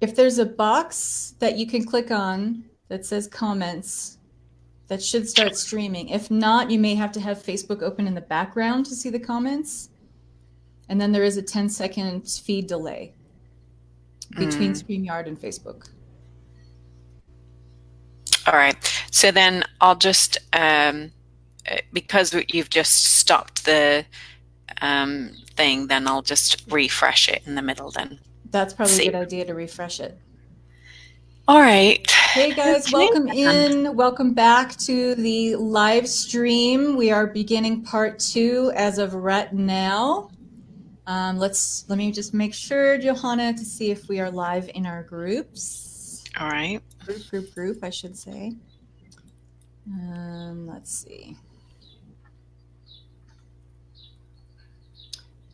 If there's a box that you can click on that says comments, that should start streaming. If not, you may have to have Facebook open in the background to see the comments. And then there is a 10-second feed delay between StreamYard and Facebook. All right. So then I'll just, because you've just stopped the thing, then I'll just refresh it in the middle then. That's probably a good idea to refresh it. All right. Hey guys, welcome in. Welcome back to the live stream. We are beginning part 2 as of right now. Let me just make sure, Johanna, to see if we are live in our groups. All right. Group, I should say. Let's see.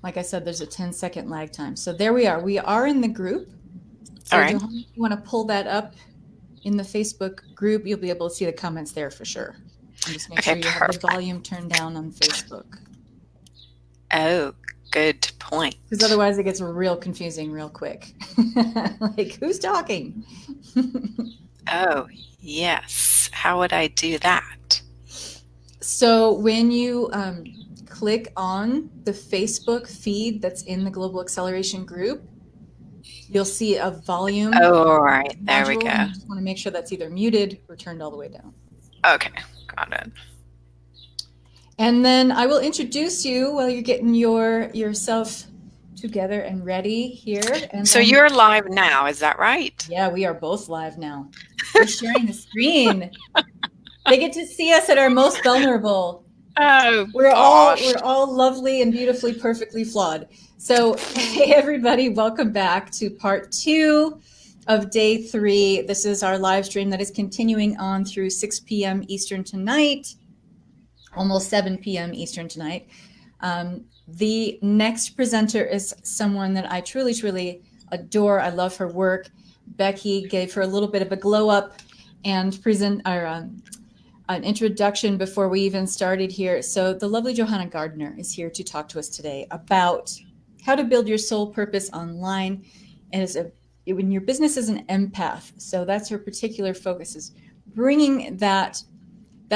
Like I said, there's a 10-second lag time. So there we are. We are in the group. So all right. Johanna, if you want to pull that up in the Facebook group, you'll be able to see the comments there for sure. And just make sure you have the volume turned down on Facebook. Oh, good point. Because otherwise it gets real confusing real quick. Like, who's talking? Oh, yes. How would I do that? So when you click on the Facebook feed that's in the Global Acceleration group, you'll see a volume. Oh, all right. There we go. You just want to make sure that's either muted or turned all the way down. Okay, got it. And then I will introduce you while you're getting yourself together and ready here. And so you're live now, is that right? Yeah, we are both live now. We're sharing the screen. They get to see us at our most vulnerable. Oh, we're all lovely and beautifully, perfectly flawed. So, hey everybody, welcome back to part 2 of day 3. This is our live stream that is continuing on through 6 p.m. Eastern tonight, almost 7 p.m. Eastern tonight. The next presenter is someone that I truly, truly adore. I love her work. Becky gave her a little bit of a glow up and an introduction before we even started here. So the lovely Johanna Gardner is here to talk to us today about how to build your soul purpose online. And when your business is an empath, so that's her particular focus, is bringing that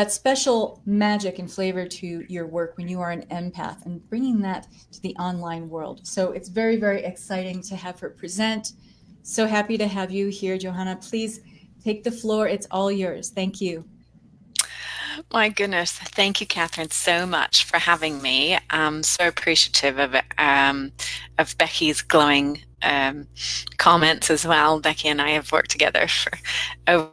special magic and flavor to your work when you are an empath and bringing that to the online world. So it's very, very exciting to have her present. So happy to have you here, Johanna. Please take the floor. It's all yours. Thank you. My goodness. Thank you, Kathryn, so much for having me. I'm so appreciative of Becky's glowing comments as well. Becky and I have worked together for over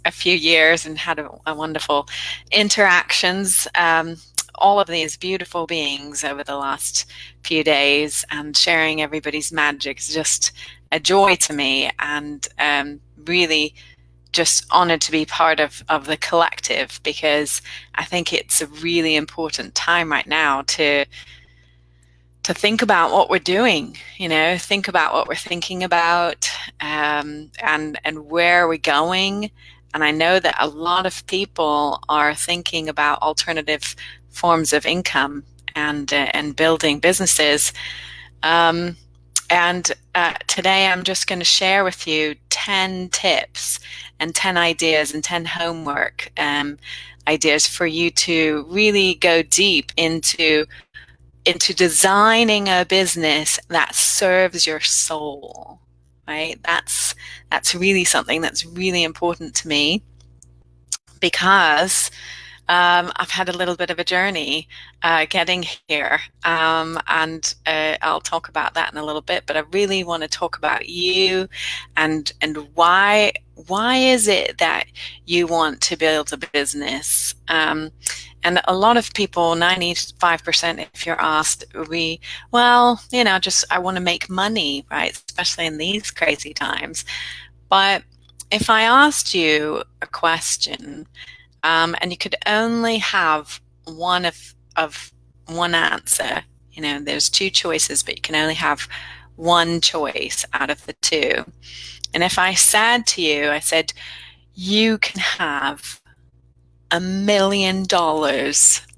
a few years and had a wonderful interactions. All of these beautiful beings over the last few days, and sharing everybody's magic is just a joy to me, and really just honored to be part of the collective, because I think it's a really important time right now to think about what we're doing, think about what we're thinking about, and where we're going. And I know that a lot of people are thinking about alternative forms of income and building businesses. And today I'm just going to share with you 10 tips and 10 ideas and 10 homework ideas for you to really go deep into designing a business that serves your soul, right? That's really something that's really important to me, because I've had a little bit of a journey getting here, and I'll talk about that in a little bit. But I really want to talk about you and why is it that you want to build a business? And a lot of people, 95%, if you're asked, I want to make money, right? Especially in these crazy times. But if I asked you a question, and you could only have one answer, there's 2 choices, but you can only have one choice out of the 2. And if I said to you, you can have $1 million,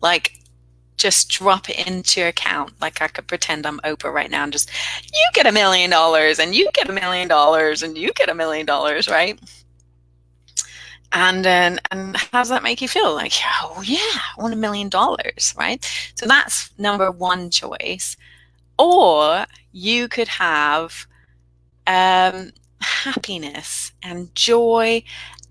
like just drop it into your account. Like I could pretend I'm Oprah right now and just, you get $1 million and you get $1 million and you get $1 million, right? And how does that make you feel? Like, oh yeah, I want $1 million, right? So that's number one choice. Or you could have happiness and joy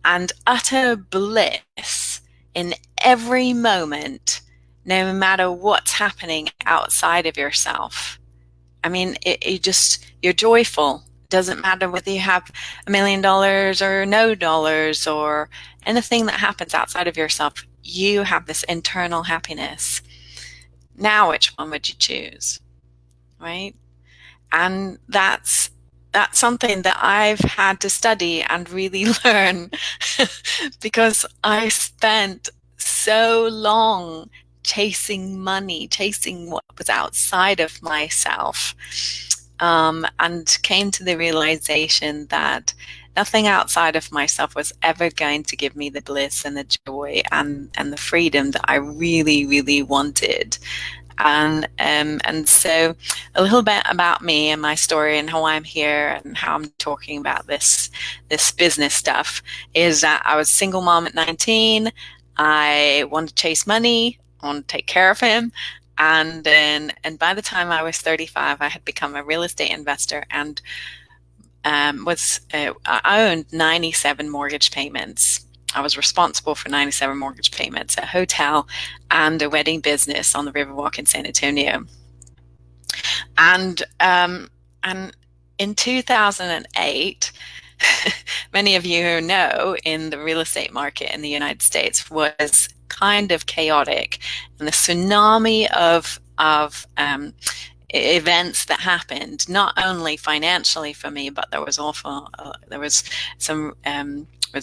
and utter bliss in every moment, no matter what's happening outside of yourself. I mean, you're joyful. Doesn't matter whether you have $1 million or no dollars or anything that happens outside of yourself. You have this internal happiness. Now, which one would you choose? Right? And that's something that I've had to study and really learn because I spent so long chasing money, chasing what was outside of myself, and came to the realization that nothing outside of myself was ever going to give me the bliss and the joy and the freedom that I really, really wanted. And so a little bit about me and my story and how I'm here and how I'm talking about this business stuff is that I was a single mom at 19. I wanted to chase money. I wanted to take care of him. And by the time I was 35, I had become a real estate investor and I owned 97 mortgage payments. I was responsible for 97 mortgage payments, a hotel, and a wedding business on the Riverwalk in San Antonio. And in 2008, many of you who know, in the real estate market in the United States was kind of chaotic, and the tsunami of events that happened, not only financially for me, but there was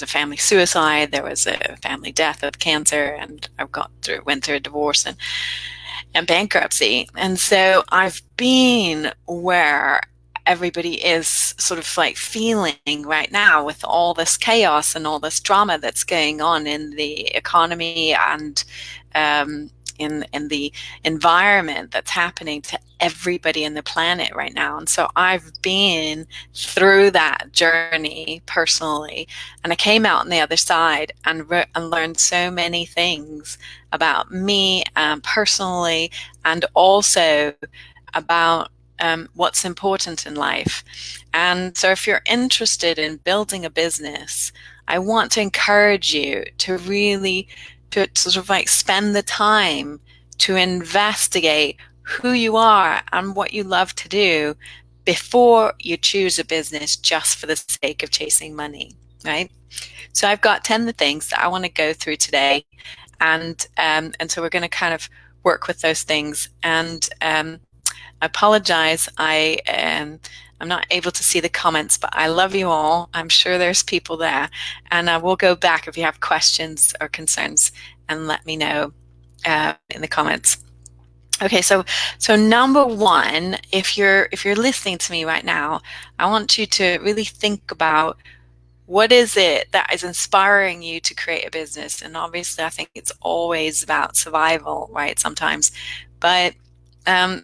a family suicide, there was a family death of cancer, and I went through a divorce and bankruptcy. And so I've been where everybody is sort of like feeling right now with all this chaos and all this drama that's going on in the economy and in the environment that's happening to everybody in the planet right now. And so I've been through that journey personally, and I came out on the other side and learned so many things about me personally, and also about what's important in life. And so if you're interested in building a business, I want to encourage you to really sort of like spend the time to investigate who you are and what you love to do before you choose a business just for the sake of chasing money, right? So I've got 10 things that I want to go through today, and so we're going to kind of work with those things. And I apologize, I'm not able to see the comments, but I love you all. I'm sure there's people there, and I will go back if you have questions or concerns and let me know in the comments. Okay, so number one, if you're listening to me right now, I want you to really think about what is it that is inspiring you to create a business. And obviously, I think it's always about survival, right? Sometimes, but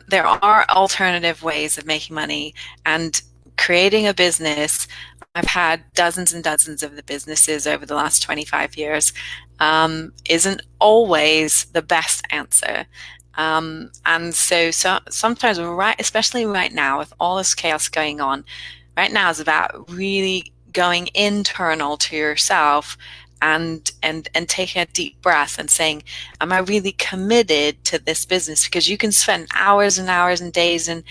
there are alternative ways of making money and creating a business. I've had dozens and dozens of the businesses over the last 25 years. Isn't always the best answer. And so sometimes, especially right now with all this chaos going on, right now is about really going internal to yourself and taking a deep breath and saying, am I really committed to this business? Because you can spend hours and hours and days and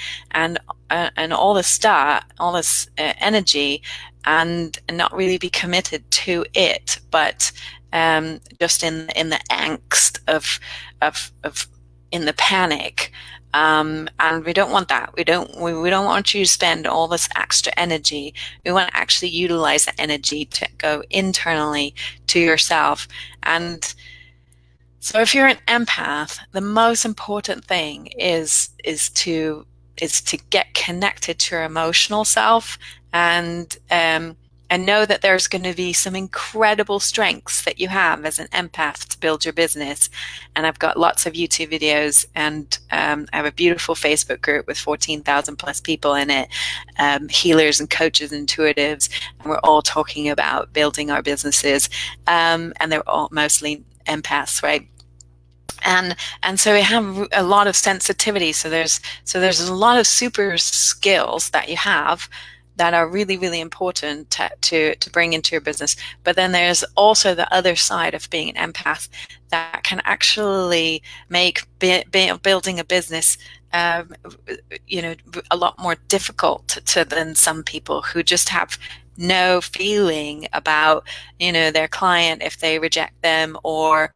all this stuff, all this energy, and not really be committed to it, but just in the angst of in the panic. And we don't want that. We don't want you to spend all this extra energy. We want to actually utilize that energy to go internally to yourself. And so if you're an empath, the most important thing is to get connected to your emotional self and and know that there's going to be some incredible strengths that you have as an empath to build your business. And I've got lots of YouTube videos, and I have a beautiful Facebook group with 14,000 plus people in it, healers and coaches, intuitives, and we're all talking about building our businesses, and they're all mostly empaths, right? And so we have a lot of sensitivity. So there's a lot of super skills that you have that are really, really important to bring into your business. But then there's also the other side of being an empath that can actually make building a business a lot more difficult than some people who just have no feeling about their client if they reject them, or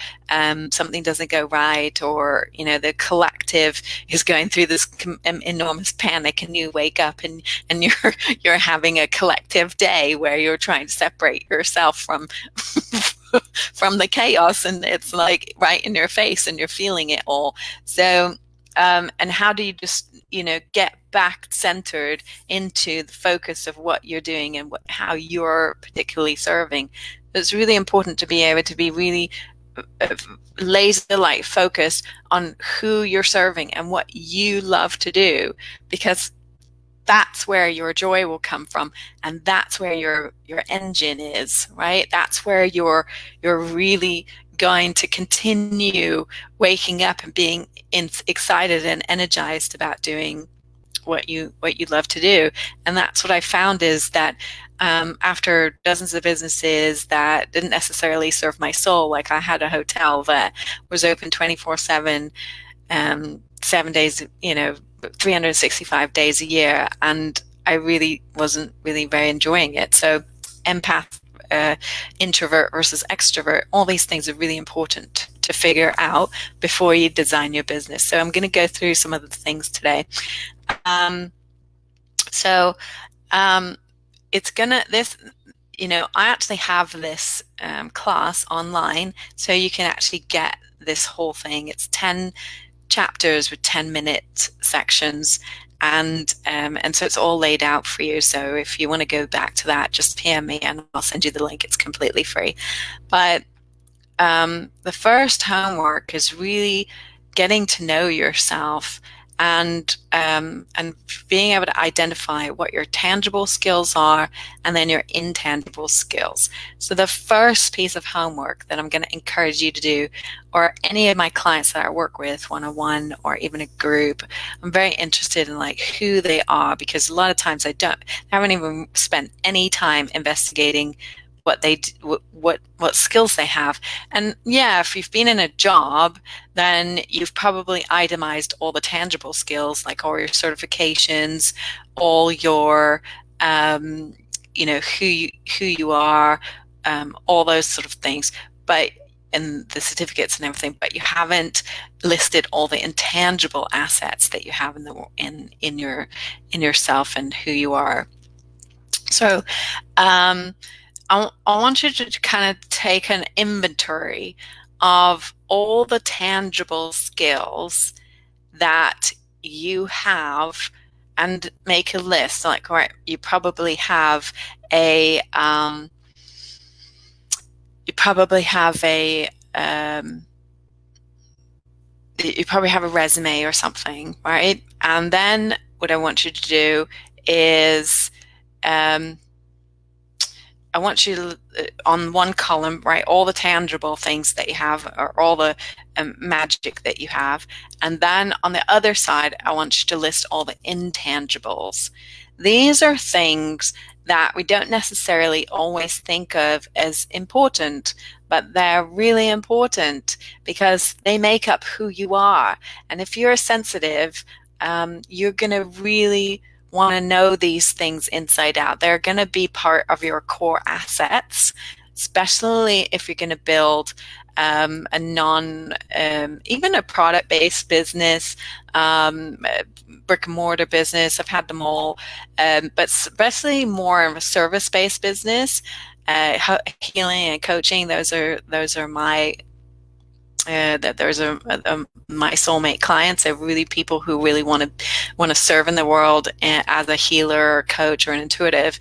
something doesn't go right, or the collective is going through this enormous panic, and you wake up and you're having a collective day where you're trying to separate yourself from from the chaos, and it's like right in your face and you're feeling it all. So and how do you just get back centered into the focus of what you're doing and how you're particularly serving? It's really important to be able to be really laser-like focused on who you're serving and what you love to do, because that's where your joy will come from, and that's where your engine is, right? That's where you're really going to continue waking up and being excited and energized about doing what you love to do. And that's what I found, is that after dozens of businesses that didn't necessarily serve my soul, like I had a hotel that was open 24/7, 7 days, 365 days a year, and I really wasn't really very enjoying it. So empath, introvert versus extrovert, all these things are really important to figure out before you design your business. So I'm going to go through some of the things today. It's gonna I actually have this class online, so you can actually get this whole thing. It's 10 chapters with 10-minute sections, and so it's all laid out for you. So if you want to go back to that, just PM me and I'll send you the link. It's completely free. But the first homework is really getting to know yourself, and being able to identify what your tangible skills are and then your intangible skills. So the first piece of homework that I'm going to encourage you to do, or any of my clients that I work with one-on-one or even a group, I'm very interested in like who they are, because a lot of times I haven't even spent any time investigating what they what skills they have. And yeah, if you've been in a job, then you've probably itemized all the tangible skills, like all your certifications, all your who you are, all those sort of things, but and the certificates and everything, but you haven't listed all the intangible assets that you have in yourself and who you are. So I want you to kind of take an inventory of all the tangible skills that you have and make a list. Like, right, you probably have a resume or something, right? And then what I want you to do is I want you to, on one column, write all the tangible things that you have, or all the magic that you have. And then on the other side, I want you to list all the intangibles. These are things that we don't necessarily always think of as important, but they're really important because they make up who you are. And if you're sensitive, you're going to really want to know these things inside out. They're going to be part of your core assets, especially if you're going to build even a product-based business, brick and mortar business. I've had them all, but especially more of a service-based business, healing and coaching. Those are my my soulmate clients. They're really people who really want to serve in the world as a healer or coach or an intuitive.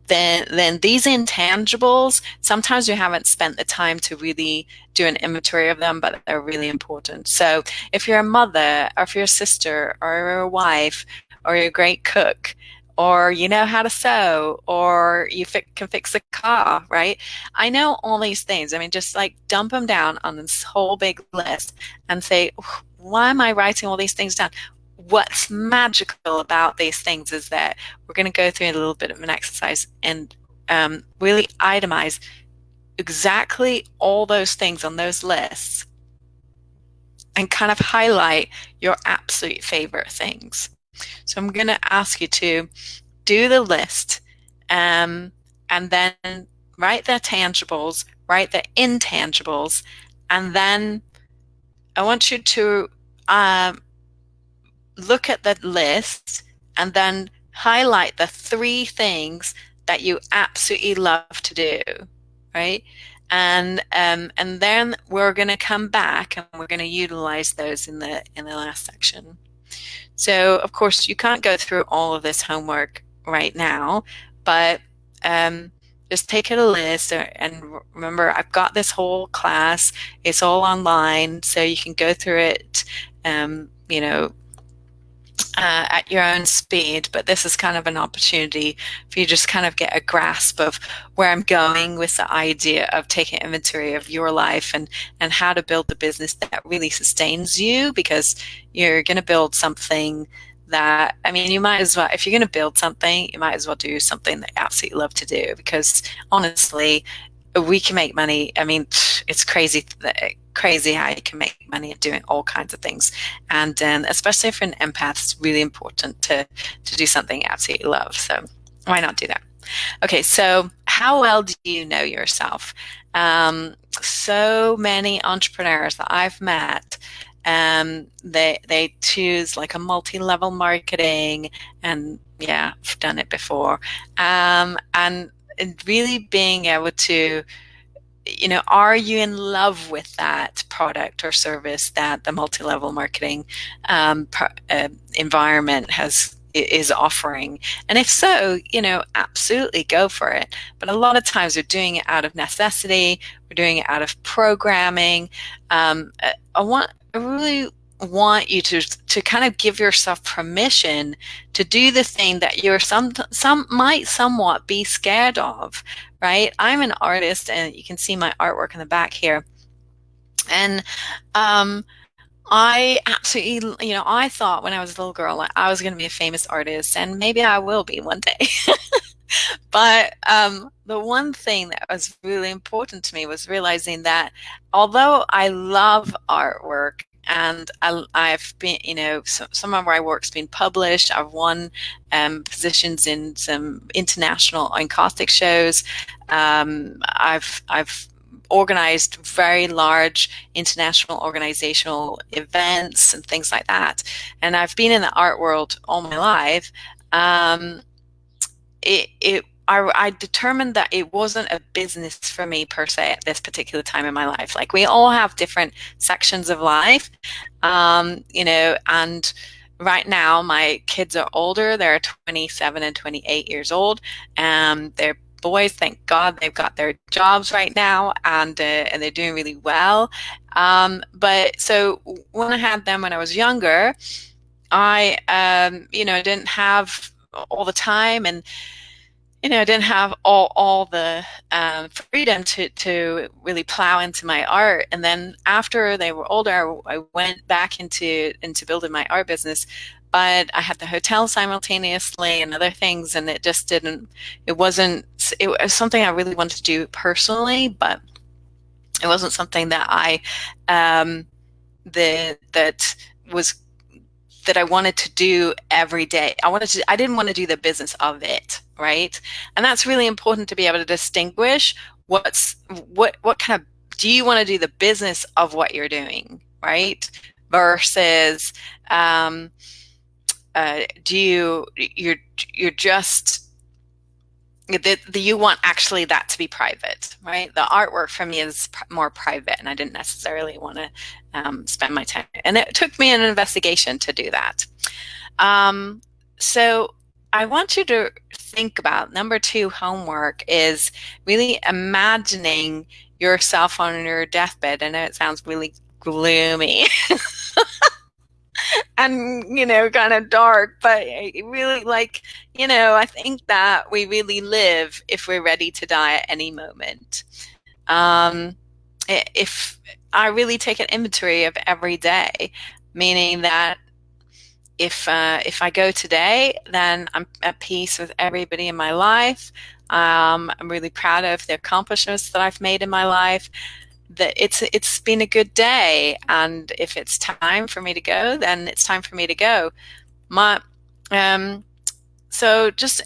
then these intangibles, sometimes you haven't spent the time to really do an inventory of them, but they're really important. So if you're a mother, or if you're a sister, or you're a wife, or you're a great cook, or you know how to sew, or you can fix a car, right? I know all these things. I mean, just like dump them down on this whole big list and say, why am I writing all these things down? What's magical about these things is that we're going to go through a little bit of an exercise and really itemize exactly all those things on those lists and kind of highlight your absolute favorite things. So I'm going to ask you to do the list and then write the tangibles, write the intangibles, and then I want you to look at the list and then highlight the 3 things that you absolutely love to do, right? And then we're going to come back and we're going to utilize those in the last section. So of course you can't go through all of this homework right now, but just take it a list, and remember, I've got this whole class. It's all online, so you can go through it, you know, at your own speed, but this is kind of an opportunity for you to just kind of get a grasp of where I'm going with the idea of taking inventory of your life and how to build the business that really sustains you, because you're going to build something that, I mean, you might as well, if you're going to build something, you might as well do something that you absolutely love to do, because honestly, we can make money. I mean, it's crazy how you can make money at doing all kinds of things. And especially for an empath, it's really important to do something you absolutely love. So why not do that? Okay, so how well do you know yourself? So many entrepreneurs that I've met, they choose like a multi-level marketing, and yeah, I've done it before. And really being able to, you know, are you in love with that product or service that the multi-level marketing environment is offering? And if so, you know, absolutely go for it. But a lot of times we're doing it out of necessity. We're doing it out of programming. I really want you to kind of give yourself permission to do the thing that you're might somewhat be scared of, right? I'm an artist, and you can see my artwork in the back here. And I absolutely, you know, I thought when I was a little girl, like, I was going to be a famous artist, and maybe I will be one day. But the one thing that was really important to me was realizing that although I love artwork, and I've been, you know, some of my work's been published. I've won positions in some international encaustic shows. I've organized very large international organizational events and things like that. And I've been in the art world all my life. I determined that it wasn't a business for me per se at this particular time in my life. Like, we all have different sections of life, you know, and right now my kids are older. They're 27 and 28 years old, and they're boys. Thank God they've got their jobs right now, and they're doing really well. But so when I had them when I was younger, I, you know, didn't have all the time, and you know, I didn't have all the freedom to really plow into my art. And then after they were older, I went back into building my art business. But I had the hotel simultaneously and other things, and it just didn't. It was something I really wanted to do personally, but it wasn't something that that I wanted to do every day. I didn't want to do the business of it, right? And that's really important to be able to distinguish what kind of, do you want to do the business of what you're doing, right? Versus you're just, you want actually that to be private, right? The artwork for me is more private, and I didn't necessarily want to spend my time. And it took me an investigation to do that. So I want you to think about number 2 homework is really imagining yourself on your deathbed. I know it sounds really gloomy and, kind of dark, but really, I think that we really live if we're ready to die at any moment. If I really take an inventory of every day, meaning that if I go today, then I'm at peace with everybody in my life. I'm really proud of the accomplishments that I've made in my life. That it's been a good day, and if it's time for me to go, then it's time for me to go. My So just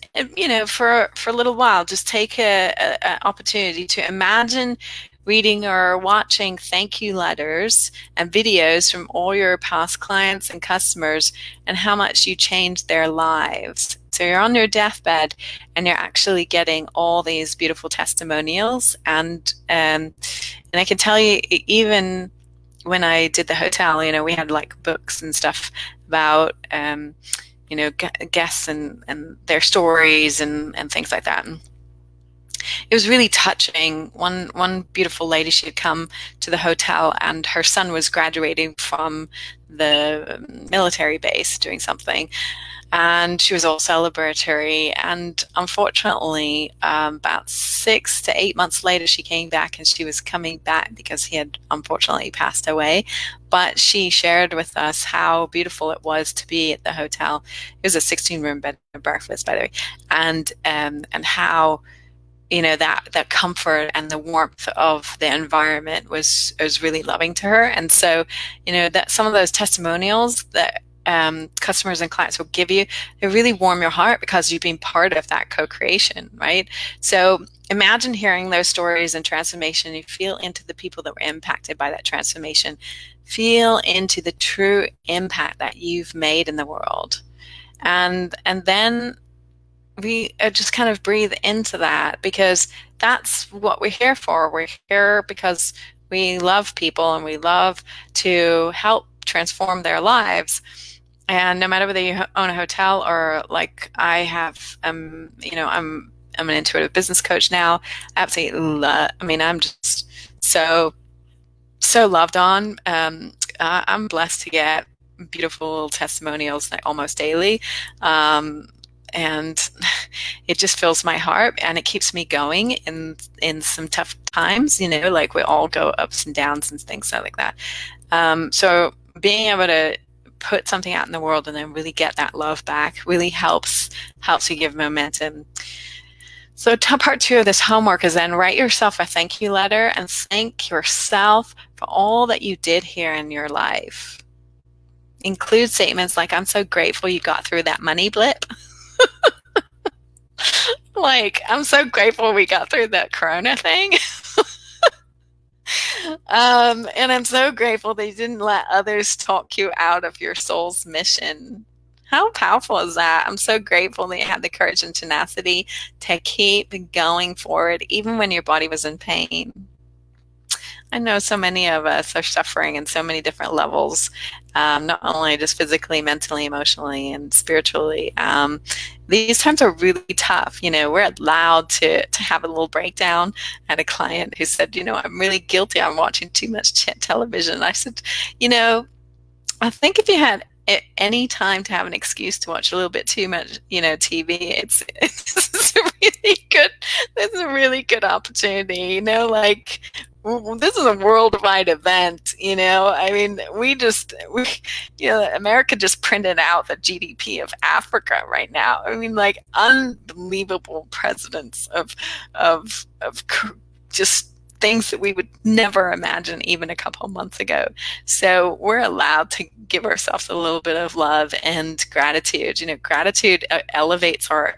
for a little while, just take an opportunity to imagine reading or watching thank you letters and videos from all your past clients and customers and how much you changed their lives. So you're on your deathbed and you're actually getting all these beautiful testimonials, and I can tell you, even when I did the hotel, we had like books and stuff about guests and their stories and things like that. And it was really touching. One beautiful lady, she had come to the hotel and her son was graduating from the military base doing something, and she was all celebratory. And unfortunately, about 6 to 8 months later, she came back, and she was coming back because he had unfortunately passed away. But she shared with us how beautiful it was to be at the hotel. It was a 16-room bed and breakfast, by the way, and how that comfort and the warmth of the environment was really loving to her. And so that some of those testimonials that customers and clients will give you, they really warm your heart because you've been part of that co-creation, right? So imagine hearing those stories and transformation. You feel into the people that were impacted by that transformation. Feel into the true impact that you've made in the world. And then we just kind of breathe into that, because that's what we're here for. We're here because we love people and we love to help transform their lives. And no matter whether you own a hotel or like I have, I'm an intuitive business coach now. Absolutely I'm just so loved on. I'm blessed to get beautiful testimonials almost daily. And it just fills my heart and it keeps me going in some tough times, like we all go ups and downs and things like that. So being able to put something out in the world and then really get that love back really helps you give momentum. So part 2 of this homework is then write yourself a thank you letter and thank yourself for all that you did here in your life. Include statements like, I'm so grateful you got through that money blip. Like, I'm so grateful we got through that Corona thing. And I'm so grateful they didn't let others talk you out of your soul's mission. How powerful is that? I'm so grateful that you had the courage and tenacity to keep going forward, even when your body was in pain. I know so many of us are suffering in so many different levels, not only just physically, mentally, emotionally, and spiritually. These times are really tough. We're allowed to have a little breakdown. I had a client who said, I'm really guilty. I'm watching too much television. I said, I think if you had any time to have an excuse to watch a little bit too much, TV, it's It's a really good opportunity. This is a worldwide event. America just printed out the GDP of Africa right now. Unbelievable precedents of just things that we would never imagine even a couple of months ago. So we're allowed to give ourselves a little bit of love and gratitude. Gratitude elevates our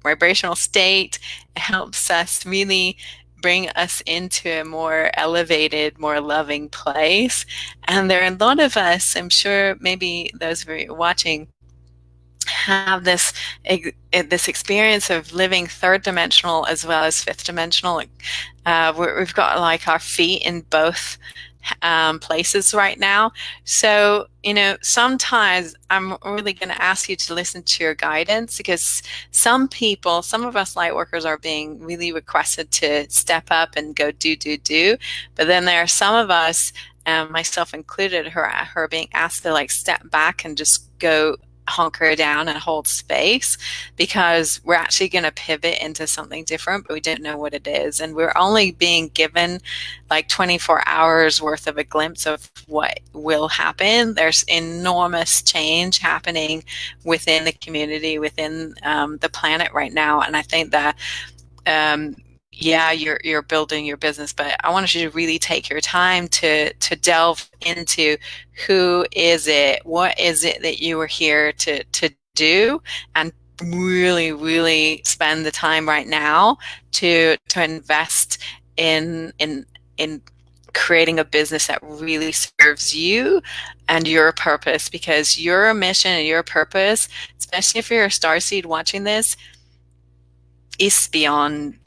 vibrational state. It helps us really bring us into a more elevated, more loving place. And there are a lot of us, I'm sure maybe those of you watching, have this experience of living third dimensional as well as fifth dimensional. We've got our feet in both places right now. So, sometimes I'm really going to ask you to listen to your guidance, because some of us light workers are being really requested to step up and go do. But then there are some of us, myself included, who are being asked to like step back and just go hunker down and hold space, because we're actually going to pivot into something different, but we don't know what it is. And we're only being given like 24 hours worth of a glimpse of what will happen. There's enormous change happening within the community, within the planet right now. And I think that yeah, you're building your business, but I wanted you to really take your time to delve into who is it, what is it that you were here to do, and really spend the time right now to invest in creating a business that really serves you and your purpose, because your mission and your purpose, especially if you're a starseed watching this, is beyond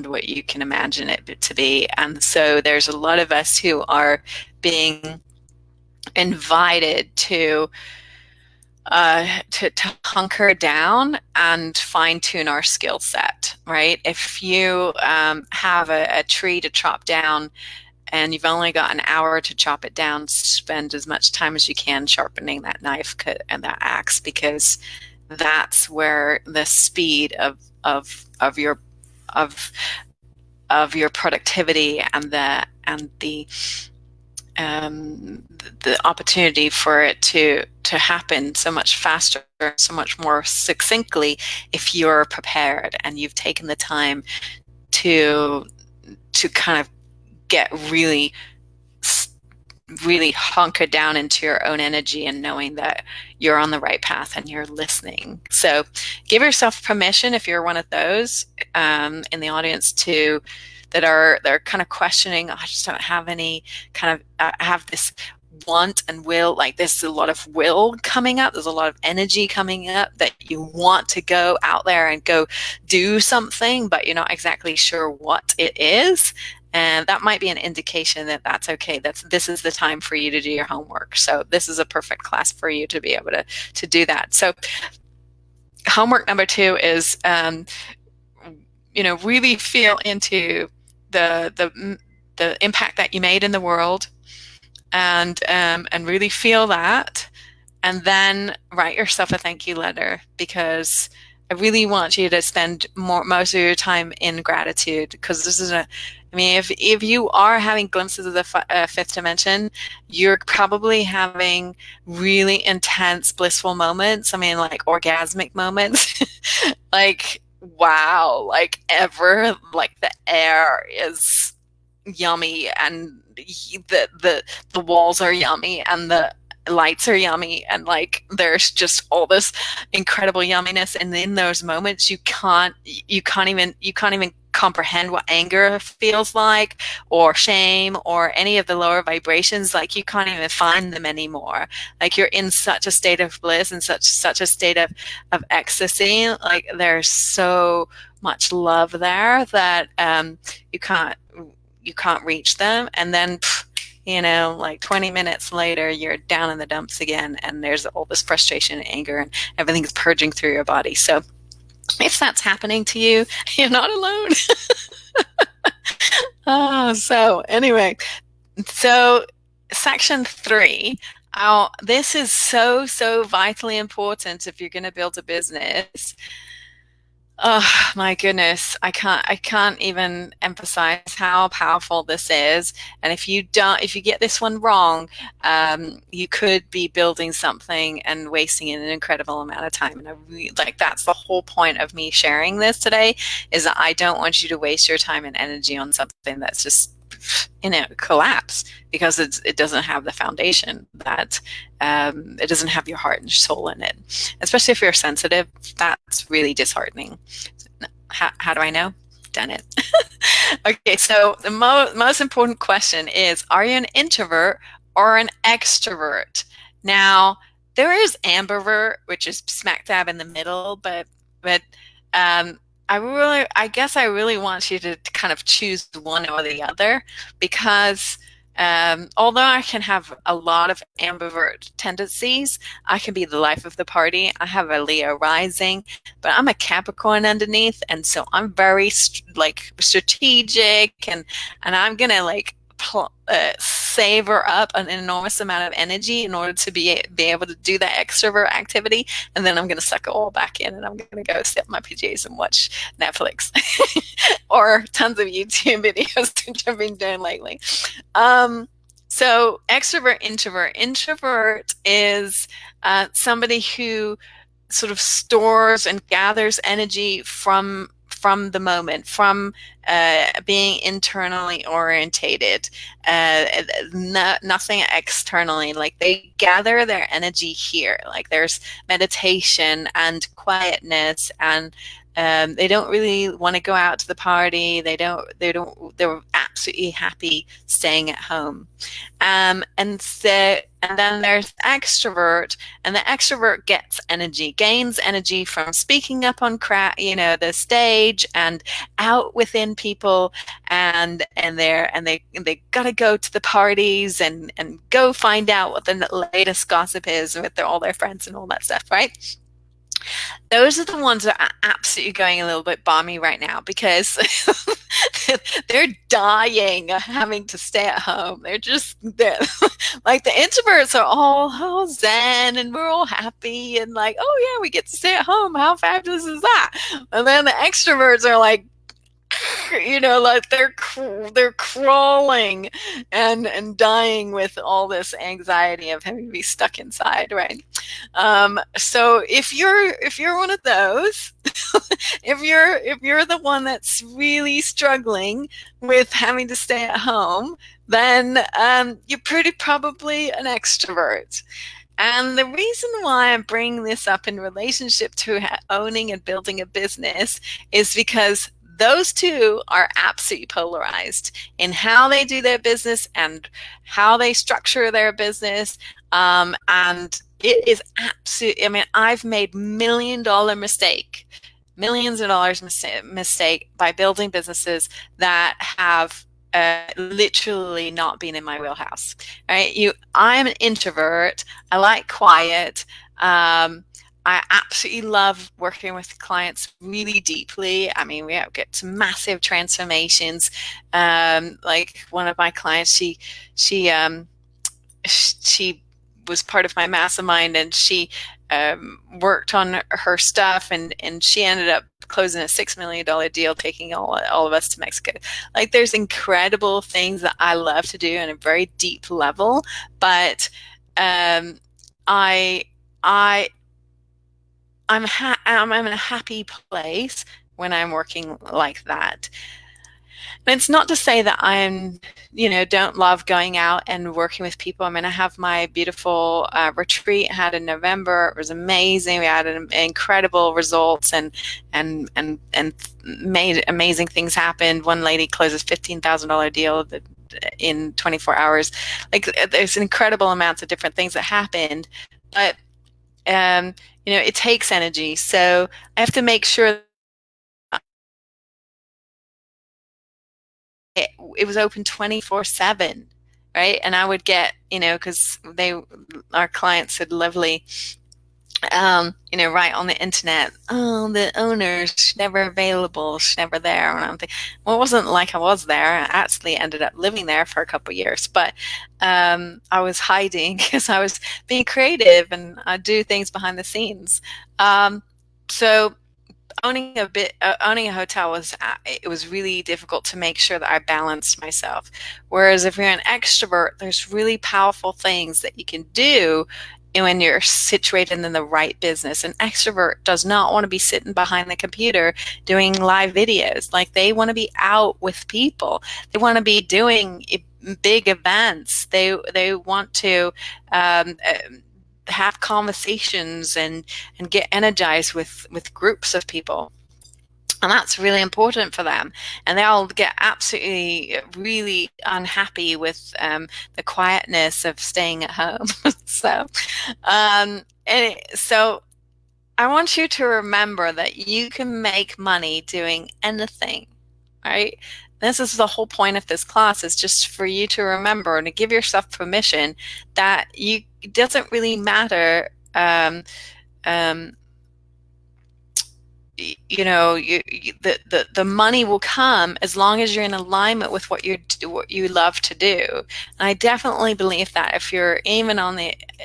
what you can imagine it to be. And so there's a lot of us who are being invited to hunker down and fine-tune our skill set, right? If you have a tree to chop down and you've only got an hour to chop it down, spend as much time as you can sharpening that knife and that axe, because that's where the speed of your productivity and the opportunity for it to happen so much faster, so much more succinctly, if you're prepared and you've taken the time to kind of get really hunker down into your own energy and knowing that you're on the right path and you're listening. So give yourself permission, if you're one of those in the audience, they're kind of questioning, I just don't have any kind of, I have this want and will, like there's a lot of will coming up, there's a lot of energy coming up that you want to go out there and go do something, but you're not exactly sure what it is. And that might be an indication that that's okay. This is the time for you to do your homework. So this is a perfect class for you to be able to do that. So homework number 2 is, really feel into the impact that you made in the world, and really feel that, and then write yourself a thank you letter, because I really want you to spend most of your time in gratitude, because this is if you are having glimpses of the fifth dimension, you're probably having really intense, blissful moments. Like orgasmic moments. Like, wow, like the air is yummy, and the walls are yummy, and the lights are yummy, and like there's just all this incredible yumminess. And in those moments, you can't even comprehend what anger feels like, or shame, or any of the lower vibrations. Like you can't even find them anymore. Like you're in such a state of bliss and such a state of ecstasy. Like there's so much love there that you can't reach them. And then like 20 minutes later, you're down in the dumps again, and there's all this frustration and anger, and everything's purging through your body. So if that's happening to you, you're not alone. So anyway, so section 3, this is so vitally important if you're going to build a business. Oh my goodness, I can't even emphasize how powerful this is. And if you get this one wrong, you could be building something and wasting an incredible amount of time. And that's the whole point of me sharing this today, is that I don't want you to waste your time and energy on something that's just collapse, because it doesn't have the foundation, that it doesn't have your heart and soul in it. Especially if you're sensitive, that's really disheartening. How do I know? Done it. Okay, so the most important question is, are you an introvert or an extrovert? Now, there is ambivert, which is smack dab in the middle, but I guess I really want you to kind of choose one or the other, because Although I can have a lot of ambivert tendencies, I can be the life of the party. I have a Leo rising, but I'm a Capricorn underneath, and so I'm very strategic, and I'm gonna savor up an enormous amount of energy in order to be able to do that extrovert activity, and then I'm gonna suck it all back in, and I'm gonna go sit in my PJs and watch Netflix or tons of YouTube videos, which I've been doing lately. So extrovert, introvert. Introvert is somebody who sort of stores and gathers energy from the moment, from being internally orientated, nothing externally. Like, they gather their energy here. Like, there's meditation and quietness, and they don't really want to go out to the party. They're absolutely happy staying at home. And then there's extrovert, and the extrovert gains energy from speaking up on the stage and out within people, and they gotta go to the parties and go find out what the latest gossip is with all their friends and all that stuff, right? Those are the ones that are absolutely going a little bit balmy right now, because they're dying having to stay at home. They're like, the introverts are all zen, and we're all happy, and like, oh yeah, we get to stay at home. How fabulous is that? And then the extroverts are like, like they're crawling and dying with all this anxiety of having to be stuck inside, right? So if you're one of those, if you're the one that's really struggling with having to stay at home, then you're pretty probably an extrovert. And the reason why I'm bringing this up in relationship to owning and building a business is because those two are absolutely polarized in how they do their business and how they structure their business. And it is absolutely, I mean, I've made millions of dollars mistake by building businesses that have literally not been in my wheelhouse, right? I'm an introvert. I like quiet. I absolutely love working with clients really deeply. I mean, we get to massive transformations. Like, one of my clients, she was part of my mastermind, and she worked on her stuff, and she ended up closing a $6 million deal, taking all of us to Mexico. Like, there's incredible things that I love to do on a very deep level, but I'm in a happy place when I'm working like that. And it's not to say that I'm, don't love going out and working with people. I mean, I have my beautiful retreat I had in November. It was amazing. We had incredible results and made amazing things happen. One lady closes $15,000 deal in 24 hours. Like, there's incredible amounts of different things that happened, but it takes energy. So I have to make sure it was open 24/7, right? And I would get, because our clients had lovely, right on the internet, oh, the owner's never available, she's never there. And I'm thinking, well, it wasn't like I was there. I actually ended up living there for a couple of years, but I was hiding because I was being creative, and I do things behind the scenes. So owning a hotel was really difficult to make sure that I balanced myself. Whereas if you're an extrovert, there's really powerful things that you can do when you're situated in the right business. An extrovert does not want to be sitting behind the computer doing live videos. Like, they want to be out with people. They want to be doing big events. They want to have conversations and get energized with groups of people. And that's really important for them. And they all get absolutely really unhappy with the quietness of staying at home. So I want you to remember that you can make money doing anything, right? This is the whole point of this class, is just for you to remember and to give yourself permission that it doesn't really matter. The money will come as long as you're in alignment with what you love to do. And I definitely believe that if you're even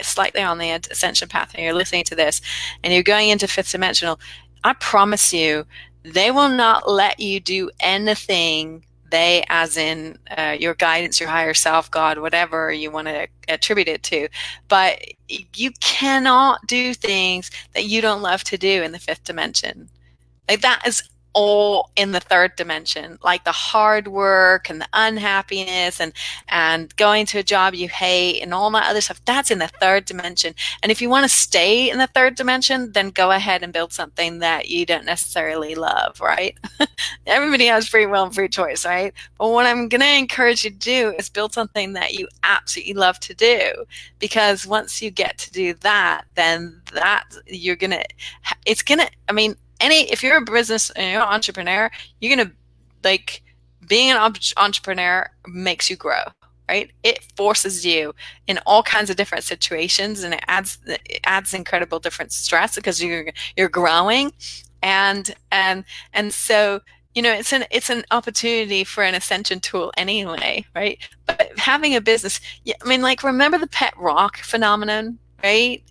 slightly on the ascension path and you're listening to this and you're going into fifth dimensional, I promise you, they will not let you do anything. They, as in your guidance, your higher self, God, whatever you want to attribute it to. But you cannot do things that you don't love to do in the fifth dimension. Like, that is all in the third dimension, like the hard work and the unhappiness and going to a job you hate and all that other stuff. That's in the third dimension. And if you want to stay in the third dimension, then go ahead and build something that you don't necessarily love, right? Everybody has free will and free choice, right? But what I'm going to encourage you to do is build something that you absolutely love to do, because once you get to do that, then if you're a business and you're an entrepreneur, you're going to, being an entrepreneur makes you grow, right? It forces you in all kinds of different situations, and it adds incredible different stress because you're growing. And so, it's an opportunity for an ascension tool anyway, right? But having a business, remember the pet rock phenomenon, right?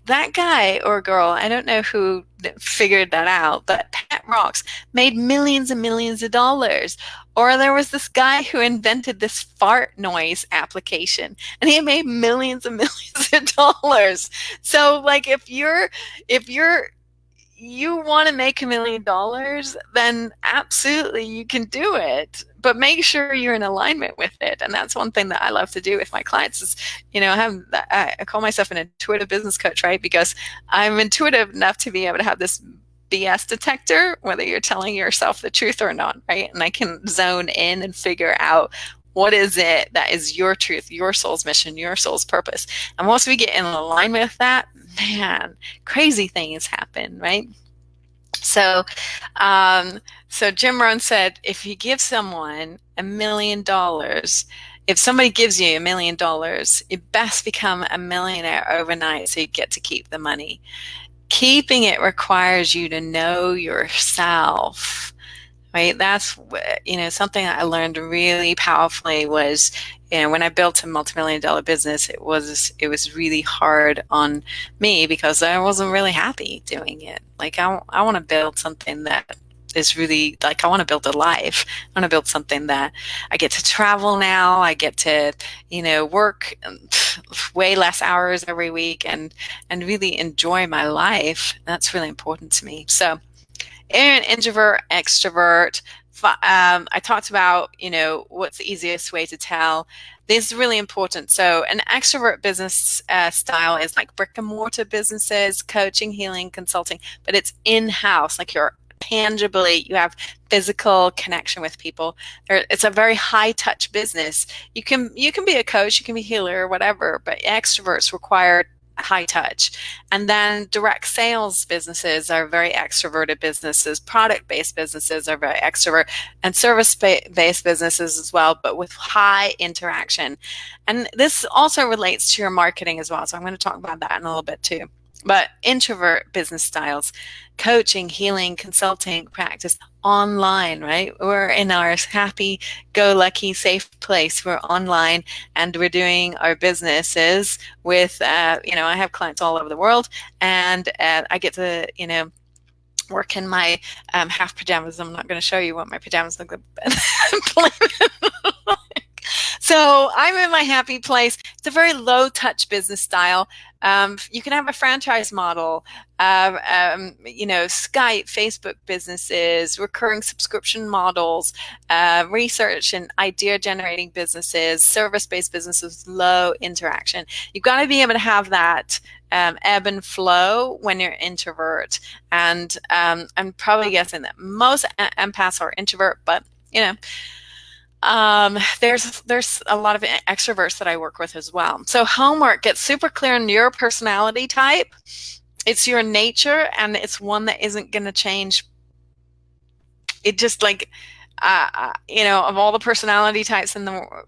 That guy or girl, I don't know who figured that out, but pet rocks made millions and millions of dollars. Or there was this guy who invented this fart noise application, and he made millions and millions of dollars. So, if you want to make $1 million, then absolutely you can do it, but make sure you're in alignment with it. And that's one thing that I love to do with my clients is, I call myself an intuitive business coach, right? Because I'm intuitive enough to be able to have this BS detector, whether you're telling yourself the truth or not, right? And I can zone in and figure out what is it that is your truth, your soul's mission, your soul's purpose. And once we get in alignment with that, man, crazy things happen, right? So Jim Rohn said, if you give someone $1 million, if somebody gives you $1 million, you best become a millionaire overnight so you get to keep the money. Keeping it requires you to know yourself, right? That's, something that I learned really powerfully was, when I built a multi-million-dollar business, it was really hard on me because I wasn't really happy doing it. I want to build something that is really, I want to build a life. I want to build something that I get to travel now. I get to, work way less hours every week and really enjoy my life. That's really important to me. So, an introvert, extrovert. I talked about, what's the easiest way to tell. This is really important. So an extrovert business style is like brick and mortar businesses, coaching, healing, consulting, but it's in-house, you're tangibly, you have physical connection with people. It's a very high-touch business. You can be a coach, you can be a healer or whatever, but extroverts require high touch. And then direct sales businesses are very extroverted businesses. Product-based businesses are very extrovert, and service-based businesses as well, but with high interaction. And this also relates to your marketing as well. So I'm going to talk about that in a little bit too. But introvert business styles, coaching, healing, consulting, practice online, right? We're in our happy-go-lucky, safe place. We're online and we're doing our businesses with, I have clients all over the world, and I get to, work in my half pajamas. I'm not going to show you what my pajamas look like. So I'm in my happy place. It's a very low touch business style. You can have a franchise model, Skype, Facebook businesses, recurring subscription models, research and idea generating businesses, service-based businesses, low interaction. You've got to be able to have that ebb and flow when you're introvert. And I'm probably guessing that most empaths are introvert, but there's a lot of extroverts that I work with as well. So homework, get super clear on your personality type. It's your nature, and it's one that isn't going to change. It just of all the personality types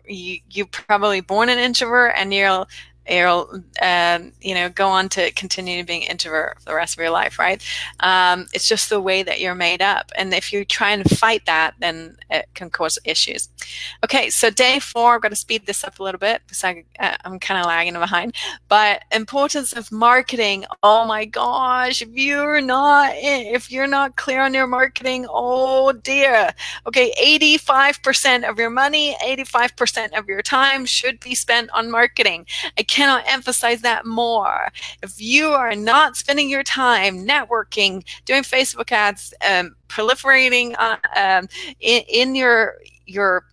you're probably born an introvert, and you'll go on to continue being introvert for the rest of your life, right? It's just the way that you're made up, and if you try and fight that, then it can cause issues. Okay, so day 4, I've got to speed this up a little bit because I'm kind of lagging behind. But importance of marketing. Oh my gosh, if you're not clear on your marketing, oh dear. Okay, 85% of your money, 85% of your time should be spent on marketing. I cannot emphasize that more. If you are not spending your time networking, doing Facebook ads, proliferating in your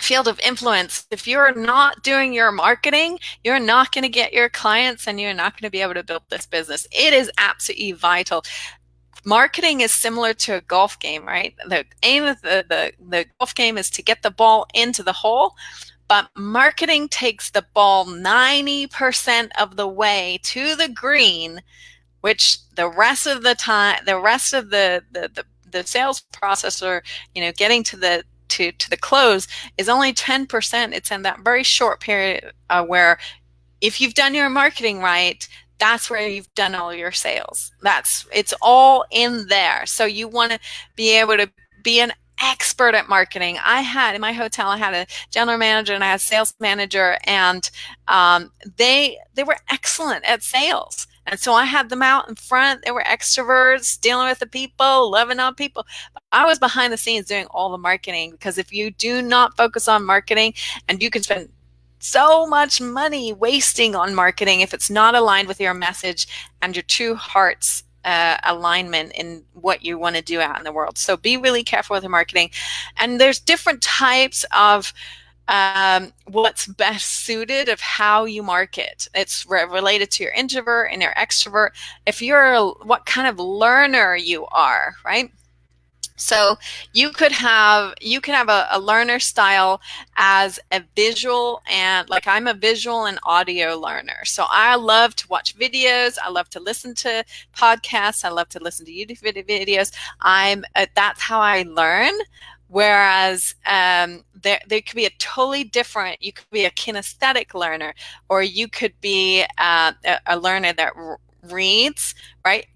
field of influence, if you're not doing your marketing, you're not going to get your clients, and you're not going to be able to build this business. It is absolutely vital. Marketing is similar to a golf game, right? The aim of the golf game is to get the ball into the hole, but marketing takes the ball 90% of the way to the green, which the rest of the time, the rest of the sales process, or getting to the close, is only 10%. It's in that very short period where, if you've done your marketing right, that's where you've done all your sales. It's all in there. So you want to be able to be an expert at marketing. In my hotel, I had a general manager and I had a sales manager, and they were excellent at sales. And so I had them out in front. They were extroverts, dealing with the people, loving on people. But I was behind the scenes doing all the marketing, because if you do not focus on marketing, and you can spend so much money wasting on marketing if it's not aligned with your message and your true heart's alignment in what you want to do out in the world. So be really careful with your marketing. And there's different types of what's best suited of how you market. It's related to your introvert and your extrovert. If what kind of learner you are, right? So you could have a learner style as a visual, and like I'm a visual and audio learner. So I love to watch videos. I love to listen to podcasts. I love to listen to YouTube videos. That's how I learn. Whereas there could be a totally different. You could be a kinesthetic learner, or you could be a learner that reads, right?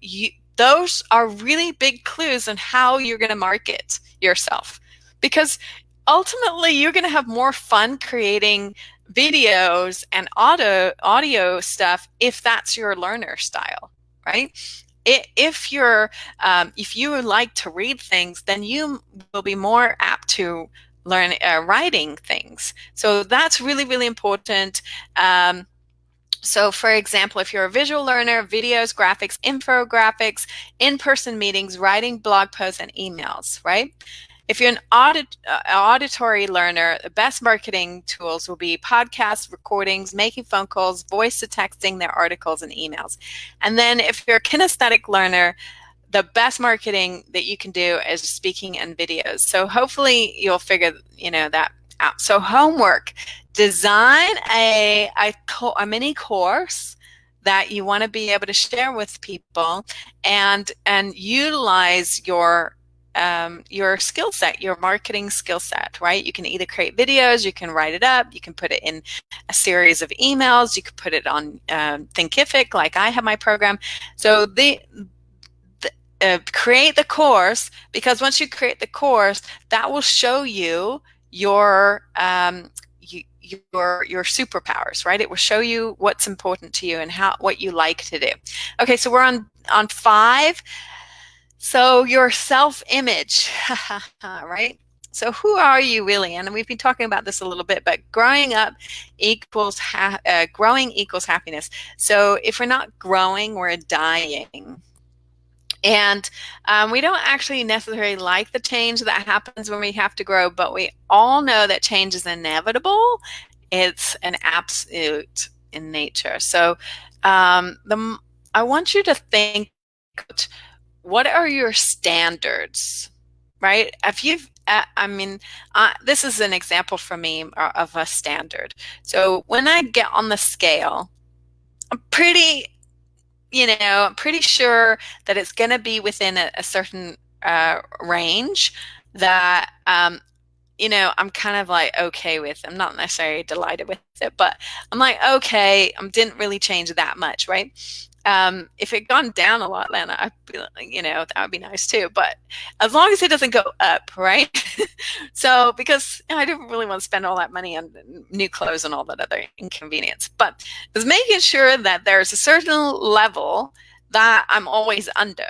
Those are really big clues on how you're going to market yourself, because ultimately you're going to have more fun creating videos and audio stuff if that's your learner style, right? If you like to read things, then you will be more apt to learn writing things. So that's really, really important. So for example, if you're a visual learner, videos, graphics, infographics, in-person meetings, writing blog posts, and emails, right? If you're an auditory learner, the best marketing tools will be podcasts, recordings, making phone calls, voice to texting their articles and emails. And then if you're a kinesthetic learner, the best marketing that you can do is speaking and videos. So hopefully you'll figure that out. So homework: design a mini course that you want to be able to share with people, and utilize your skill set, your marketing skill set, right? You can either create videos, you can write it up, you can put it in a series of emails, you can put it on Thinkific, like I have my program. So create the course, because once you create the course, that will show you your superpowers, right? It will show you what's important to you and what you like to do. Okay, so we're on 5. So your self-image, right? So who are you really? And we've been talking about this a little bit, but growing equals happiness. So if we're not growing, we're dying. And we don't actually necessarily like the change that happens when we have to grow, but we all know that change is inevitable. It's an absolute in nature. So I want you to think, what are your standards, right? If you've, this is an example for me of a standard. So when I get on the scale, I'm pretty sure that it's going to be within a certain range. that I'm kind of like okay with. I'm not necessarily delighted with it, but I'm like, okay, I didn't really change that much, right? If it gone down a lot, then I'd be like, that would be nice too. But as long as it doesn't go up, right? So, because I don't really want to spend all that money on new clothes and all that other inconvenience, but it's making sure that there's a certain level that I'm always under,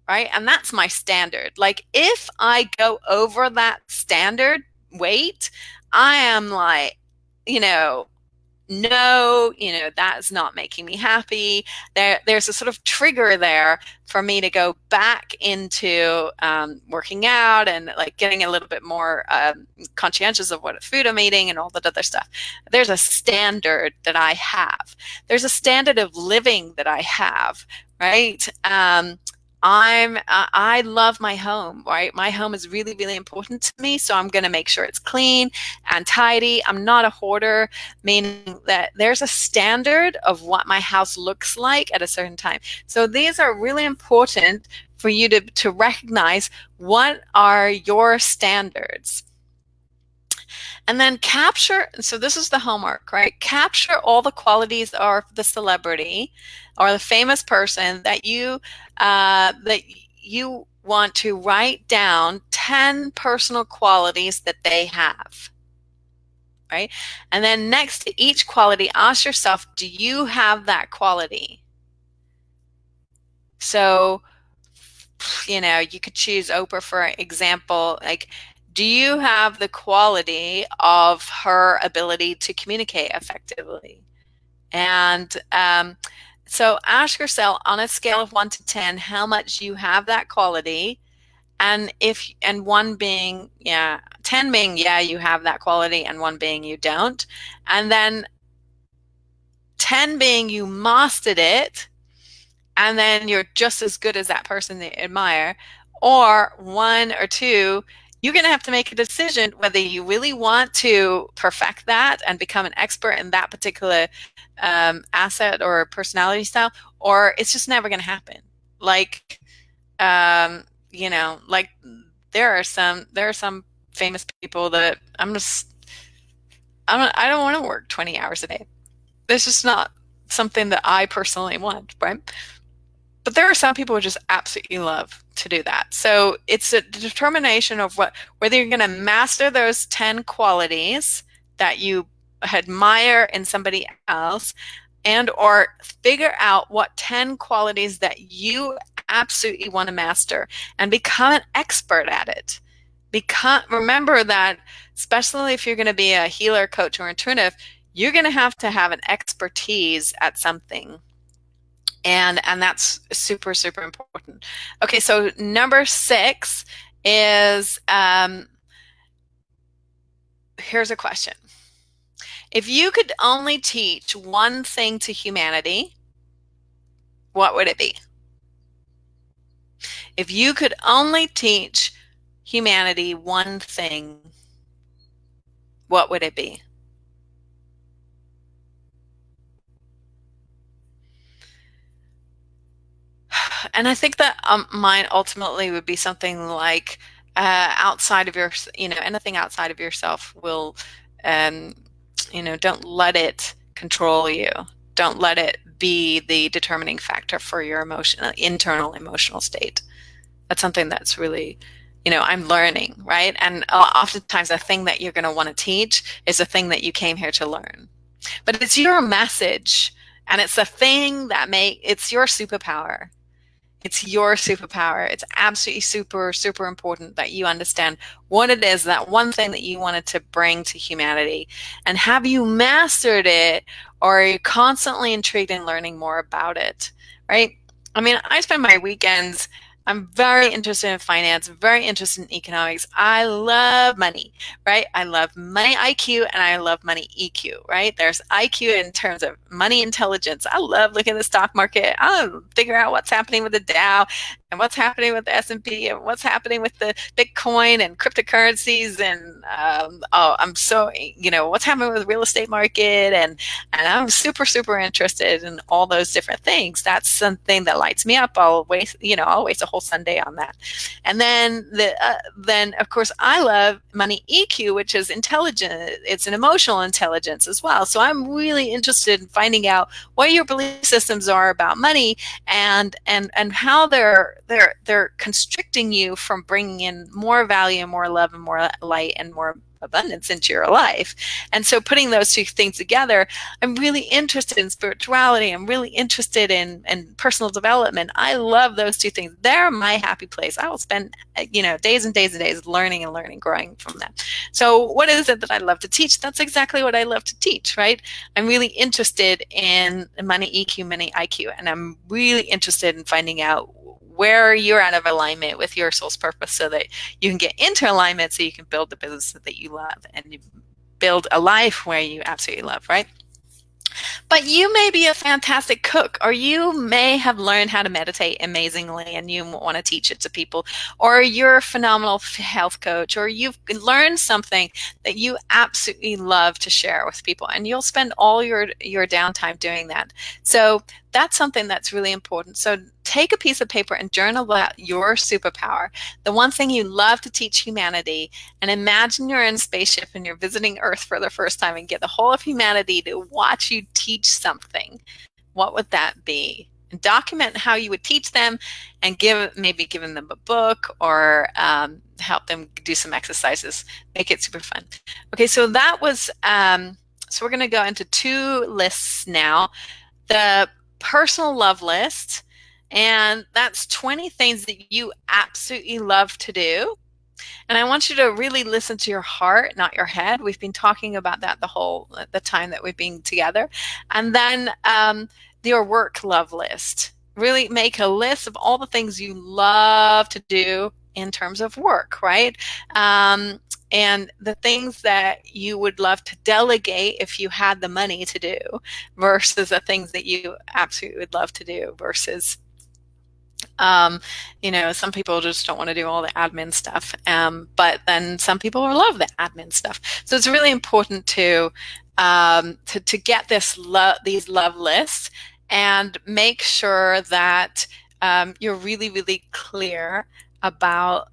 right? And that's my standard. Like if I go over that standard weight, I am like, no, that is not making me happy. There's a sort of trigger there for me to go back into working out and like getting a little bit more conscientious of what food I'm eating and all that other stuff. There's a standard that I have. There's a standard of living that I have, right? I love my home, right? My home is really, really important to me. So I'm going to make sure it's clean and tidy. I'm not a hoarder, meaning that there's a standard of what my house looks like at a certain time. So these are really important for you to recognize what are your standards. And then capture, so this is the homework, right? Capture all the qualities of the celebrity or the famous person that you want to write down 10 personal qualities that they have, right? And then next to each quality, ask yourself, do you have that quality? So, you could choose Oprah for example, like, do you have the quality of her ability to communicate effectively? And so ask yourself on a scale of 1 to 10 how much you have that quality, and 1 being 10 being you have that quality, and 1 being you don't, and then 10 being you mastered it, and then you're just as good as that person that you admire, or 1 or 2, you're going to have to make a decision whether you really want to perfect that and become an expert in that particular asset or personality style, or it's just never going to happen. Like, like there are some famous people that I don't want to work 20 hours a day. It's just not something that I personally want, right? But there are some people who just absolutely love to do that. So it's a determination of whether you're going to master those 10 qualities that you admire in somebody else, and or figure out what 10 qualities that you absolutely want to master and become an expert at it. Remember that, especially if you're going to be a healer, coach, or intuitive, you're going to have an expertise at something. And that's super, super important. Okay, so number 6 is, here's a question. If you could only teach one thing to humanity, what would it be? If you could only teach humanity one thing, what would it be? And I think that mine ultimately would be something like outside of anything outside of yourself will, don't let it control you. Don't let it be the determining factor for your internal emotional state. That's something that's really, I'm learning, right? And oftentimes the thing that you're going to want to teach is the thing that you came here to learn. But it's your message, and it's the thing that it's your superpower. It's your superpower. It's absolutely super, super important that you understand what it is, that one thing that you wanted to bring to humanity. And have you mastered it, or are you constantly intrigued in learning more about it, right? I mean, I spend my weekends, I'm very interested in finance, very interested in economics. I love money, right? I love money IQ and I love money EQ, right? There's IQ in terms of money intelligence. I love looking at the stock market. I figure out what's happening with the Dow and what's happening with the S&P and what's happening with the Bitcoin and cryptocurrencies, and I'm so, what's happening with the real estate market, and I'm super, super interested in all those different things. That's something that lights me up. I'll waste a whole whole Sunday on that. And then of course I love money EQ, which is intelligent. It's an emotional intelligence as well. So I'm really interested in finding out what your belief systems are about money, and how they're constricting you from bringing in more value, more love, and more light, and more abundance into your life. And so putting those two things together, I'm really interested in spirituality. I'm really interested in personal development. I love those two things. They're my happy place. I will spend, days and days and days learning and learning, growing from that. So what is it that I love to teach? That's exactly what I love to teach, right? I'm really interested in money EQ, money IQ, and I'm really interested in finding out where you're out of alignment with your soul's purpose, so that you can get into alignment, so you can build the business that you love, and you build a life where you absolutely love, right? But you may be a fantastic cook, or you may have learned how to meditate amazingly and you want to teach it to people, or you're a phenomenal health coach, or you've learned something that you absolutely love to share with people, and you'll spend all your downtime doing that. So that's something that's really important. So take a piece of paper and journal about your superpower, the one thing you love to teach humanity, and imagine you're in a spaceship and you're visiting Earth for the first time and get the whole of humanity to watch you teach something. What would that be? And document how you would teach them, and maybe giving them a book, or help them do some exercises. Make it super fun. Okay, so that was, so we're going to go into two lists now. The personal love list, and that's 20 things that you absolutely love to do. And I want you to really listen to your heart, not your head. We've been talking about that the time that we've been together. And then your work love list. Really make a list of all the things you love to do in terms of work, right? And the things that you would love to delegate if you had the money to do, versus the things that you absolutely would love to do, versus some people just don't want to do all the admin stuff, but then some people love the admin stuff. So it's really important to get these love lists, and make sure that you're really, really clear about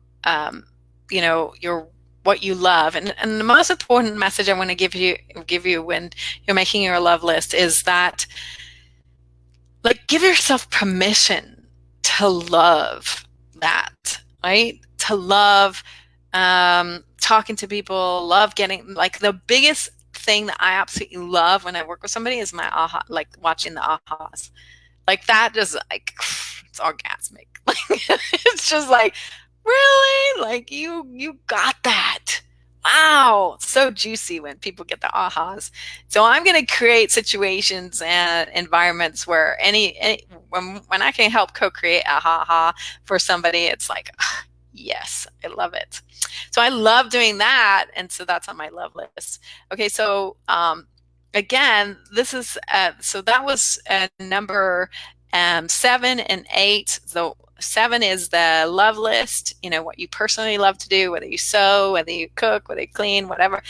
what you love. And the most important message I want to give you when you're making your love list is that, give yourself permission to love that, right? To love talking to people, love getting, the biggest thing that I absolutely love when I work with somebody is my aha, watching the ahas. That just, it's orgasmic. It's just really? You got that. Wow. So juicy when people get the ahas. So I'm going to create situations and environments where when I can help co-create a ha-ha for somebody, it's yes, I love it. So I love doing that. And so that's on my love list. Okay. So, again, this is, so that was number 7 and 8. So 7 is the love list, what you personally love to do, whether you sew, whether you cook, whether you clean, whatever.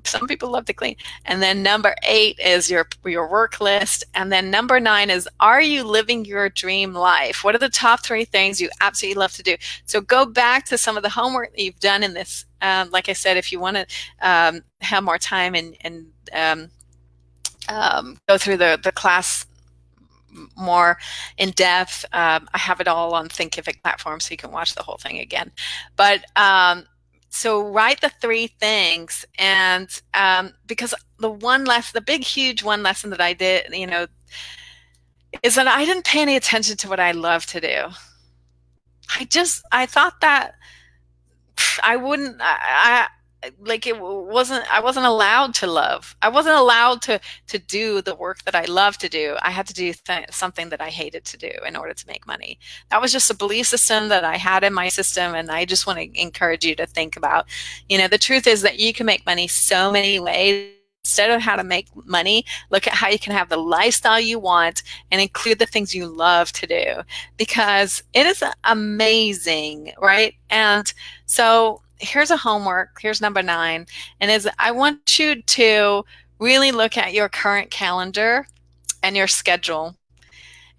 Some people love to clean. And then number 8 is your work list. And then number 9 is, are you living your dream life? What are the top 3 things you absolutely love to do? So go back to some of the homework that you've done in this. Like I said, if you want to have more time and go through the class more in depth, I have it all on Thinkific platform, so you can watch the whole thing again. But so write the 3 things, and because the big huge one lesson that I did, is that I didn't pay any attention to what I love to do. I thought that I wouldn't. I wasn't allowed to love. I wasn't allowed to do the work that I love to do. I had to do something that I hated to do in order to make money. That was just a belief system that I had in my system, and I just want to encourage you to think about, the truth is that you can make money so many ways. Instead of how to make money, look at how you can have the lifestyle you want and include the things you love to do, because it is amazing, right? And so here's a homework. Here's number 9. And I want you to really look at your current calendar and your schedule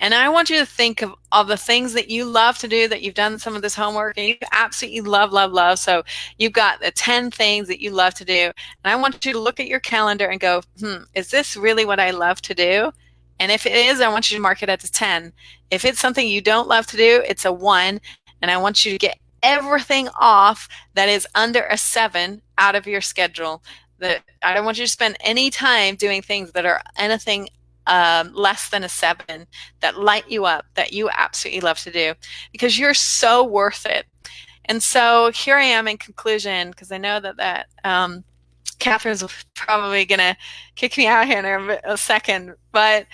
And I want you to think of all the things that you love to do, that you've done some of this homework and you absolutely love, love, love. So you've got the 10 things that you love to do. And I want you to look at your calendar and go, is this really what I love to do? And if it is, I want you to mark it as a 10. If it's something you don't love to do, it's a 1. And I want you to get everything off that is under a 7 out of your schedule. I don't want you to spend any time doing things that are anything less than a 7, that light you up, that you absolutely love to do, because you're so worth it. And so here I am in conclusion, because I know that Kathryn's probably going to kick me out here in a second, but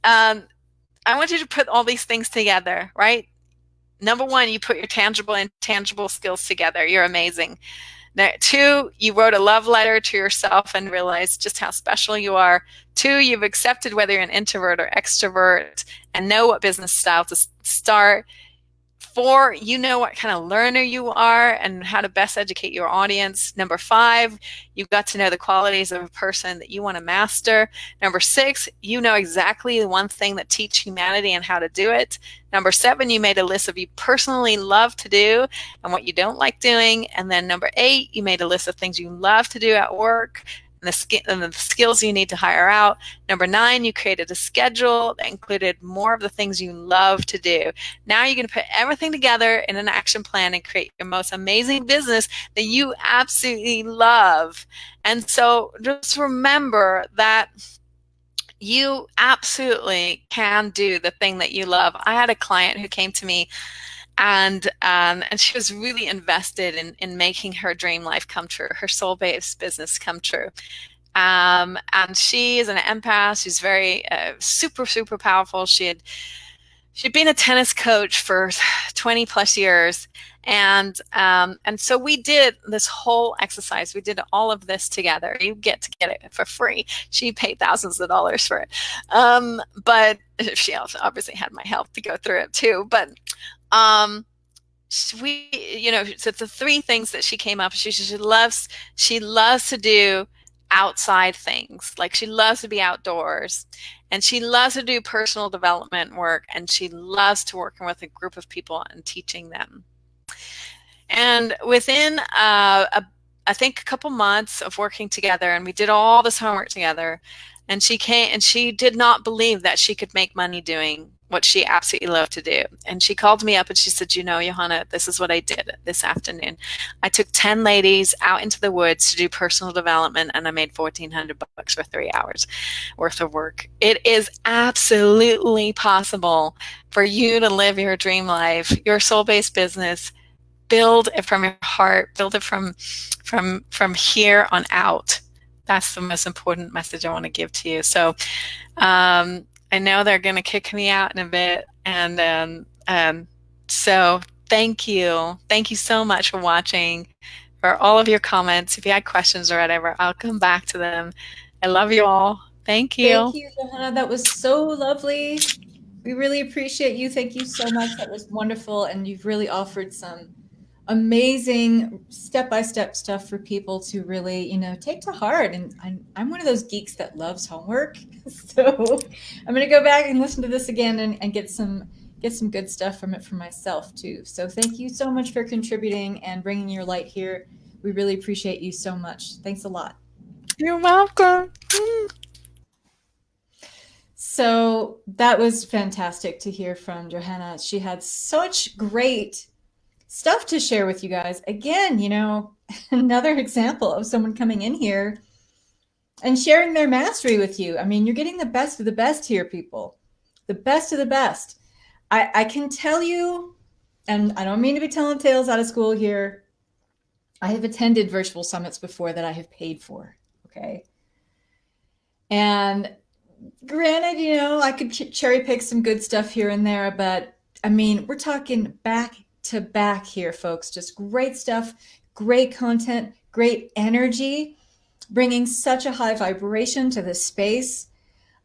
I want you to put all these things together, right? Number 1, you put your tangible and intangible skills together. You're amazing. Now, 2, you wrote a love letter to yourself and realized just how special you are. 2, you've accepted whether you're an introvert or extrovert and know what business style to start. 4, you know what kind of learner you are and how to best educate your audience. Number 5, you've got to know the qualities of a person that you want to master. Number 6, you know exactly the one thing that teaches humanity and how to do it. Number 7, you made a list of you personally love to do and what you don't like doing. And then number 8, you made a list of things you love to do at work and the skills you need to hire out. Number 9, you created a schedule that included more of the things you love to do. Now you're going to put everything together in an action plan and create your most amazing business that you absolutely love. And so just remember that you absolutely can do the thing that you love. I had a client who came to me and she was really invested in making her dream life come true, her soul-based business come true. And she is an empath. She's very super, super powerful. She'd been a tennis coach for 20 plus years. And so we did this whole exercise. We did all of this together. You get to get it for free. She paid thousands of dollars for it. But she also obviously had my help to go through it too. But so the 3 things that she came up, she loves to do outside things. Like she loves to be outdoors, and she loves to do personal development work, and she loves to work with a group of people and teaching them. And within I think a couple months of working together, and we did all this homework together, and she did not believe that she could make money doing what she absolutely loved to do. And she called me up and she said, Johanna, this is what I did this afternoon. I took 10 ladies out into the woods to do personal development, and I made $1,400 for 3 hours worth of work. It is absolutely possible for you to live your dream life, your soul-based business. Build it from your heart, build it from here on out. That's the most important message I want to give to you. So I know they're going to kick me out in a bit. And so thank you. Thank you so much for watching, for all of your comments. If you had questions or whatever, I'll come back to them. I love you all. Thank you. Thank you, Johanna. That was so lovely. We really appreciate you. Thank you so much. That was wonderful. And you've really offered some amazing step-by-step stuff for people to really, take to heart. And I'm one of those geeks that loves homework. So I'm going to go back and listen to this again and get some good stuff from it for myself too. So thank you so much for contributing and bringing your light here. We really appreciate you so much. Thanks a lot. You're welcome. So that was fantastic to hear from Johanna. She had such great stuff to share with you guys. Again, another example of someone coming in here and sharing their mastery with you. I mean, you're getting the best of the best here, people. The best of the best. I can tell you, and I don't mean to be telling tales out of school here, I have attended virtual summits before that I have paid for, okay? And granted, I could cherry pick some good stuff here and there, but I mean, we're talking back to back here, folks. Just great stuff, great content, great energy, bringing such a high vibration to this space.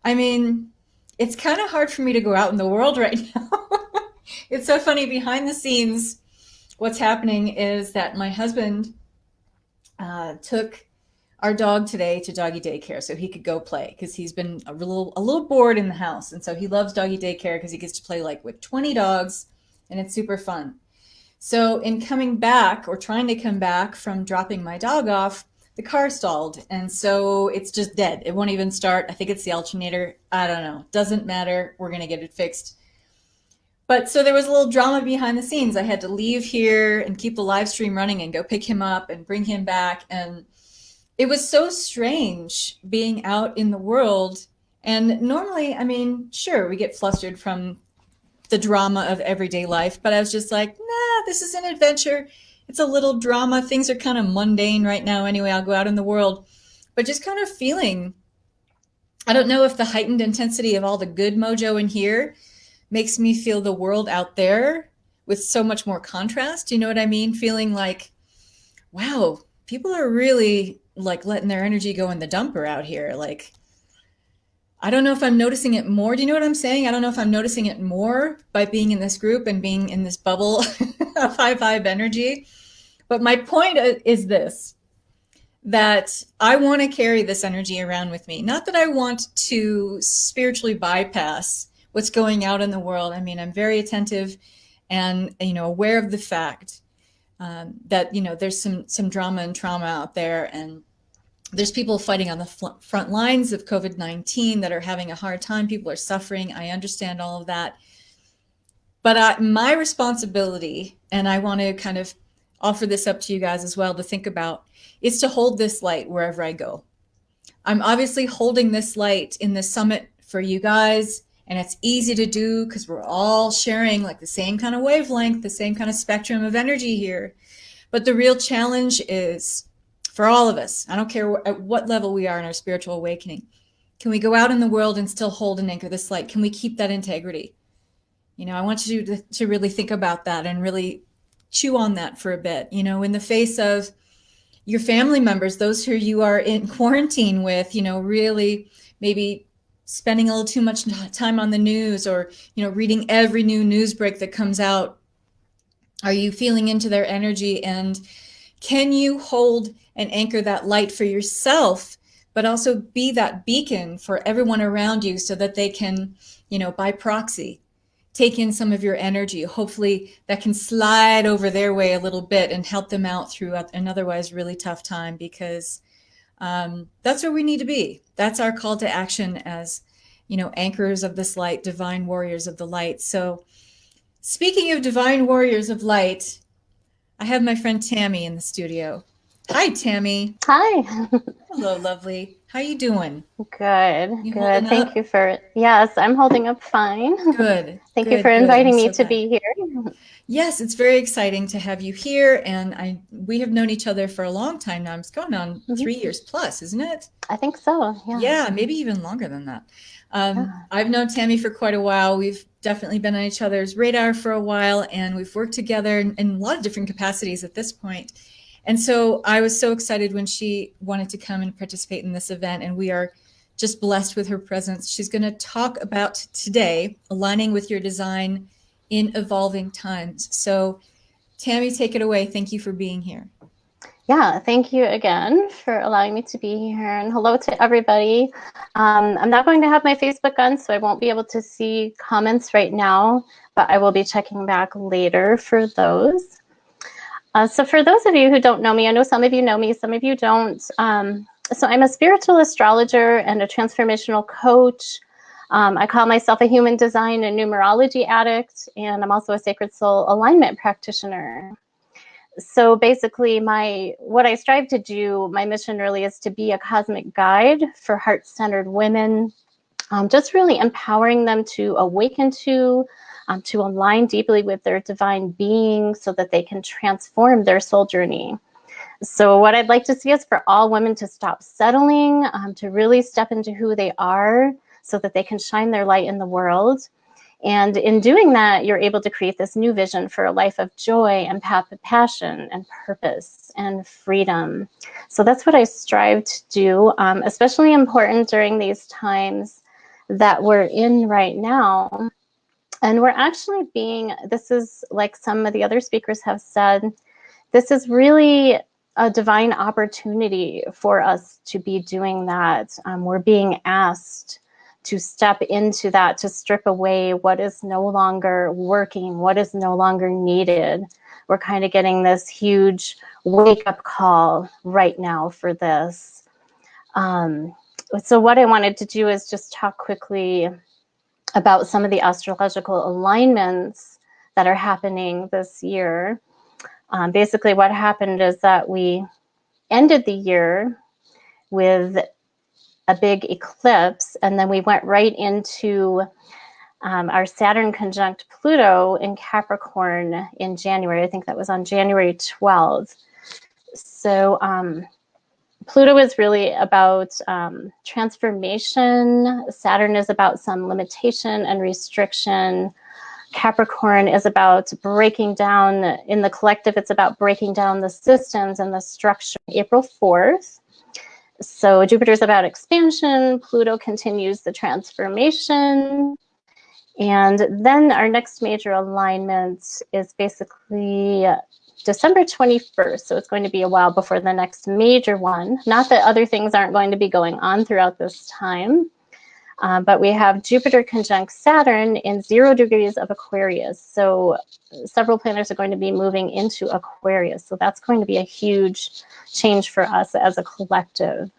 I mean, it's kind of hard for me to go out in the world right now. It's so funny. Behind the scenes, what's happening is that my husband took our dog today to doggy daycare so he could go play because he's been a little bored in the house. And so he loves doggy daycare because he gets to play like with 20 dogs and it's super fun. So in coming back or trying to come back from dropping my dog off, the car stalled. And so it's just dead. It won't even start. I think it's the alternator. I don't know. Doesn't matter. We're going to get it fixed. But so there was a little drama behind the scenes. I had to leave here and keep the live stream running and go pick him up and bring him back. And it was so strange being out in the world. And normally, I mean, sure, we get flustered from the drama of everyday life, but I was just like, nah, this is an adventure. It's a little drama. Things are kind of mundane right now anyway. I'll go out in the world. But just kind of feeling, I don't know if the heightened intensity of all the good mojo in here makes me feel the world out there with so much more contrast. You know what I mean? Feeling like, wow, people are really like letting their energy go in the dumper out here. Like, I don't know if I'm noticing it more. Do you know what I'm saying? I don't know if I'm noticing it more by being in this group and being in this bubble of high vibe energy. But my point is this, that I want to carry this energy around with me. Not that I want to spiritually bypass what's going out in the world. I mean, I'm very attentive and, aware of the fact that, there's some drama and trauma out there, and there's people fighting on the front lines of COVID-19 that are having a hard time. People are suffering. I understand all of that. But my responsibility, and I want to kind of offer this up to you guys as well to think about, is to hold this light wherever I go. I'm obviously holding this light in the summit for you guys, and it's easy to do because we're all sharing like the same kind of wavelength, the same kind of spectrum of energy here. But the real challenge is for all of us, I don't care at what level we are in our spiritual awakening, can we go out in the world and still hold and anchor this light? Can we keep that integrity? I want you to really think about that and really chew on that for a bit, in the face of your family members, those who you are in quarantine with, really maybe spending a little too much time on the news or, reading every new news break that comes out. Are you feeling into their energy? And can you hold and anchor that light for yourself, but also be that beacon for everyone around you so that they can, by proxy, take in some of your energy. Hopefully that can slide over their way a little bit and help them out through an otherwise really tough time, because that's where we need to be. That's our call to action as, anchors of this light, divine warriors of the light. So speaking of divine warriors of light, I have my friend Tammy in the studio. Hi, Tammy. Hi. Hello, lovely. How you doing? Good. Thank you for, yes, I'm holding up fine. Good. Thank you for inviting me to be here. Yes, it's very exciting to have you here. And we have known each other for a long time now. It's going on 3 years plus, isn't it? I think so. Yeah. Yeah, maybe even longer than that. I've known Tammy for quite a while. We've definitely been on each other's radar for a while, and we've worked together in a lot of different capacities at this point. And so I was so excited when she wanted to come and participate in this event, and we are just blessed with her presence. She's going to talk about today aligning with your design in evolving times. So Tammy, take it away. Thank you for being here. Yeah, thank you again for allowing me to be here, and hello to everybody. I'm not going to have my Facebook on, so I won't be able to see comments right now, but I will be checking back later for those. So for those of you who don't know me, I know some of you know me, some of you don't. So I'm a spiritual astrologer and a transformational coach. I call myself a human design and numerology addict, and I'm also a sacred soul alignment practitioner. So basically what I strive to do, my mission really is to be a cosmic guide for heart-centered women, just really empowering them to awaken to align deeply with their divine being so that they can transform their soul journey. So what I'd like to see is for all women to stop settling, to really step into who they are so that they can shine their light in the world. And in doing that, you're able to create this new vision for a life of joy and passion and purpose and freedom. So that's what I strive to do, especially important during these times that we're in right now. And we're actually this is like some of the other speakers have said, this is really a divine opportunity for us to be doing that. We're being asked to step into that, to strip away what is no longer working, what is no longer needed. We're kind of getting this huge wake-up call right now for this. So what I wanted to do is just talk quickly about some of the astrological alignments that are happening this year. Basically, what happened is that we ended the year with a big eclipse, and then we went right into our Saturn conjunct Pluto in Capricorn in January. I think that was on January 12th. So Pluto is really about transformation. Saturn is about some limitation and restriction. Capricorn is about breaking down, in the collective, it's about breaking down the systems and the structure. April 4th. So Jupiter is about expansion. Pluto continues the transformation. And then our next major alignment is basically December 21st. So it's going to be a while before the next major one. Not that other things aren't going to be going on throughout this time. But we have Jupiter conjunct Saturn in 0 degrees of Aquarius. So several planets are going to be moving into Aquarius. So that's going to be a huge change for us as a collective.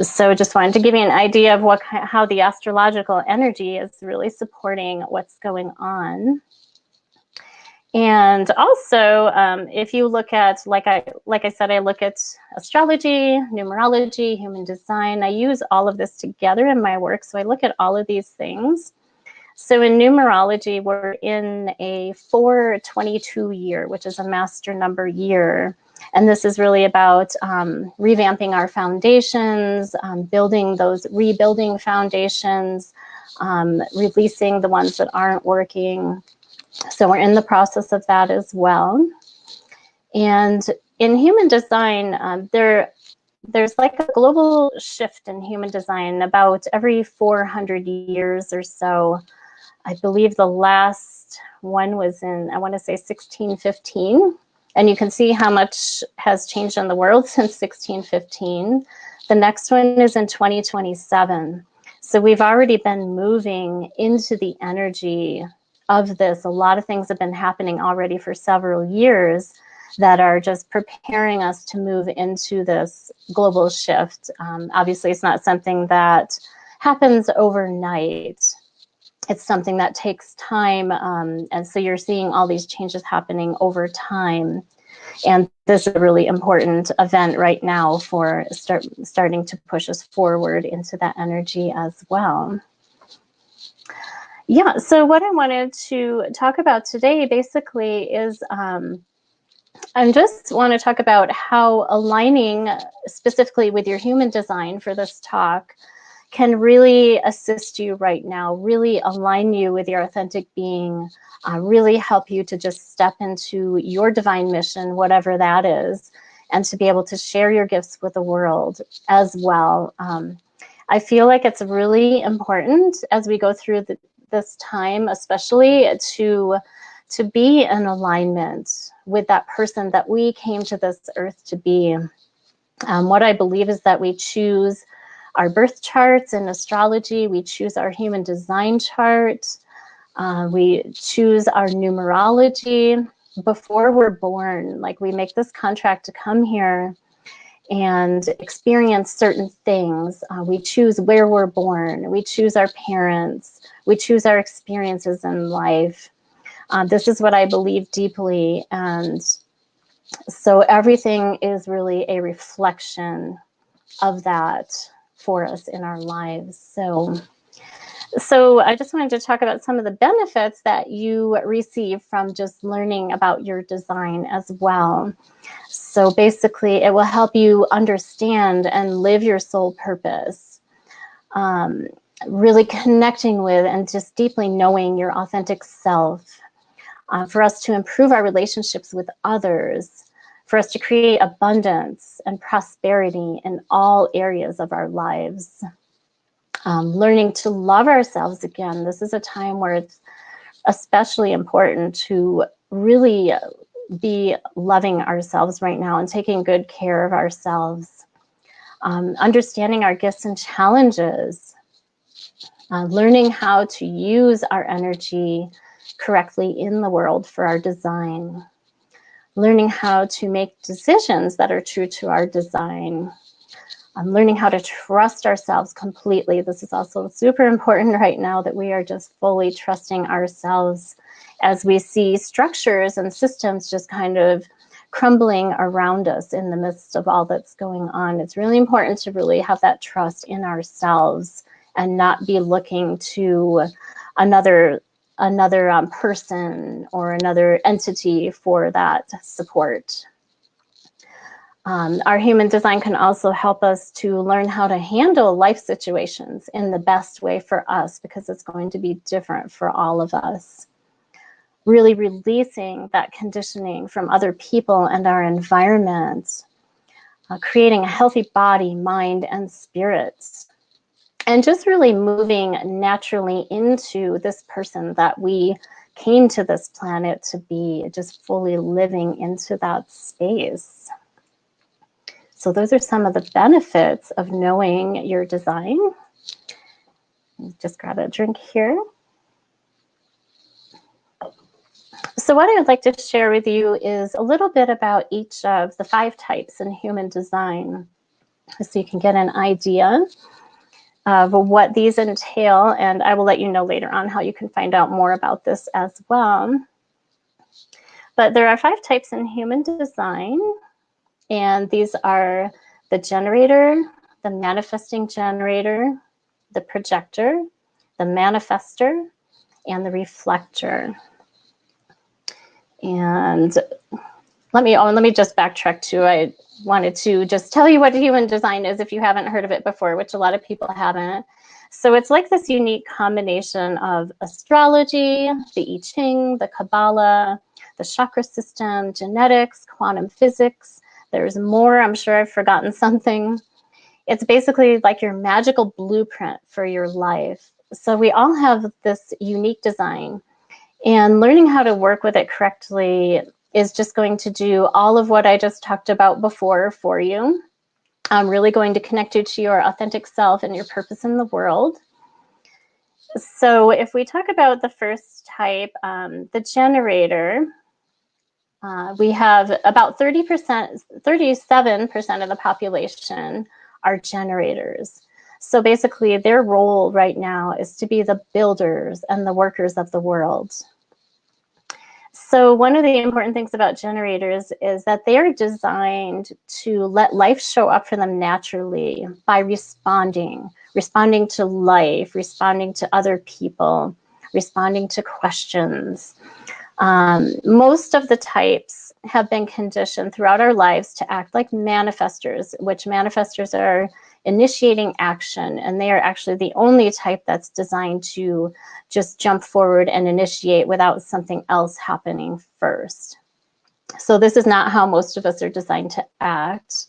So just wanted to give you an idea of how the astrological energy is really supporting what's going on. And also, if you look at, like I said, I look at astrology, numerology, human design. I use all of this together in my work. So I look at all of these things. So in numerology, we're in a 422 year, which is a master number year. And this is really about revamping our foundations, rebuilding foundations, releasing the ones that aren't working. So we're in the process of that as well. And in human design, there's like a global shift in human design about every 400 years or so. I believe the last one was in, I want to say 1615. And you can see how much has changed in the world since 1615. The next one is in 2027. So we've already been moving into the energy of this. A lot of things have been happening already for several years that are just preparing us to move into this global shift. Obviously, it's not something that happens overnight. It's something that takes time. And so you're seeing all these changes happening over time. And this is a really important event right now for starting to push us forward into that energy as well. Yeah, so what I wanted to talk about today basically is I just want to talk about how aligning specifically with your human design for this talk can really assist you right now, really align you with your authentic being, really help you to just step into your divine mission, whatever that is, and to be able to share your gifts with the world as well. I feel like it's really important as we go through this time, especially to be in alignment with that person that we came to this earth to be. What I believe is that we choose our birth charts in astrology, we choose our human design chart, we choose our numerology before we're born. Like, we make this contract to come here and experience certain things. We choose where we're born, we choose our parents, we choose our experiences in life. This is what I believe deeply, and so everything is really a reflection of that for us in our lives. So I just wanted to talk about some of the benefits that you receive from just learning about your design as well. So basically, it will help you understand and live your soul purpose, really connecting with and just deeply knowing your authentic self, for us to improve our relationships with others, for us to create abundance and prosperity in all areas of our lives. Learning to love ourselves again. This is a time where it's especially important to really be loving ourselves right now and taking good care of ourselves, understanding our gifts and challenges, learning how to use our energy correctly in the world for our design, learning how to make decisions that are true to our design, learning how to trust ourselves completely. This is also super important right now, that we are just fully trusting ourselves as we see structures and systems just kind of crumbling around us in the midst of all that's going on. It's really important to really have that trust in ourselves and not be looking to another person or another entity for that support. Our human design can also help us to learn how to handle life situations in the best way for us, because it's going to be different for all of us. Really releasing that conditioning from other people and our environment, creating a healthy body, mind, and spirit, and just really moving naturally into this person that we came to this planet to be, just fully living into that space. So those are some of the benefits of knowing your design. Just grab a drink here. So what I would like to share with you is a little bit about each of the 5 types in human design, so you can get an idea of what these entail, and I will let you know later on how you can find out more about this as well. But there are 5 types in human design, and these are the generator, the manifesting generator, the projector, the manifester, and the reflector. And let me just backtrack too. I wanted to just tell you what human design is if you haven't heard of it before, which a lot of people haven't. So it's like this unique combination of astrology, the I Ching, the Kabbalah, the chakra system, genetics, quantum physics. There's more. I'm sure I've forgotten something. It's basically like your magical blueprint for your life. So we all have this unique design, and learning how to work with it correctly is just going to do all of what I just talked about before for you. I'm really going to connect you to your authentic self and your purpose in the world. So if we talk about the first type, the generator, we have about 37% of the population are generators. So basically their role right now is to be the builders and the workers of the world. So one of the important things about generators is that they are designed to let life show up for them naturally by responding to life, responding to other people, responding to questions. Most of the types have been conditioned throughout our lives to act like manifestors, which manifestors are initiating action, and they are actually the only type that's designed to just jump forward and initiate without something else happening first. So this is not how most of us are designed to act.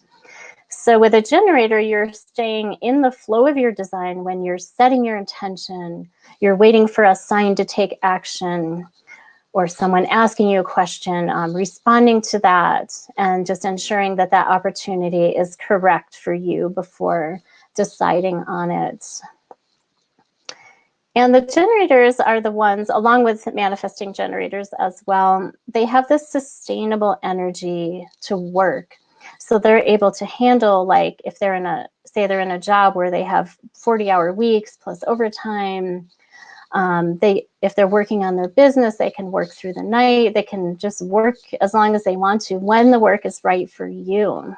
So with a generator, you're staying in the flow of your design when you're setting your intention, you're waiting for a sign to take action, or someone asking you a question, responding to that, and just ensuring that that opportunity is correct for you before deciding on it. And the generators are the ones, along with manifesting generators as well, they have this sustainable energy to work. So they're able to handle, like if they're in a, say they're in a job where they have 40-hour weeks plus overtime, if they're working on their business, they can work through the night. They can just work as long as they want to when the work is right for you.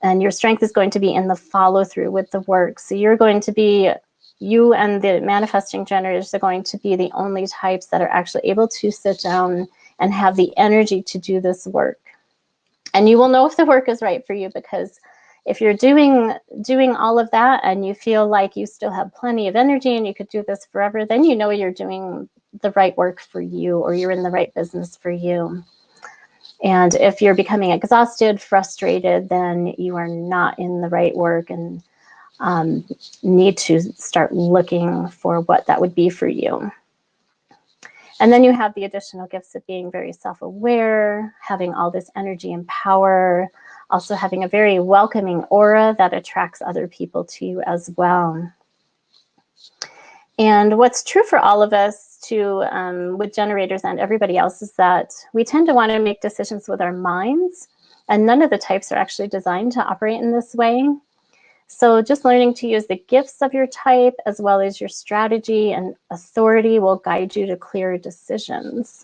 And your strength is going to be in the follow through with the work. So you're going to be, you and the manifesting generators are going to be the only types that are actually able to sit down and have the energy to do this work. And you will know if the work is right for you, because if you're doing all of that and you feel like you still have plenty of energy and you could do this forever, then you know you're doing the right work for you, or you're in the right business for you. And if you're becoming exhausted, frustrated, then you are not in the right work and need to start looking for what that would be for you. And then you have the additional gifts of being very self-aware, having all this energy and power, also having a very welcoming aura that attracts other people to you as well. And what's true for all of us too, with generators and everybody else, is that we tend to want to make decisions with our minds, and none of the types are actually designed to operate in this way. So just learning to use the gifts of your type as well as your strategy and authority will guide you to clear decisions.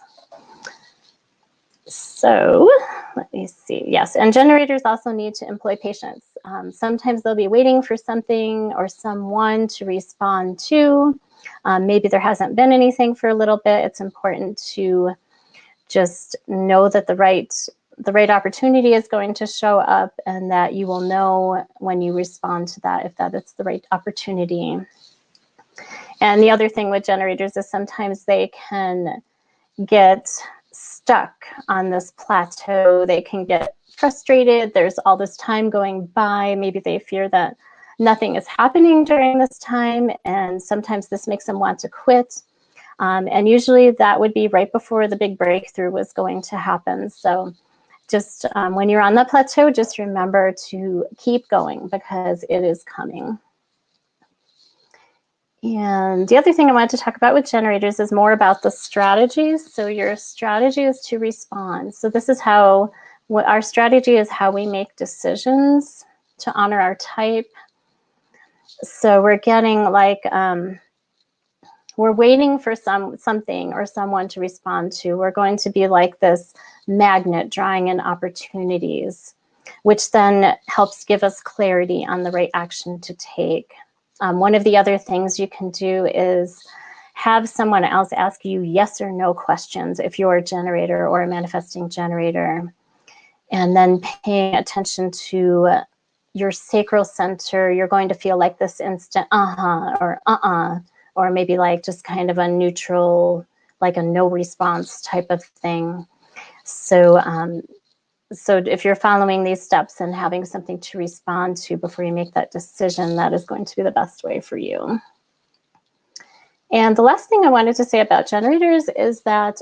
So let me see. Yes, and generators also need to employ patience. Sometimes they'll be waiting for something or someone to respond to. Maybe there hasn't been anything for a little bit. It's important to just know that the right opportunity is going to show up, and that you will know when you respond to that if that is the right opportunity. And the other thing with generators is sometimes they can get stuck on this plateau. They can get frustrated. There's all this time going by. Maybe they fear that nothing is happening during this time, and sometimes this makes them want to quit. And usually that would be right before the big breakthrough was going to happen. So just when you're on the plateau, just remember to keep going because it is coming. And the other thing I wanted to talk about with generators is more about the strategies. So your strategy is to respond. So this is how, what our strategy is, how we make decisions to honor our type. So we're getting like, we're waiting for something or someone to respond to. We're going to be like this magnet drawing in opportunities, which then helps give us clarity on the right action to take. One of the other things you can do is have someone else ask you yes or no questions if you're a generator or a manifesting generator, and then paying attention to your sacral center. You're going to feel like this instant or maybe like just kind of a neutral, like a no response type of thing. So so if you're following these steps and having something to respond to before you make that decision, that is going to be the best way for you. And the last thing I wanted to say about generators is that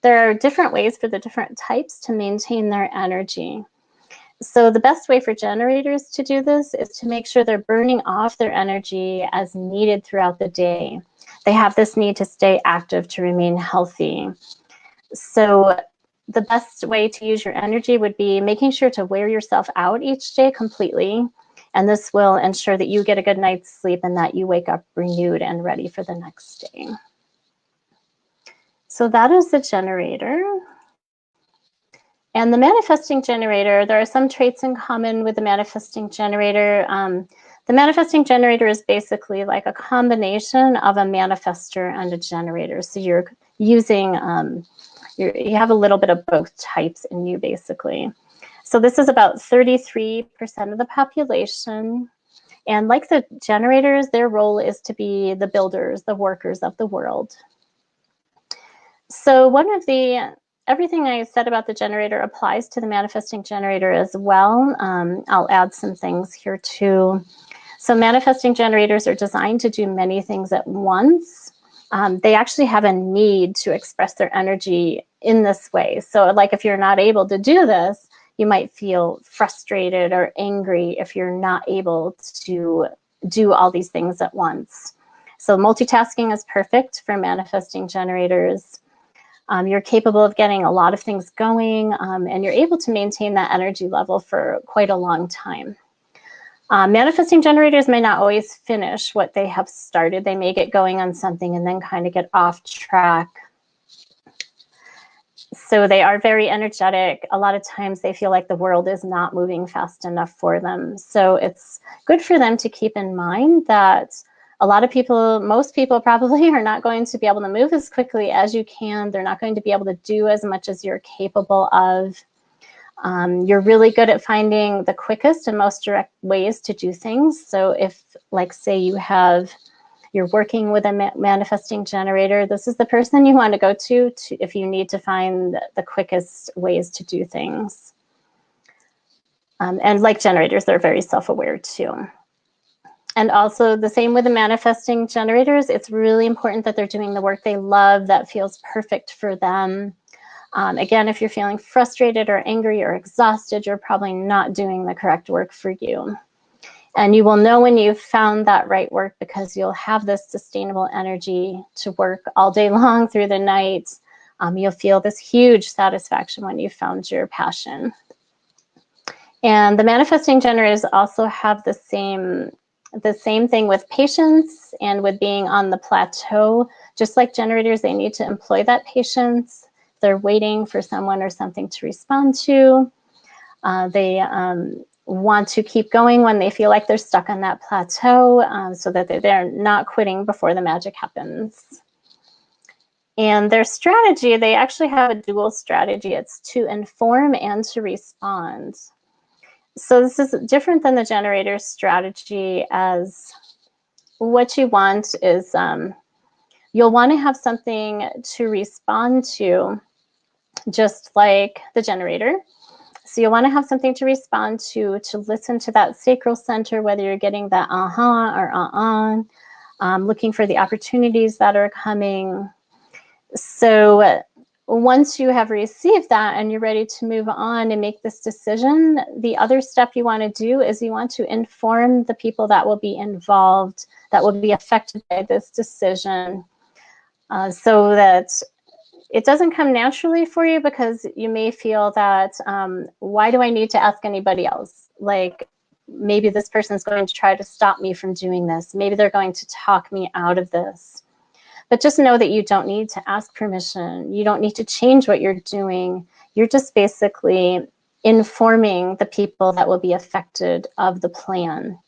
there are different ways for the different types to maintain their energy. So the best way for generators to do this is to make sure they're burning off their energy as needed throughout the day. They have this need to stay active to remain healthy. So the best way to use your energy would be making sure to wear yourself out each day completely. And this will ensure that you get a good night's sleep and that you wake up renewed and ready for the next day. So that is the generator. And the manifesting generator, there are some traits in common with the manifesting generator. The manifesting generator is basically like a combination of a manifester and a generator. So you're using, you have a little bit of both types in you, basically. So this is about 33% of the population. And like the generators, their role is to be the builders, the workers of the world. So everything I said about the generator applies to the manifesting generator as well. I'll add some things here too. So manifesting generators are designed to do many things at once. They actually have a need to express their energy in this way. So like if you're not able to do this, you might feel frustrated or angry if you're not able to do all these things at once. So multitasking is perfect for manifesting generators. You're capable of getting a lot of things going, and you're able to maintain that energy level for quite a long time. Manifesting generators may not always finish what they have started. They may get going on something and then kind of get off track. So they are very energetic. A lot of times they feel like the world is not moving fast enough for them. So it's good for them to keep in mind that a lot of people, most people probably are not going to be able to move as quickly as you can. They're not going to be able to do as much as you're capable of. You're really good at finding the quickest and most direct ways to do things. So if, like, say you're working with a manifesting generator, this is the person you want to go to if you need to find the quickest ways to do things. And like generators, they're very self-aware too. And also the same with the manifesting generators. It's really important that they're doing the work they love that feels perfect for them. Again, if you're feeling frustrated or angry or exhausted, you're probably not doing the correct work for you. And you will know when you've found that right work because you'll have this sustainable energy to work all day long through the night. You'll feel this huge satisfaction when you've found your passion. And the manifesting generators also have the same thing with patience and with being on the plateau. Just like generators, they need to employ that patience. They're waiting for someone or something to respond to. They want to keep going when they feel like they're stuck on that plateau, so that they're not quitting before the magic happens. And their strategy, they actually have a dual strategy. It's to inform and to respond. So this is different than the generator's strategy, as what you want is you'll want to have something to respond to, just like the generator. So you'll want to have something to respond to listen to that sacral center, whether you're getting that or looking for the opportunities that are coming. So once you have received that and you're ready to move on and make this decision, the other step you want to do is you want to inform the people that will be involved, that will be affected by this decision, so that it doesn't come naturally for you, because you may feel that, why do I need to ask anybody else? Like, maybe this person's going to try to stop me from doing this. Maybe they're going to talk me out of this. But just know that you don't need to ask permission. You don't need to change what you're doing. You're just basically informing the people that will be affected of the plan.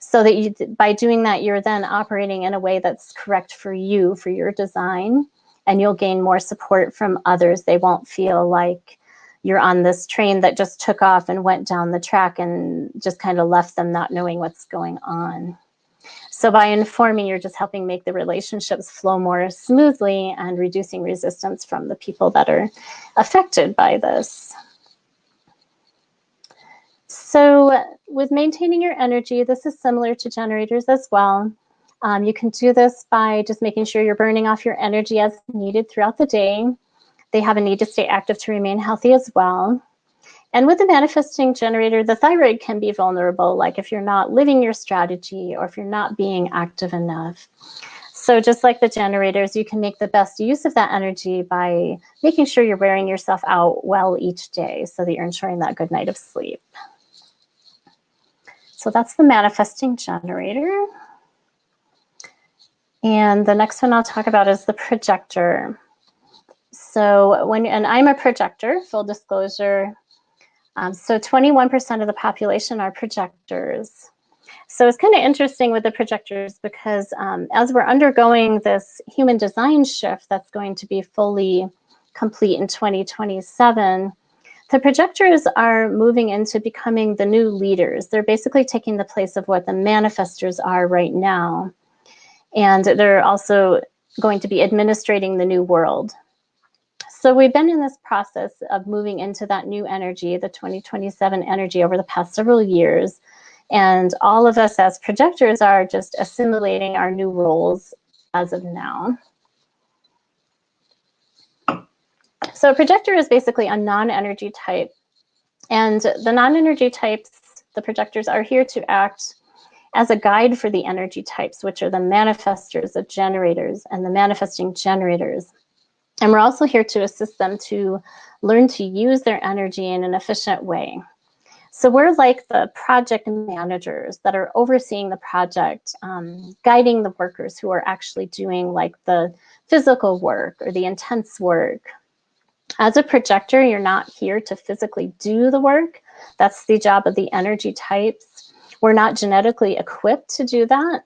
So that by doing that, you're then operating in a way that's correct for you, for your design, and you'll gain more support from others. They won't feel like you're on this train that just took off and went down the track and just kind of left them not knowing what's going on. So by informing, you're just helping make the relationships flow more smoothly and reducing resistance from the people that are affected by this. So with maintaining your energy, this is similar to generators as well. You can do this by just making sure you're burning off your energy as needed throughout the day. They have a need to stay active to remain healthy as well. And with the manifesting generator, the thyroid can be vulnerable, like if you're not living your strategy or if you're not being active enough. So just like the generators, you can make the best use of that energy by making sure you're wearing yourself out well each day so that you're ensuring that good night of sleep. So that's the manifesting generator. And the next one I'll talk about is the projector. So and I'm a projector, full disclosure. So 21% of the population are projectors. So it's kind of interesting with the projectors because as we're undergoing this human design shift that's going to be fully complete in 2027, the projectors are moving into becoming the new leaders. They're basically taking the place of what the manifestors are right now. And they're also going to be administrating the new world. So we've been in this process of moving into that new energy, the 2027 energy, over the past several years. And all of us as projectors are just assimilating our new roles as of now. So a projector is basically a non-energy type. And the non-energy types, the projectors, are here to act as a guide for the energy types, which are the manifestors, the generators, and the manifesting generators. And we're also here to assist them to learn to use their energy in an efficient way. So we're like the project managers that are overseeing the project, guiding the workers who are actually doing like the physical work or the intense work. As a projector, you're not here to physically do the work. That's the job of the energy types. We're not genetically equipped to do that.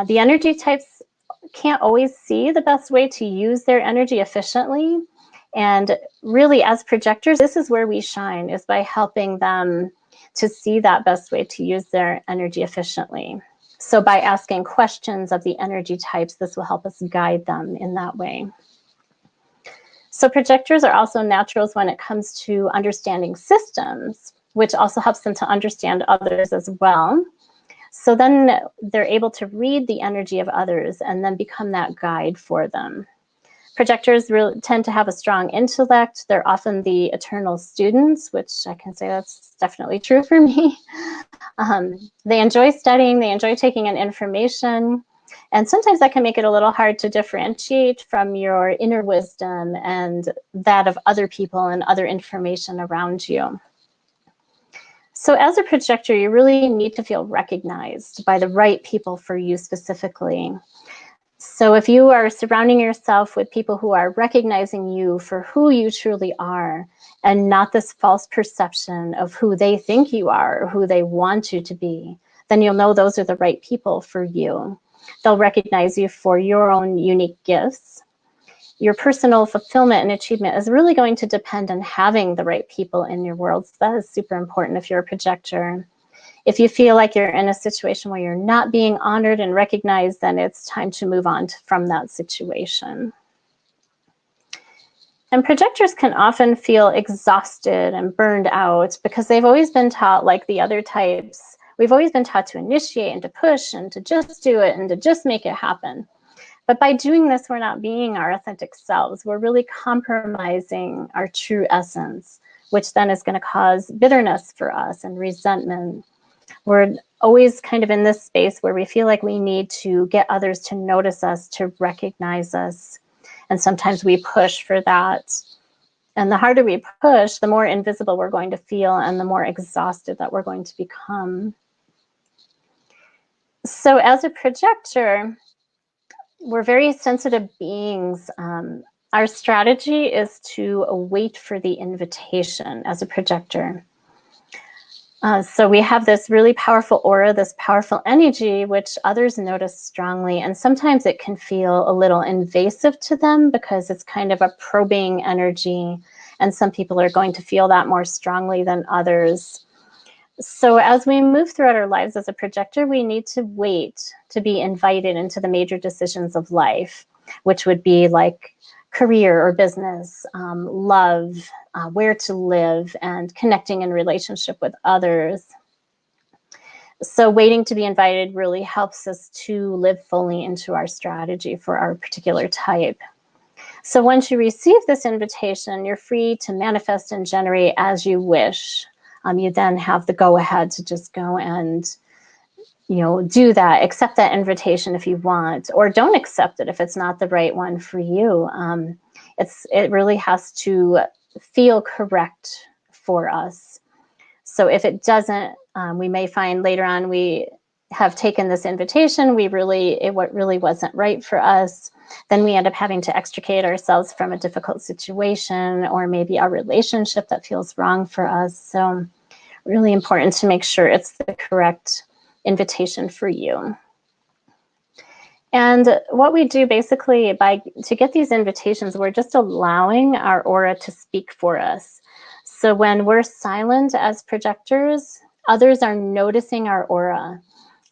The energy types can't always see the best way to use their energy efficiently. And really, as projectors, this is where we shine, is by helping them to see that best way to use their energy efficiently. So by asking questions of the energy types, this will help us guide them in that way. So projectors are also naturals when it comes to understanding systems, which also helps them to understand others as well. So then they're able to read the energy of others and then become that guide for them. Projectors really tend to have a strong intellect. They're often the eternal students, which I can say that's definitely true for me. They enjoy studying, they enjoy taking in information, and sometimes that can make it a little hard to differentiate from your inner wisdom and that of other people and other information around you. So as a projector, you really need to feel recognized by the right people for you specifically. So if you are surrounding yourself with people who are recognizing you for who you truly are, and not this false perception of who they think you are or who they want you to be, then you'll know those are the right people for you. They'll recognize you for your own unique gifts. Your personal fulfillment and achievement is really going to depend on having the right people in your world. So that is super important if you're a projector. If you feel like you're in a situation where you're not being honored and recognized, then it's time to move on from that situation. And projectors can often feel exhausted and burned out because they've always been taught, like the other types, we've always been taught to initiate and to push and to just do it and to just make it happen. But by doing this, we're not being our authentic selves. We're really compromising our true essence, which then is going to cause bitterness for us and resentment. We're always kind of in this space where we feel like we need to get others to notice us, to recognize us. And sometimes we push for that. And the harder we push, the more invisible we're going to feel and the more exhausted that we're going to become. So as a projector, we're very sensitive beings. Our strategy is to wait for the invitation as a projector. So we have this really powerful aura, this powerful energy, which others notice strongly. And sometimes it can feel a little invasive to them because it's kind of a probing energy. And some people are going to feel that more strongly than others. So as we move throughout our lives as a projector, we need to wait to be invited into the major decisions of life, which would be like career or business, love, where to live, and connecting in relationship with others. So waiting to be invited really helps us to live fully into our strategy for our particular type. So once you receive this invitation, you're free to manifest and generate as you wish. You then have the go-ahead to just go and do that, accept that invitation if you want, or don't accept it if it's not the right one for you. It really has to feel correct for us. So if it doesn't, we may find later on we have taken this invitation, it really wasn't right for us. Then we end up having to extricate ourselves from a difficult situation or maybe a relationship that feels wrong for us. So really important to make sure it's the correct invitation for you. And what we do basically to get these invitations, we're just allowing our aura to speak for us. So when we're silent as projectors, others are noticing our aura,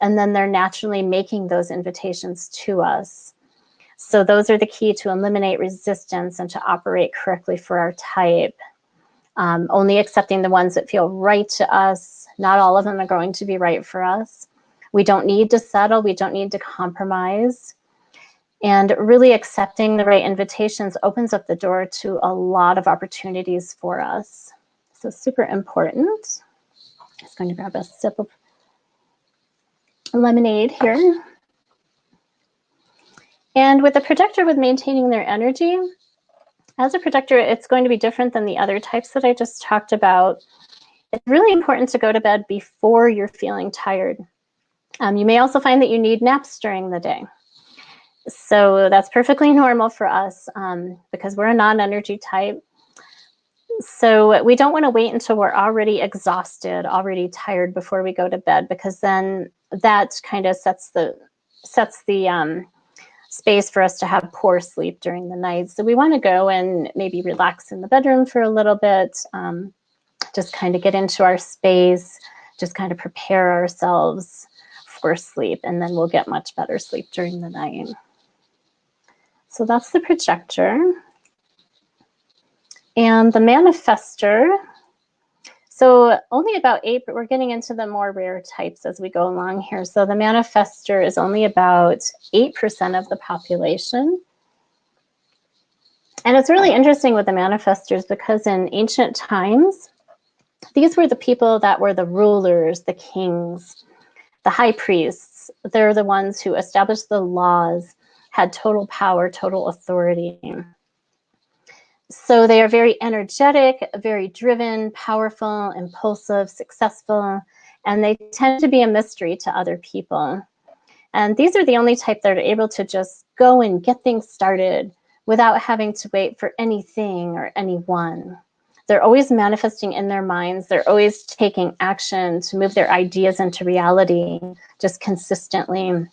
and then they're naturally making those invitations to us. So those are the key to eliminate resistance and to operate correctly for our type. Only accepting the ones that feel right to us. Not all of them are going to be right for us. We don't need to settle. We don't need to compromise. And really accepting the right invitations opens up the door to a lot of opportunities for us. So super important. Just going to grab a sip of lemonade here. And with a projector, with maintaining their energy, as a projector, it's going to be different than the other types that I just talked about. It's really important to go to bed before you're feeling tired. You may also find that you need naps during the day. So that's perfectly normal for us because we're a non-energy type. So we don't want to wait until we're already exhausted, already tired before we go to bed, because then that kind of sets the space for us to have poor sleep during the night. So we want to go and maybe relax in the bedroom for a little bit, just kind of get into our space, just kind of prepare ourselves for sleep, and then we'll get much better sleep during the night. So that's the projector. And the manifestor. So only about 8, but we're getting into the more rare types as we go along here. So the manifester is only about 8% of the population. And it's really interesting with the manifestors because in ancient times, these were the people that were the rulers, the kings, the high priests. They're the ones who established the laws, had total power, total authority. So they are very energetic, very driven, powerful, impulsive, successful, and they tend to be a mystery to other people. And these are the only type that are able to just go and get things started without having to wait for anything or anyone. They're always manifesting in their minds. They're always taking action to move their ideas into reality, just consistently. And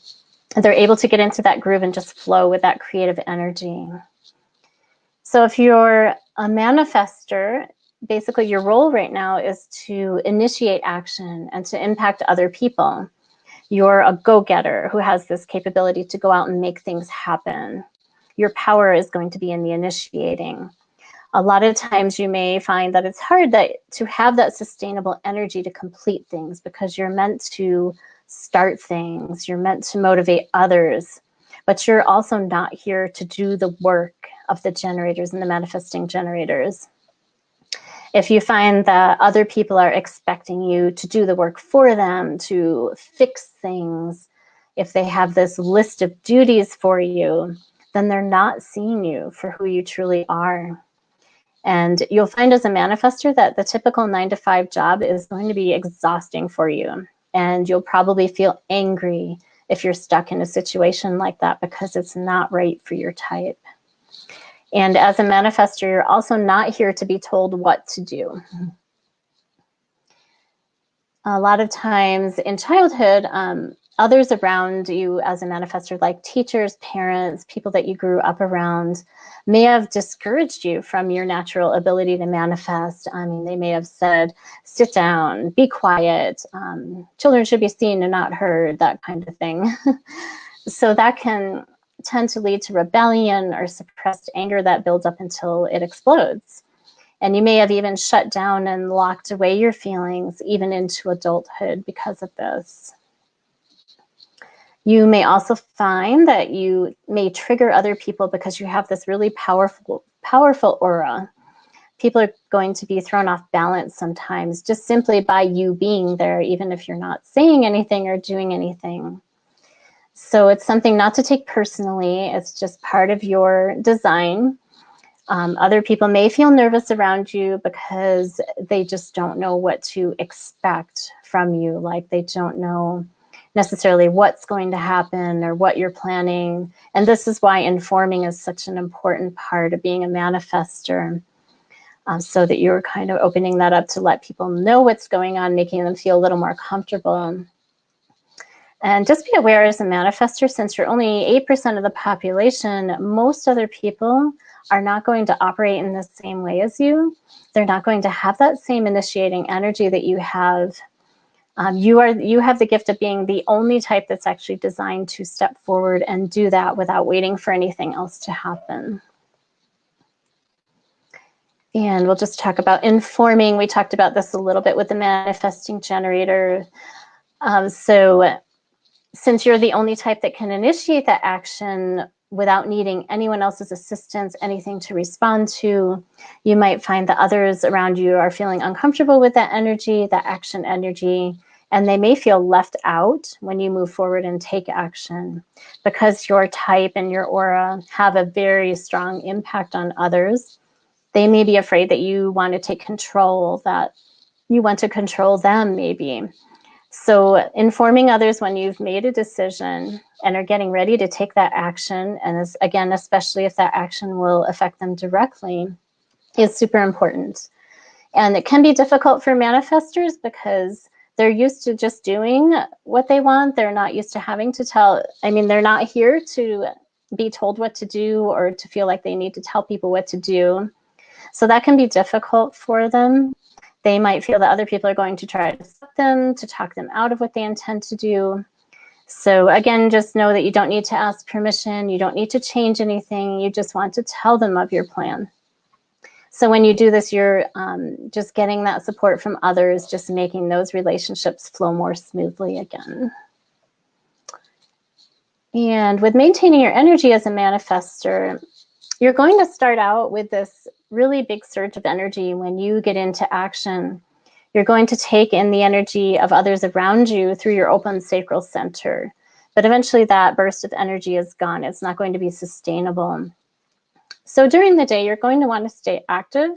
they're able to get into that groove and just flow with that creative energy. So if you're a manifester, basically your role right now is to initiate action and to impact other people. You're a go-getter who has this capability to go out and make things happen. Your power is going to be in the initiating. A lot of times you may find that it's hard to have that sustainable energy to complete things because you're meant to start things. You're meant to motivate others, but you're also not here to do the work of the generators and the manifesting generators. If you find that other people are expecting you to do the work for them, to fix things, if they have this list of duties for you, then they're not seeing you for who you truly are. And you'll find as a manifester that the typical 9-to-5 job is going to be exhausting for you. And you'll probably feel angry if you're stuck in a situation like that because it's not right for your type. And as a manifester, you're also not here to be told what to do. A lot of times in childhood, others around you as a manifester, like teachers, parents, people that you grew up around, may have discouraged you from your natural ability to manifest. I mean, they may have said, sit down, be quiet, children should be seen and not heard, that kind of thing. So that can tend to lead to rebellion or suppressed anger that builds up until it explodes. And you may have even shut down and locked away your feelings even into adulthood because of this. You may also find that you may trigger other people because you have this really powerful aura. People are going to be thrown off balance sometimes just simply by you being there, even if you're not saying anything or doing anything. So it's something not to take personally. It's just part of your design. Other people may feel nervous around you because they just don't know what to expect from you. Like they don't know necessarily what's going to happen or what you're planning. And this is why informing is such an important part of being a manifester, so that you're kind of opening that up to let people know what's going on, making them feel a little more comfortable. And just be aware as a manifester, since you're only 8% of the population, most other people are not going to operate in the same way as you. They're not going to have that same initiating energy that you have. You have the gift of being the only type that's actually designed to step forward and do that without waiting for anything else to happen. And we'll just talk about informing. We talked about this a little bit with the manifesting generator. So since you're the only type that can initiate that action without needing anyone else's assistance, anything to respond to, you might find that others around you are feeling uncomfortable with that energy, that action energy, and they may feel left out when you move forward and take action because your type and your aura have a very strong impact on others. They may be afraid that you want to take control, that you want to control them maybe. So informing others when you've made a decision and are getting ready to take that action, and again, especially if that action will affect them directly, is super important. And it can be difficult for manifestors because they're used to just doing what they want. They're not used to having to they're not here to be told what to do or to feel like they need to tell people what to do. So that can be difficult for them. They might feel that other people are going to try to stop them, to talk them out of what they intend to do. So again, just know that you don't need to ask permission. You don't need to change anything. You just want to tell them of your plan. So when you do this, you're just getting that support from others, just making those relationships flow more smoothly again. And with maintaining your energy as a manifester, you're going to start out with this really big surge of energy when you get into action. You're going to take in the energy of others around you through your open sacral center. But eventually that burst of energy is gone. It's not going to be sustainable. So during the day, you're going to want to stay active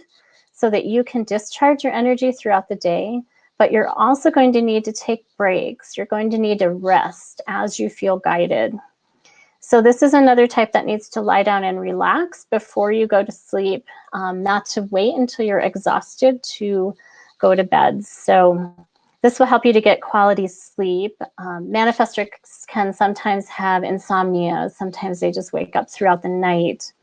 so that you can discharge your energy throughout the day, but you're also going to need to take breaks. You're going to need to rest as you feel guided. So this is another type that needs to lie down and relax before you go to sleep, not to wait until you're exhausted to go to bed. So this will help you to get quality sleep. Manifestors can sometimes have insomnia. Sometimes they just wake up throughout the night.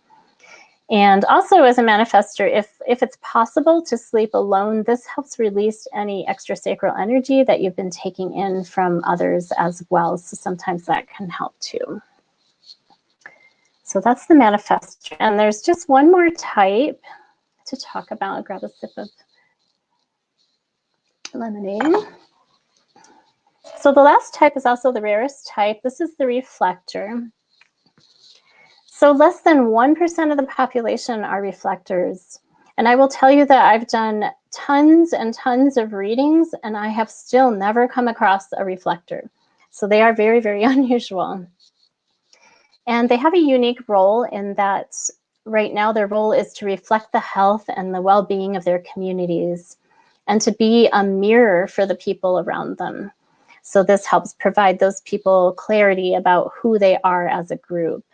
And also as a manifestor, if it's possible to sleep alone, this helps release any extra sacral energy that you've been taking in from others as well. So sometimes that can help too. So that's the manifestor. And there's just one more type to talk about. I'll grab a sip of lemonade. So the last type is also the rarest type. This is the reflector. So less than 1% of the population are reflectors. And I will tell you that I've done tons and tons of readings, and I have still never come across a reflector. So they are very, very unusual. And they have a unique role in that right now their role is to reflect the health and the well-being of their communities and to be a mirror for the people around them. So this helps provide those people clarity about who they are as a group.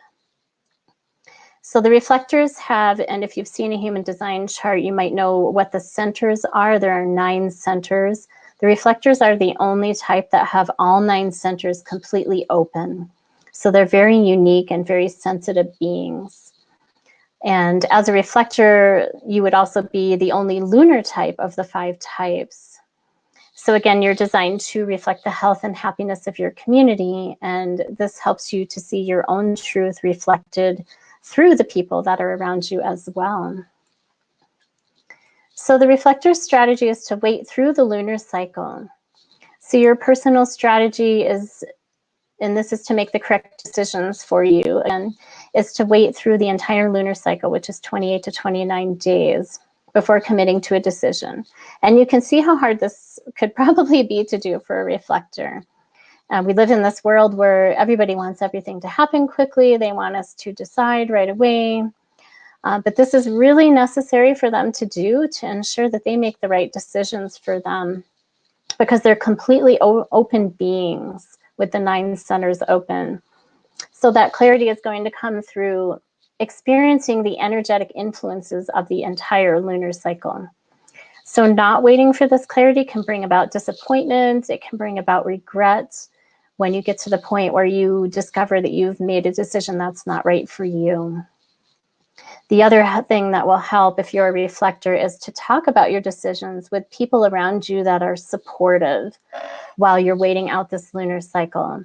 So the reflectors have, and if you've seen a human design chart, you might know what the centers are. There are 9 centers. The reflectors are the only type that have all 9 centers completely open. So they're very unique and very sensitive beings. And as a reflector, you would also be the only lunar type of the 5 types. So again, you're designed to reflect the health and happiness of your community. And this helps you to see your own truth reflected through the people that are around you as well. So the reflector's strategy is to wait through the lunar cycle. So your personal strategy is, and this is to make the correct decisions for you, and is to wait through the entire lunar cycle, which is 28 to 29 days before committing to a decision. And you can see how hard this could probably be to do for a reflector. We live in this world where everybody wants everything to happen quickly. They want us to decide right away. But this is really necessary for them to do to ensure that they make the right decisions for them, because they're completely open beings with the 9 centers open. So that clarity is going to come through experiencing the energetic influences of the entire lunar cycle. So not waiting for this clarity can bring about disappointment. It can bring about regret when you get to the point where you discover that you've made a decision that's not right for you. The other thing that will help if you're a reflector is to talk about your decisions with people around you that are supportive while you're waiting out this lunar cycle,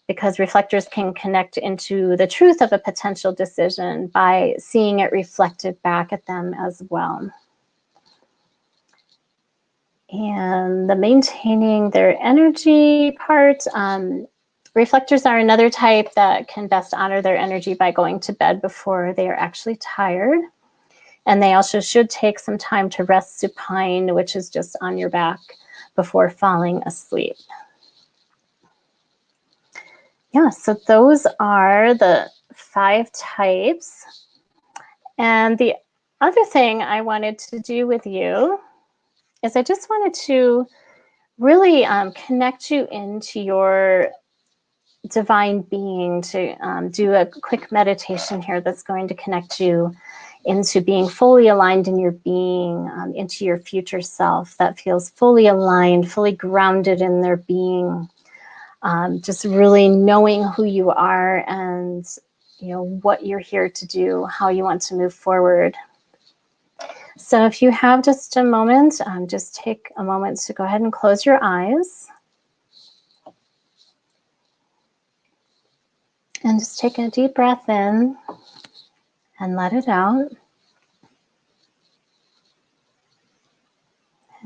because reflectors can connect into the truth of a potential decision by seeing it reflected back at them as well. And the maintaining their energy part, reflectors are another type that can best honor their energy by going to bed before they are actually tired. And they also should take some time to rest supine, which is just on your back, before falling asleep. Yeah, so those are the 5 types. And the other thing I wanted to do with you is I just wanted to really connect you into your divine being, to do a quick meditation here that's going to connect you into being fully aligned in your being, into your future self that feels fully aligned, fully grounded in their being, just really knowing who you are and what you're here to do, how you want to move forward. So if you have just a moment, just take a moment to go ahead and close your eyes. And just take a deep breath in and let it out.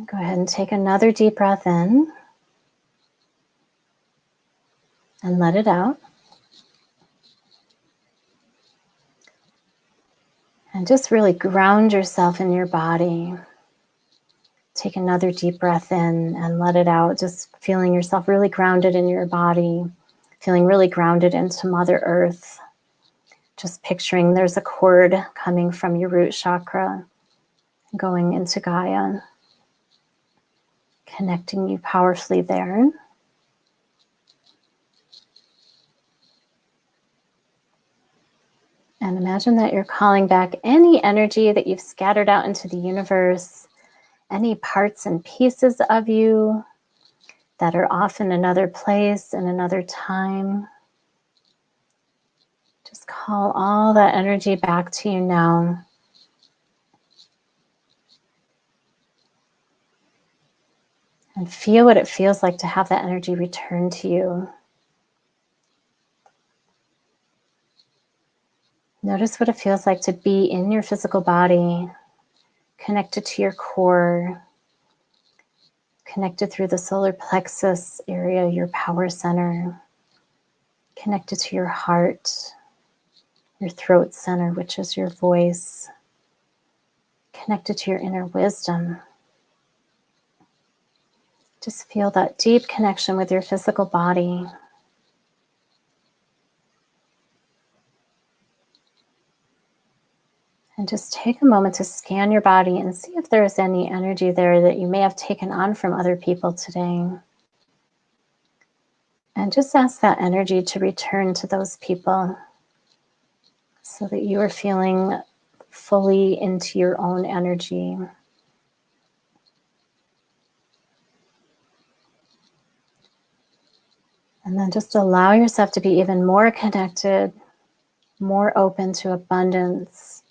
Go ahead and take another deep breath in and let it out. And just really ground yourself in your body. Take another deep breath in and let it out. Just feeling yourself really grounded in your body, feeling really grounded into Mother Earth. Just picturing there's a cord coming from your root chakra, going into Gaia, connecting you powerfully there. And imagine that you're calling back any energy that you've scattered out into the universe, any parts and pieces of you that are off in another place, in another time. Just call all that energy back to you now. And feel what it feels like to have that energy return to you. Notice what it feels like to be in your physical body, connected to your core, connected through the solar plexus area, your power center, connected to your heart, your throat center, which is your voice, connected to your inner wisdom. Just feel that deep connection with your physical body. And just take a moment to scan your body and see if there's any energy there that you may have taken on from other people today. And just ask that energy to return to those people so that you are feeling fully into your own energy. And then just allow yourself to be even more connected, more open to abundance,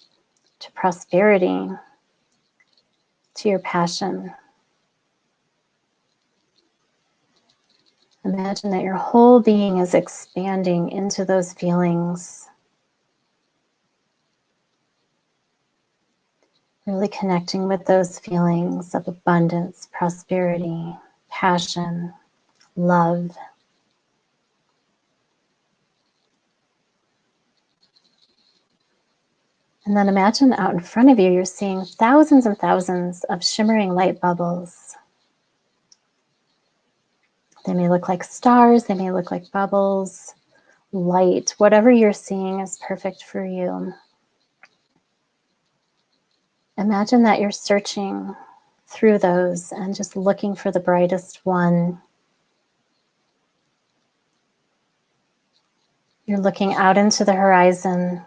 to prosperity, to your passion. Imagine that your whole being is expanding into those feelings. Really connecting with those feelings of abundance, prosperity, passion, love. And then imagine out in front of you, you're seeing thousands and thousands of shimmering light bubbles. They may look like stars, they may look like bubbles, light, whatever you're seeing is perfect for you. Imagine that you're searching through those and just looking for the brightest one. You're looking out into the horizon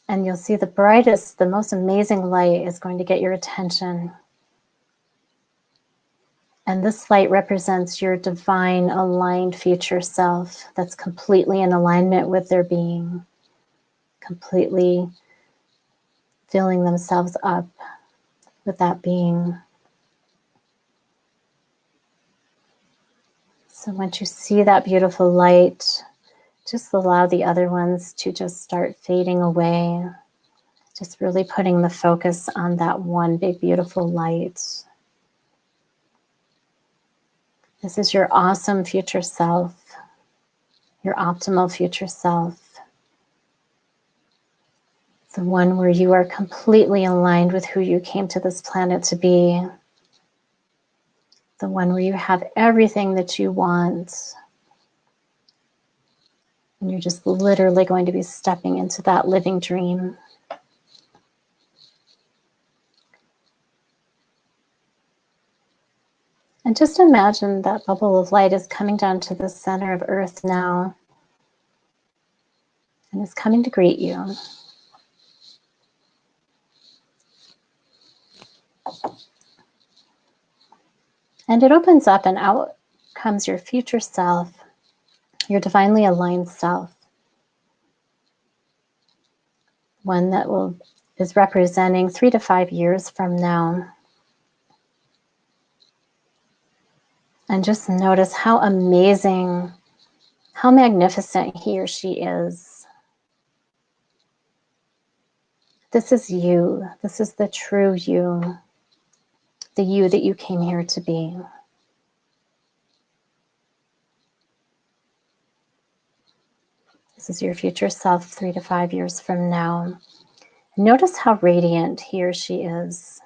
and you'll see the brightest, the most amazing light is going to get your attention. And this light represents your divine aligned future self that's completely in alignment with their being, completely filling themselves up with that being. So once you see that beautiful light, just allow the other ones to just start fading away. Just really putting the focus on that one big, beautiful light. This is your awesome future self, your optimal future self. The one where you are completely aligned with who you came to this planet to be. The one where you have everything that you want. And you're just literally going to be stepping into that living dream. And just imagine that bubble of light is coming down to the center of Earth now. And is coming to greet you. And it opens up and out comes your future self, your divinely aligned self. One that is representing 3 to 5 years from now. And just notice how amazing, how magnificent he or she is. This is you. This is the true you. the you that you came here to be. This is your future self 3 to 5 years from now. Notice how radiant he or she is.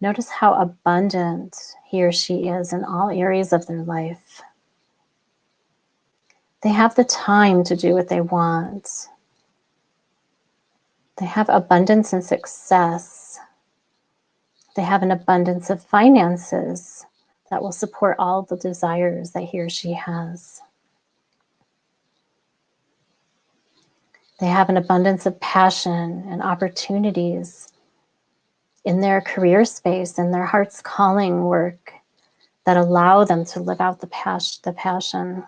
Notice how abundant he or she is in all areas of their life. They have the time to do what they want. They have abundance and success. They have an abundance of finances that will support all the desires that he or she has. They have an abundance of passion and opportunities in their career space and their heart's calling work that allow them to live out the passion.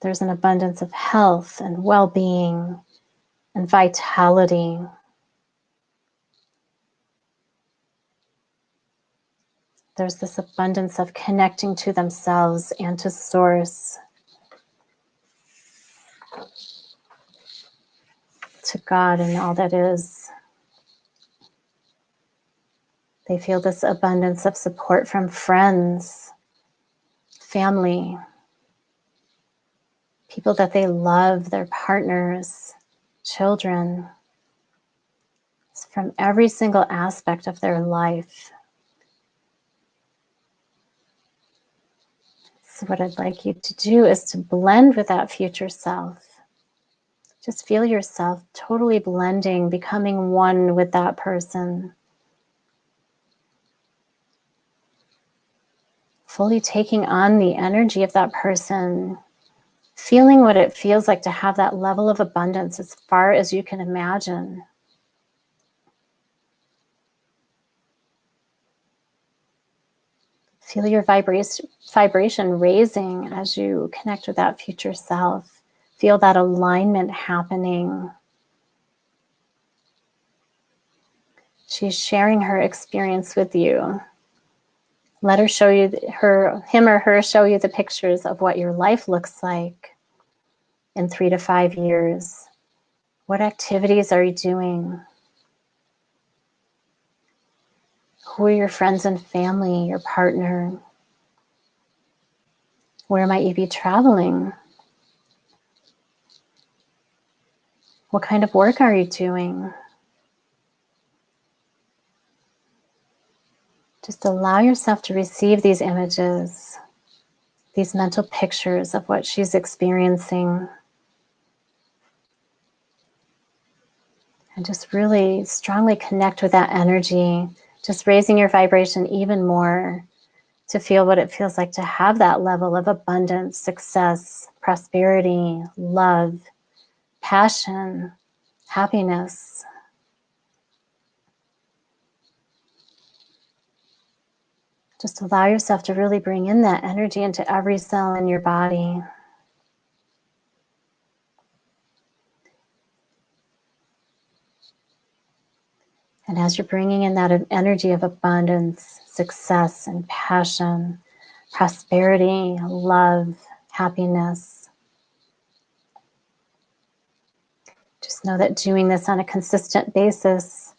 There's an abundance of health and well-being and vitality. There's this abundance of connecting to themselves and to Source, to God and all that is. They feel this abundance of support from friends, family, people that they love, their partners, children. It's from every single aspect of their life. So what I'd like you to do is to blend with that future self. Just feel yourself totally blending, becoming one with that person. Fully taking on the energy of that person, feeling what it feels like to have that level of abundance as far as you can imagine. Feel your vibration raising as you connect with that future self. Feel that alignment happening. She's sharing her experience with you. Let her show you him or her show you the pictures of what your life looks like in 3 to 5 years. What activities are you doing? Who are your friends and family, your partner? Where might you be traveling? What kind of work are you doing? Just allow yourself to receive these images, these mental pictures of what she's experiencing. And just really strongly connect with that energy, just raising your vibration even more to feel what it feels like to have that level of abundance, success, prosperity, love, passion, happiness. Just allow yourself to really bring in that energy into every cell in your body. And as you're bringing in that energy of abundance, success, and passion, prosperity, love, happiness, just know that doing this on a consistent basis,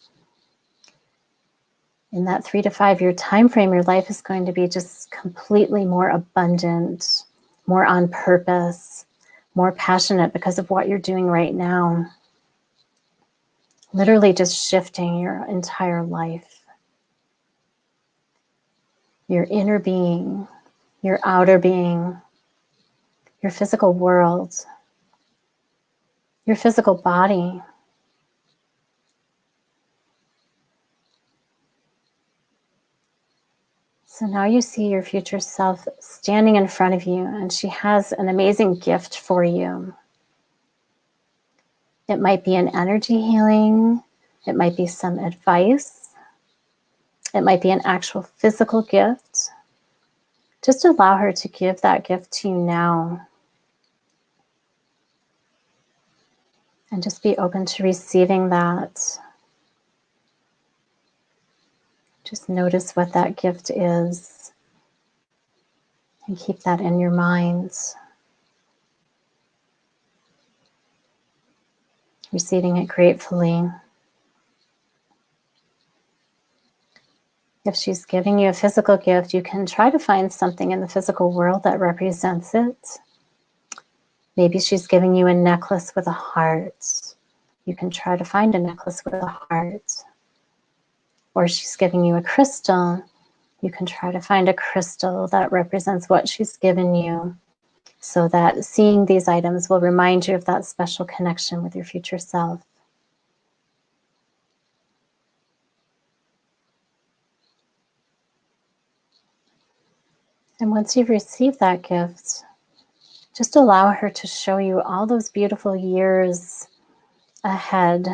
in that 3 to 5 year time frame, your life is going to be just completely more abundant, more on purpose, more passionate because of what you're doing right now. Literally just shifting your entire life. Your inner being, your outer being, your physical world, your physical body. So now you see your future self standing in front of you, and she has an amazing gift for you. It might be an energy healing. It might be some advice. It might be an actual physical gift. Just allow her to give that gift to you now. And just be open to receiving that. Just notice what that gift is. And keep that in your mind. Receiving it gratefully. If she's giving you a physical gift, you can try to find something in the physical world that represents it. Maybe she's giving you a necklace with a heart. You can try to find a necklace with a heart. Or she's giving you a crystal. You can try to find a crystal that represents what she's given you, so that seeing these items will remind you of that special connection with your future self. And once you've received that gift, just allow her to show you all those beautiful years ahead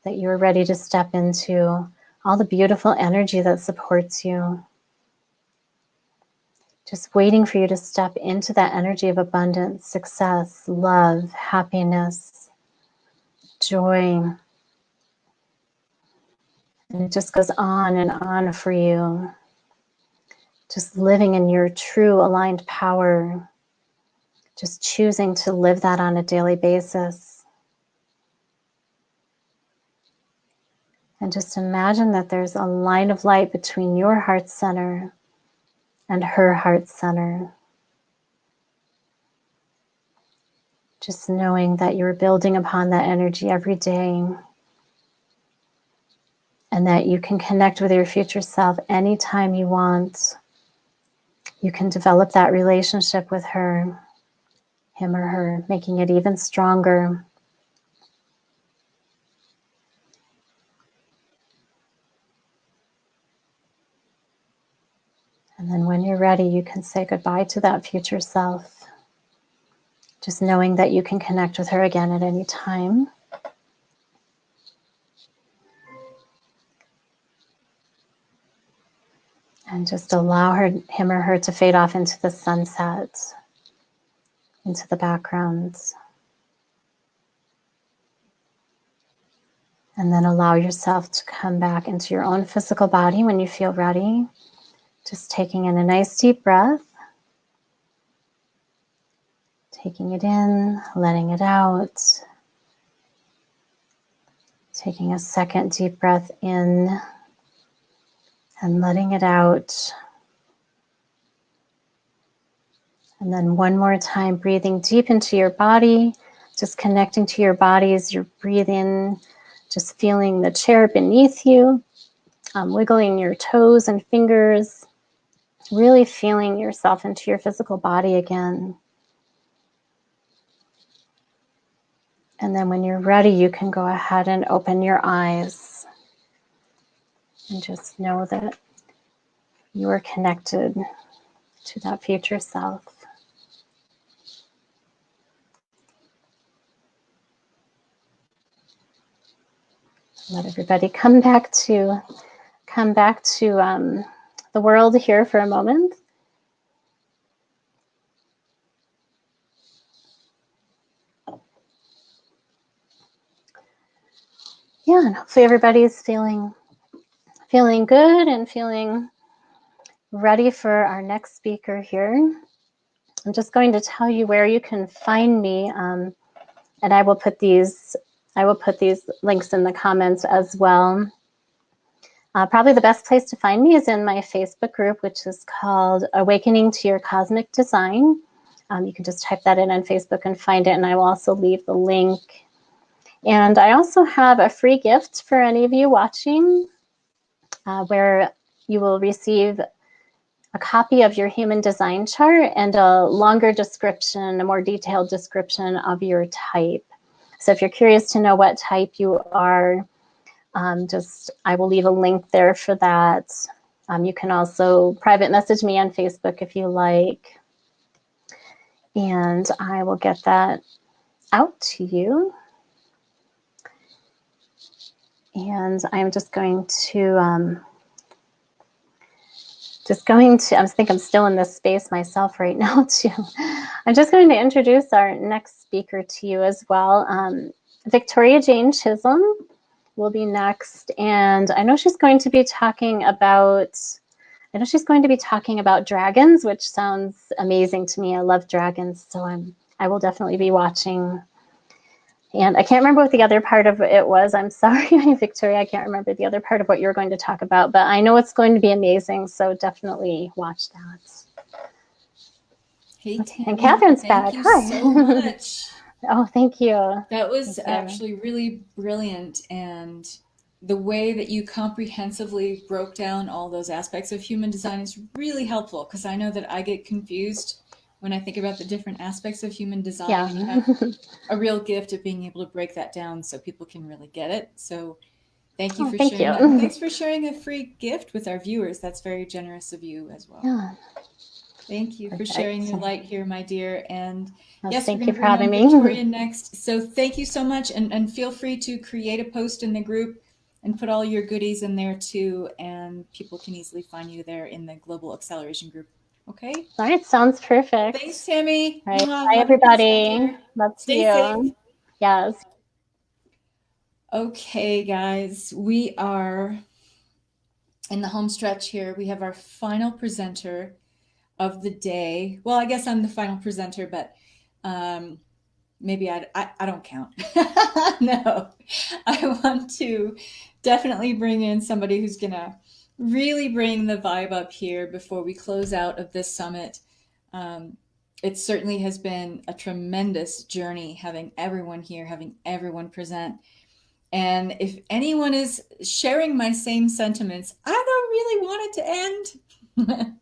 that you're ready to step into, all the beautiful energy that supports you. Just waiting for you to step into that energy of abundance, success, love, happiness, joy. And it just goes on and on for you. Just living in your true aligned power. Just choosing to live that on a daily basis. And just imagine that there's a line of light between your heart center and her heart center. Just knowing that you're building upon that energy every day, and that you can connect with your future self anytime you want. You can develop that relationship with her, him or her, making it even stronger. And then when you're ready, you can say goodbye to that future self. Just knowing that you can connect with her again at any time. And just allow him or her to fade off into the sunset, into the background. And then allow yourself to come back into your own physical body when you feel ready. Just taking in a nice deep breath. Taking it in, letting it out. Taking a second deep breath in and letting it out. And then one more time, breathing deep into your body, just connecting to your body as you're breathing, just feeling the chair beneath you, wiggling your toes and fingers, really feeling yourself into your physical body again. And then when you're ready, you can go ahead and open your eyes and just know that you are connected to that future self. Let everybody come back to the world here for a moment. Yeah, and hopefully everybody's feeling good and feeling ready for our next speaker here. I'm just going to tell you where you can find me, and I will put these links in the comments as well. Probably the best place to find me is in my Facebook group, which is called Awakening to Your Cosmic Design. You can just type that in on Facebook and find it, and I will also leave the link. And I also have a free gift for any of you watching, where you will receive a copy of your human design chart and a longer description, a more detailed description of your type. So if you're curious to know what type you are, I will leave a link there for that. You can also private message me on Facebook if you like, and I will get that out to you. And I'm just going to, I think I'm still in this space myself right now too. I'm just going to introduce our next speaker to you as well. Victoria Jane Chisholm will be next, and I know she's going to be talking about dragons, which sounds amazing to me. I love dragons, so I will definitely be watching. And I can't remember what the other part of it was. I'm sorry, Victoria, I can't remember the other part of what you were going to talk about, but I know it's going to be amazing, so definitely watch that. Hey, Tammy, and Kathryn's thank back. you Hi. so much. Oh, thank you. That was Thank you. actually really brilliant. And the way that you comprehensively broke down all those aspects of human design is really helpful, because I know that I get confused when I think about the different aspects of human design. Yeah. And you have a real gift of being able to break that down so people can really get it. So thank you for thank sharing you. that. And thanks for sharing a free gift with our viewers. That's very generous of you as well. Yeah. Thank you for Perfect. sharing your light here, my dear. And yes, thank we're you going to for bring on having me. Victoria next. So thank you so much. And feel free to create a post in the group and put all your goodies in there too. And people can easily find you there in the Global Acceleration group. Okay? All right, sounds perfect. Thanks, Tammy. All right, Mwah. bye, Love and peace, my everybody. dear. Love to Stay you. safe. Yes. Okay, guys, we are in the home stretch here. We have our final presenter of the day. Well, I guess I'm the final presenter, but maybe I don't count. No, I want to definitely bring in somebody who's going to really bring the vibe up here before we close out of this summit. It certainly has been a tremendous journey having everyone here, having everyone present. And if anyone is sharing my same sentiments, I don't really want it to end.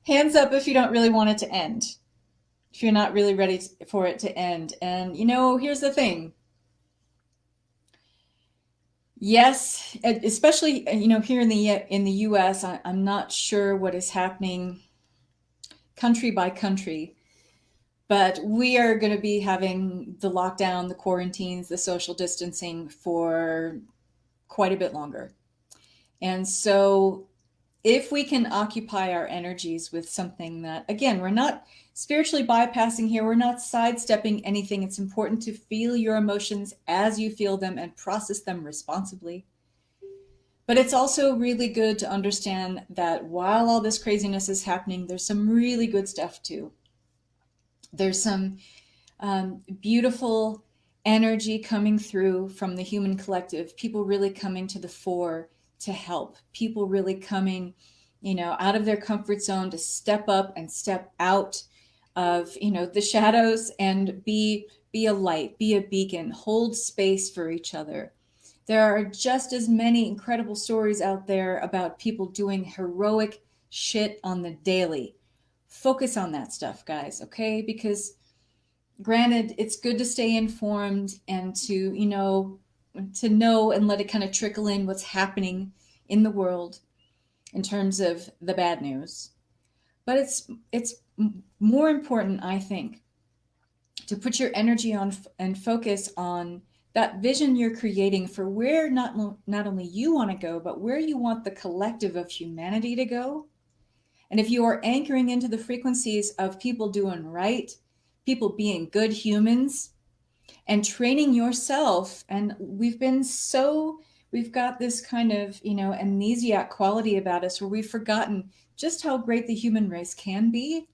Hands up if you don't really want it to end. If you're not really ready for it to end. And here's the thing. Yes, especially here in the US, I'm not sure what is happening country by country, but we are going to be having the lockdown, the quarantines, the social distancing for quite a bit longer. And so if we can occupy our energies with something that, again, we're not spiritually bypassing here, we're not sidestepping anything. It's important to feel your emotions as you feel them and process them responsibly. But it's also really good to understand that while all this craziness is happening, there's some really good stuff too. There's some beautiful energy coming through from the human collective, people really coming to the fore to help, people really coming out of their comfort zone to step up and step out of the shadows and be a light, be a beacon, hold space for each other. There are just as many incredible stories out there about people doing heroic shit on the daily. Focus on that stuff, guys, okay? Because granted, it's good to stay informed and to know and let it kind of trickle in what's happening in the world in terms of the bad news. But it's more important, I think, to put your energy on and focus on that vision you're creating for where not only you want to go, but where you want the collective of humanity to go. And if you are anchoring into the frequencies of people doing right, people being good humans, and training yourself, and we've got this kind of amnesiac quality about us where we've forgotten just how great the human race can be.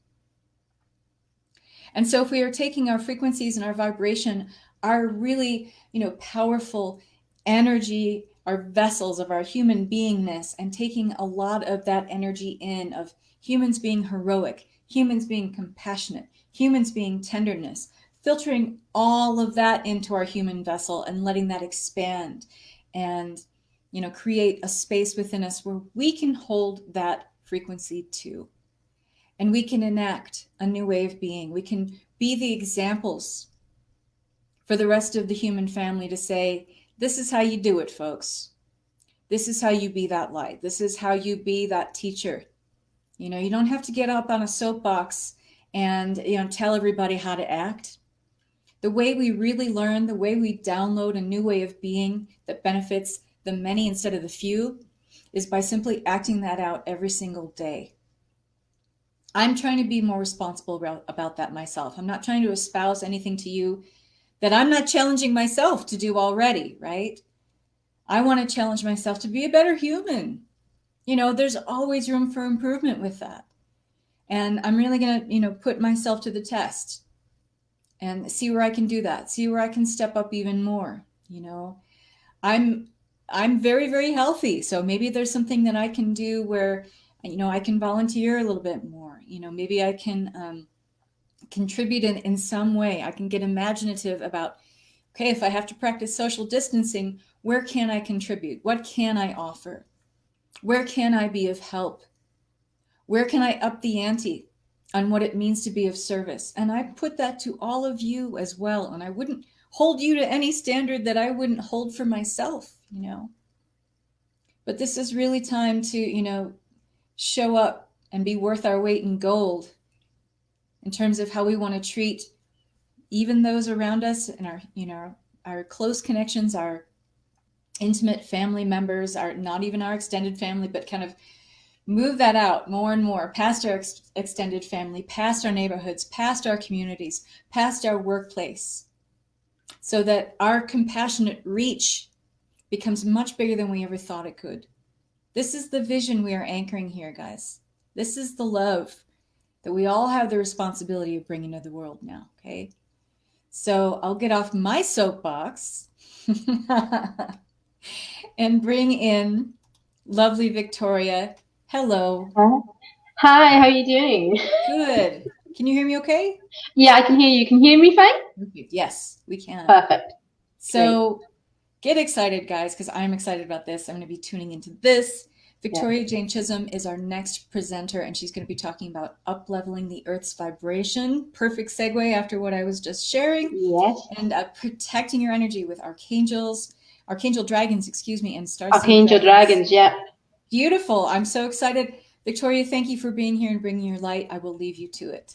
And so if we are taking our frequencies and our vibration, our really powerful energy, our vessels of our human beingness, and taking a lot of that energy in of humans being heroic, humans being compassionate, humans being tenderness, filtering all of that into our human vessel and letting that expand and create a space within us where we can hold that frequency too. And we can enact a new way of being. We can be the examples for the rest of the human family to say, this is how you do it, folks. This is how you be that light. This is how you be that teacher. You don't have to get up on a soapbox and tell everybody how to act. The way we really learn, the way we download a new way of being that benefits the many instead of the few, is by simply acting that out every single day. I'm trying to be more responsible about that myself. I'm not trying to espouse anything to you that I'm not challenging myself to do already, right? I want to challenge myself to be a better human. There's always room for improvement with that. And I'm really going to, put myself to the test and see where I can do that. See where I can step up even more. You know, I'm very, very healthy. So maybe there's something that I can do where, you know, I can volunteer a little bit more. You know, maybe I can contribute in some way. I can get imaginative about, okay, if I have to practice social distancing, where can I contribute? What can I offer? Where can I be of help? Where can I up the ante on what it means to be of service? And I put that to all of you as well. And I wouldn't hold you to any standard that I wouldn't hold for myself, you know. But this is really time to, you know, show up and be worth our weight in gold in terms of how we want to treat even those around us and our, you know, our close connections, our intimate family members, our not even our extended family, but kind of move that out more and more past our extended family, past our neighborhoods, past our communities, past our workplace, so that our compassionate reach becomes much bigger than we ever thought it could. This is the vision we are anchoring here, guys. This is the love that we all have the responsibility of bringing to the world now, okay? So I'll get off my soapbox and bring in lovely Victoria. Hello. Hi, how are you doing? Good. Can you hear me okay? Yeah, I can hear you. Can you hear me fine? Yes, we can. Perfect. So get excited, guys, because I'm excited about this. I'm going to be tuning into this. Victoria Jane Chisholm is our next presenter, and she's going to be talking about up-leveling the Earth's vibration. Perfect segue after what I was just sharing. Yes. And protecting your energy with archangel dragons, and starseed Archangel dragons, yeah. Beautiful. I'm so excited. Victoria, thank you for being here and bringing your light. I will leave you to it.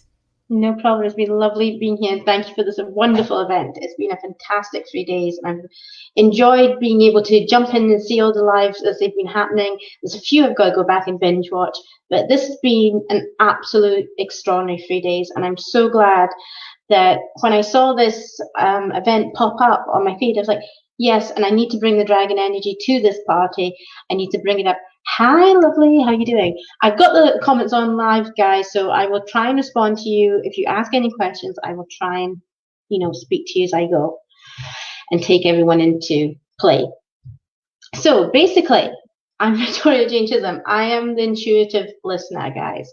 No problem. It's been lovely being here, and thank you for this wonderful event. It's been a fantastic 3 days, and I've enjoyed being able to jump in and see all the lives as they've been happening. There's a few I've got to go back and binge watch, but this has been an absolute extraordinary 3 days, and I'm so glad that when I saw this event pop up on my feed, I was like, yes, and I need to bring the dragon energy to this party. I need to bring it up. Hi, lovely. How are you doing? I've got the comments on live, guys, so I will try and respond to you. If you ask any questions, I will try and, you know, speak to you as I go and take everyone into play. So basically, I'm Victoria Jane Chisholm. I am the intuitive listener, guys.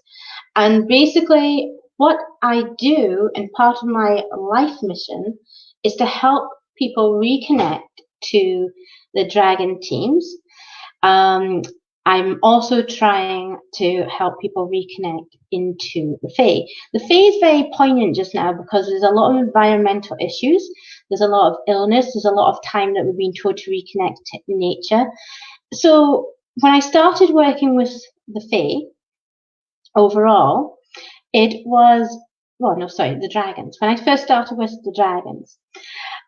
And basically, what I do and part of my life mission is to help people reconnect to the dragon teams. I'm also trying to help people reconnect into the Fae. The Fae is very poignant just now because there's a lot of environmental issues. There's a lot of illness. There's a lot of time that we've been told to reconnect to nature. So when I started working with the Fae, overall, it was, the dragons. When I first started with the dragons,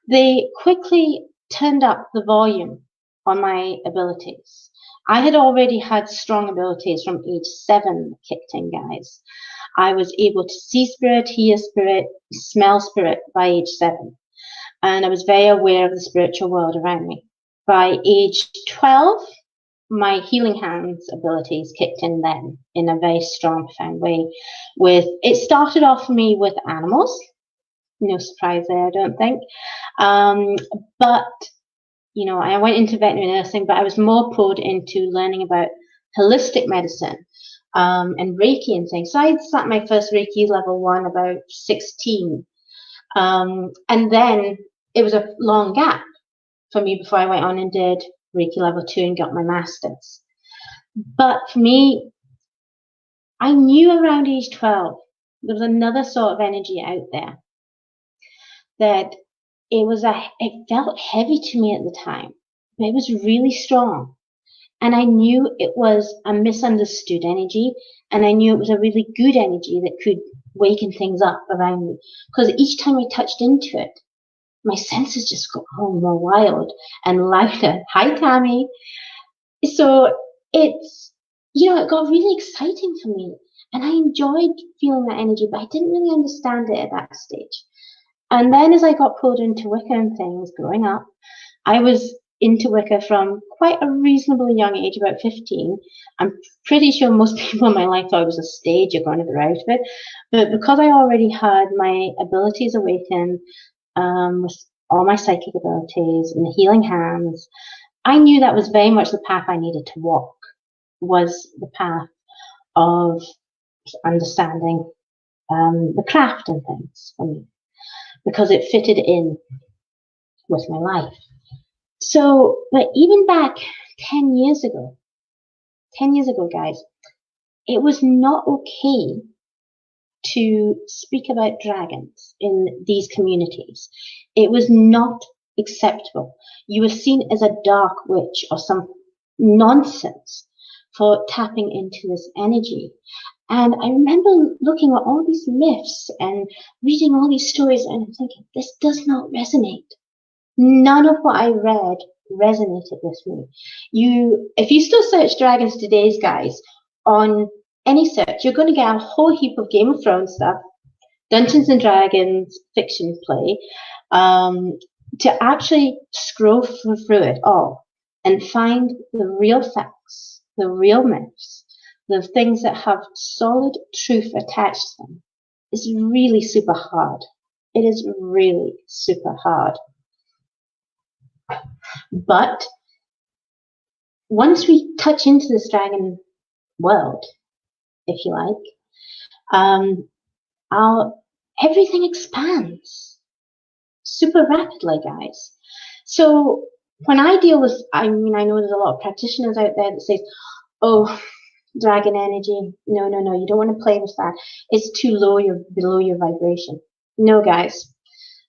they quickly turned up the volume on my abilities. I had already had strong abilities from age 7 kicked in, guys. I was able to see spirit, hear spirit, smell spirit by age 7. And I was very aware of the spiritual world around me. By age 12, my healing hands abilities kicked in then in a very strong, profound way. It started off for me with animals. No surprise there, I don't think. But you know, I went into veterinary nursing, but I was more poured into learning about holistic medicine and Reiki and things. So I sat my first Reiki level 1 about 16. And then it was a long gap for me before I went on and did Reiki level 2 and got my master's. But for me, I knew around age 12, there was another sort of energy out there that it felt heavy to me at the time, but it was really strong. And I knew it was a misunderstood energy, and I knew it was a really good energy that could waken things up around me. Because each time I touched into it, my senses just got more wild and louder. Hi, Tammy. So it's, it got really exciting for me. And I enjoyed feeling that energy, but I didn't really understand it at that stage. And then as I got pulled into Wicca and things growing up, I was into Wicca from quite a reasonably young age, about 15. I'm pretty sure most people in my life thought it was a stage, you're going to the route of it. But because I already had my abilities awakened, with all my psychic abilities and the healing hands, I knew that was very much the path I needed to walk, was the path of understanding the craft and things for me, because it fitted in with my life. So, but even back 10 years ago, guys, it was not okay to speak about dragons in these communities. It was not acceptable. You were seen as a dark witch or some nonsense for tapping into this energy. And I remember looking at all these myths and reading all these stories and thinking, this does not resonate. None of what I read resonated with me. If you still search dragons today's, guys, on any search, you're going to get a whole heap of Game of Thrones stuff, Dungeons and Dragons fiction play, to actually scroll through it all and find the real facts, the real myths, the things that have solid truth attached to them, is really super hard. It is really super hard. But once we touch into this dragon world, if you like, everything expands super rapidly, guys. So when I deal with, I know there's a lot of practitioners out there that say, oh, dragon energy, no, you don't want to play with that. It's too low, you're below your vibration. No, guys.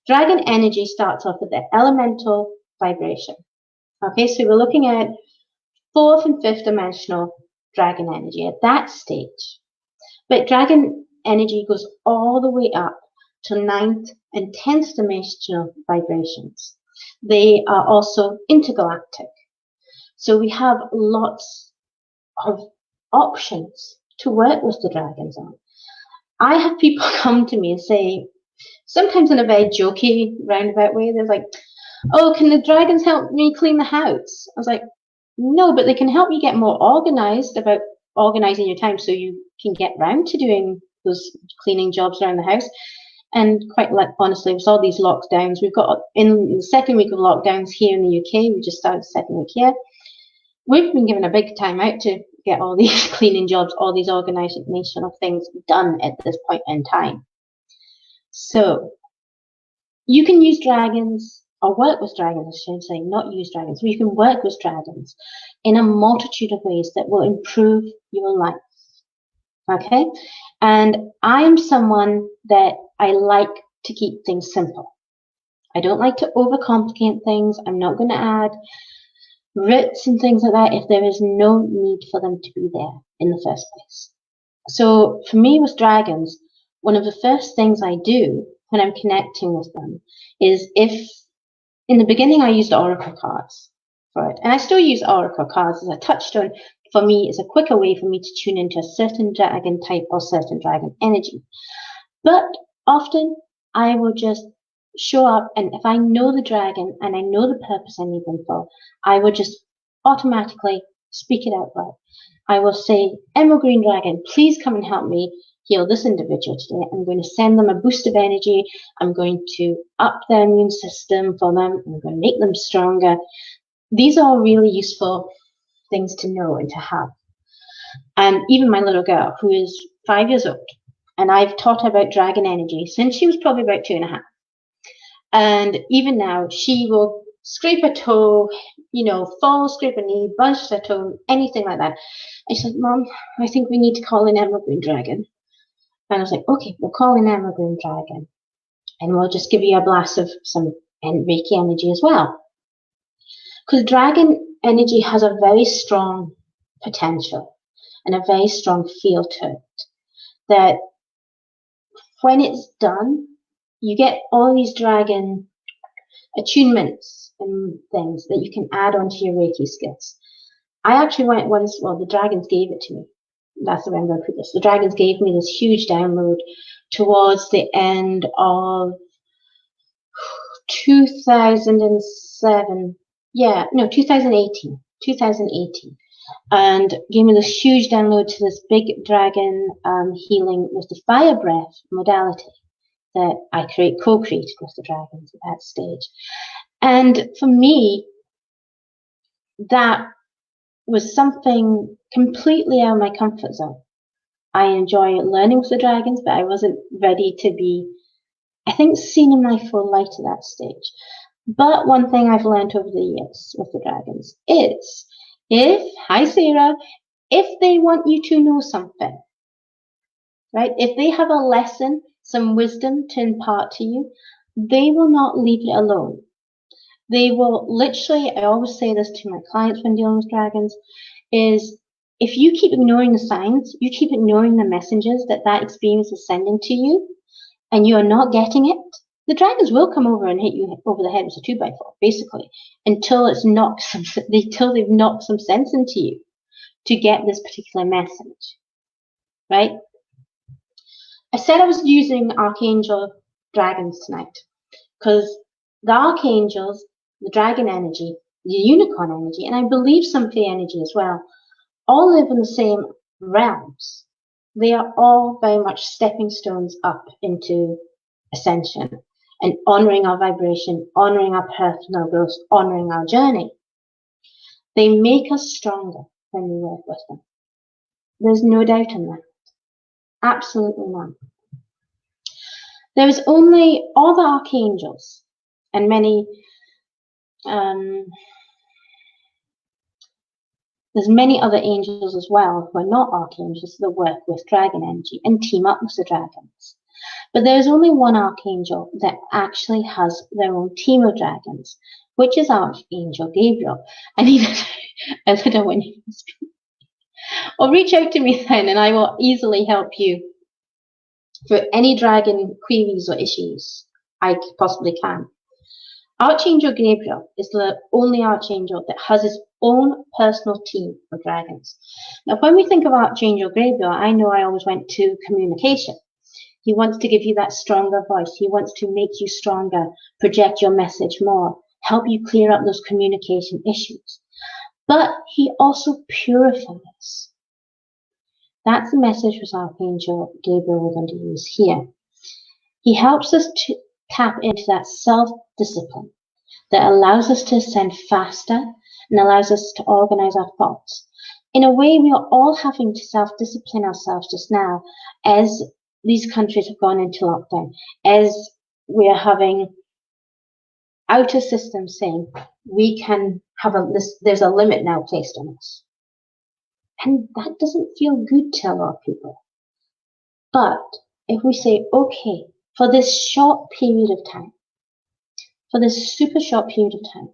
Dragon energy starts off with the elemental vibration. Okay, so we're looking at 4th and 5th dimensional dragon energy at that stage. But dragon energy goes all the way up to 9th and 10th dimensional vibrations. They are also intergalactic. So we have lots of options to work with the dragons on. I have people come to me and say, sometimes in a very jokey, roundabout way, they're like, oh, can the dragons help me clean the house? I was like, no, but they can help you get more organized about organizing your time so you can get round to doing those cleaning jobs around the house. And quite honestly, with all these lockdowns, we've got in the second week of lockdowns here in the UK, we just started the second week here. We've been given a big time out to get all these cleaning jobs, all these organizational things done at this point in time. So you can use dragons, or work with dragons, I should say, not use dragons. So you can work with dragons in a multitude of ways that will improve your life. Okay? And I am someone that I like to keep things simple. I don't like to overcomplicate things. I'm not going to add roots and things like that if there is no need for them to be there in the first place. So for me with dragons, one of the first things I do when I'm connecting with them is, if in the beginning I used oracle cards for it, and I still use oracle cards as a touchstone. For me, it's a quicker way for me to tune into a certain dragon type or certain dragon energy. But often I will just show up, and if I know the dragon and I know the purpose I need them for, I will just automatically speak it out loud. I will say, Emerald Green Dragon, please come and help me heal this individual today. I'm going to send them a boost of energy. I'm going to up their immune system for them. I'm going to make them stronger. These are all really useful things to know and to have. And even my little girl, who is 5 years old, and I've taught her about dragon energy since she was probably about 2.5. And even now, she will scrape a toe, fall, scrape a knee, bunch her toe, anything like that. I said, Mom, I think we need to call in Emerald Green Dragon. And I was like, okay, we'll call in Emerald Green Dragon. And we'll just give you a blast of some Reiki energy as well. Because dragon energy has a very strong potential and a very strong feel to it. That when it's done, you get all these dragon attunements and things that you can add onto your Reiki skills. I actually went once, the dragons gave it to me. That's the way I'm going to put this. The dragons gave me this huge download towards the end of 2007. Yeah, no, 2018. 2018. And gave me this huge download to this big dragon healing with the fire breath modality that I co-created with the dragons at that stage. And for me, that was something completely out of my comfort zone. I enjoy learning with the dragons, but I wasn't ready to be, I think, seen in my full light at that stage. But one thing I've learned over the years with the dragons is hi Sarah, if they want you to know something, right? If they have a lesson, some wisdom to impart to you, they will not leave it alone. They will literally, I always say this to my clients when dealing with dragons, is if you keep ignoring the signs, you keep ignoring the messages that experience is sending to you, and you are not getting it, the dragons will come over and hit you over the head with a 2x4, basically, until they've knocked some sense into you to get this particular message, right? I said I was using Archangel dragons tonight because the archangels, the dragon energy, the unicorn energy, and I believe some fey energy as well, all live in the same realms. They are all very much stepping stones up into ascension and honoring our vibration, honoring our personal growth, honoring our journey. They make us stronger when we work with them. There's no doubt in that. Absolutely none. There is only all the archangels and many, there's many other angels as well who are not archangels that work with dragon energy and team up with the dragons. But there's only one archangel that actually has their own team of dragons, which is Archangel Gabriel. I need a little when you speak. Or reach out to me then and I will easily help you for any dragon queries or issues I possibly can. Archangel Gabriel is the only archangel that has his own personal team of dragons. Now, when we think of Archangel Gabriel, I know I always went to communication. He wants to give you that stronger voice. He wants to make you stronger, project your message more, help you clear up those communication issues. But he also purifies. That's the message with Archangel Gabriel we're going to use here. He helps us to tap into that self-discipline that allows us to ascend faster and allows us to organize our thoughts. In a way, we are all having to self-discipline ourselves just now as these countries have gone into lockdown, as we are having outer systems saying we can have there's a limit now placed on us. And that doesn't feel good to a lot of people. But if we say, okay, for this short period of time, for this super short period of time,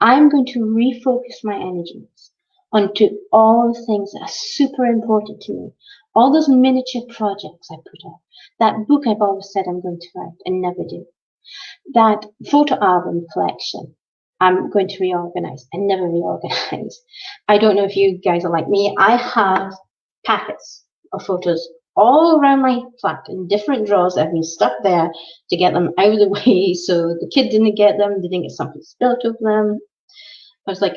I'm going to refocus my energies onto all the things that are super important to me, all those miniature projects I put up, that book I've always said I'm going to write and never do, that photo album collection I'm going to reorganize and never reorganize. I don't know if you guys are like me. I have packets of photos all around my flat in different drawers that have been stuck there to get them out of the way so the kid didn't get them, they didn't get something spilt over them. I was like,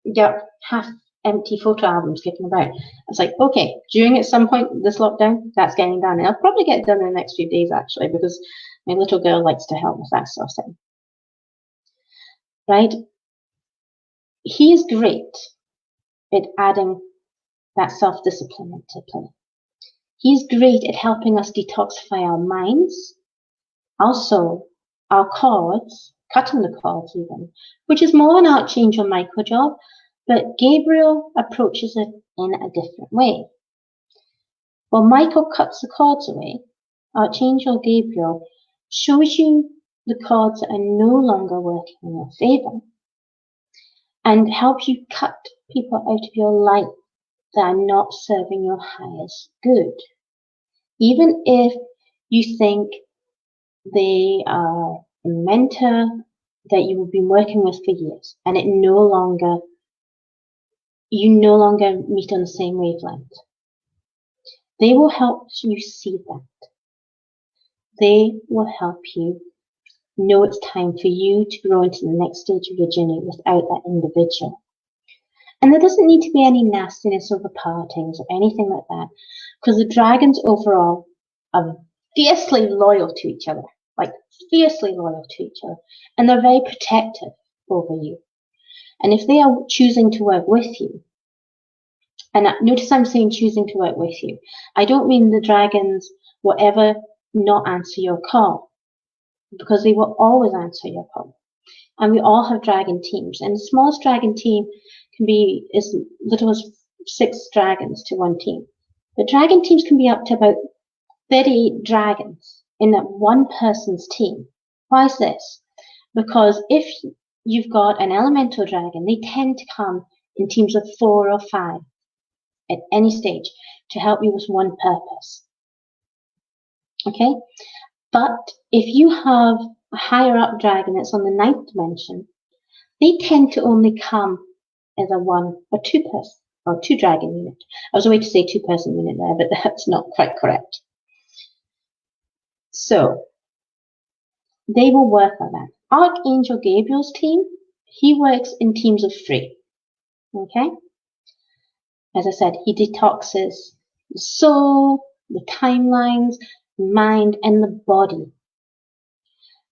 yeah, half empty photo albums kicking about. I was like, okay, during at some point this lockdown, that's getting done. And I'll probably get it done in the next few days actually, because my little girl likes to help with that sort of thing. Right? He is great at adding that self-discipline into play. He's great at helping us detoxify our minds, also our cords, cutting the cords even, which is more an Archangel Michael job, but Gabriel approaches it in a different way. While Michael cuts the cords away, Archangel Gabriel shows you the cords that are no longer working in your favor and helps you cut people out of your life that are not serving your highest good. Even if you think they are a mentor that you've been working with for years and you no longer meet on the same wavelength, they will help you see that. They will help you know it's time for you to grow into the next stage of your journey without that individual. And there doesn't need to be any nastiness over partings or anything like that, because the dragons overall are fiercely loyal to each other, like fiercely loyal to each other, and they're very protective over you. And if they are choosing to work with you, and notice I'm saying choosing to work with you, I don't mean the dragons will ever not answer your call, because they will always answer your call. And we all have dragon teams, and the smallest dragon team can be as little as 6 dragons to one team. But dragon teams can be up to about 38 dragons in that one person's team. Why is this? Because if you've got an elemental dragon, they tend to come in teams of 4 or 5 at any stage to help you with one purpose. Okay? But if you have a higher up dragon that's on the 9th dimension, they tend to only come as a 1 or 2 person or 2 dragon unit. I was away to say 2 person unit there, but that's not quite correct. So they will work on that. Archangel Gabriel's team, he works in teams of 3. Okay? As I said, he detoxes the soul, the timelines, the mind, and the body.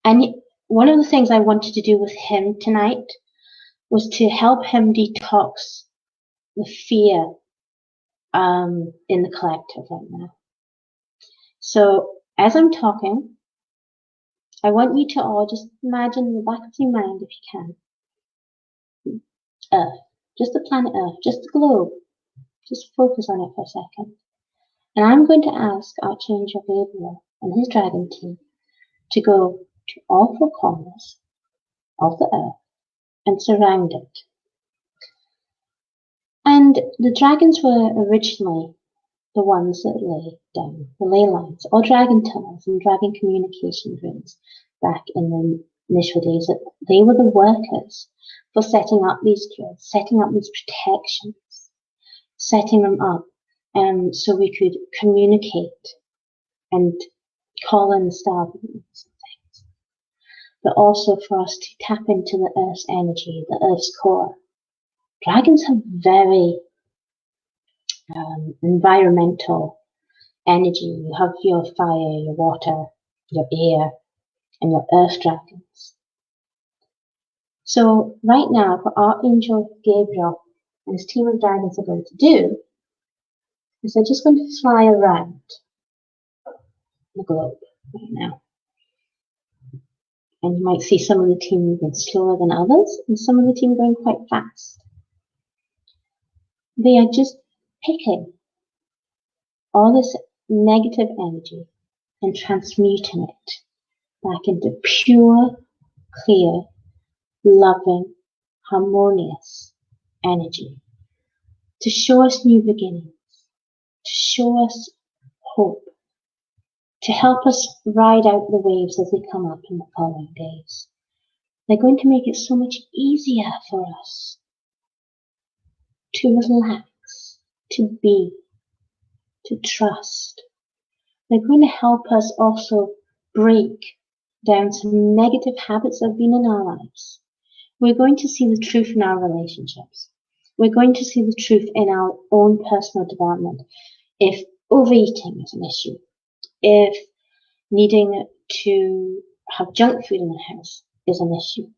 And one of the things I wanted to do with him tonight was to help him detox the fear in the collective right now. So as I'm talking, I want you to all just imagine in the back of your mind, if you can, Earth, just the planet Earth, just the globe. Just focus on it for a second. And I'm going to ask Archangel Gabriel and his dragon team to go to all 4 corners of the Earth and surround it. And the dragons were originally the ones that lay down the ley lines, or dragon tunnels and dragon communication rooms back in the initial days. That they were the workers for setting up these grids, setting up these protections, setting them up so we could communicate and call in the star beings and things. But also for us to tap into the Earth's energy, the Earth's core. Dragons have very environmental energy. You have your fire, your water, your air, and your earth dragons. So right now, what Archangel Gabriel and his team of dragons are going to do is they're just going to fly around the globe right now. And you might see some of the team moving slower than others, and some of the team going quite fast. They are just picking all this negative energy and transmuting it back into pure, clear, loving, harmonious energy to show us new beginnings, to show us hope, to help us ride out the waves as they come up in the following days. They're going to make it so much easier for us to relax, to be, to trust. They're going to help us also break down some negative habits that have been in our lives. We're going to see the truth in our relationships. We're going to see the truth in our own personal development. If overeating is an issue, if needing to have junk food in the house is an issue,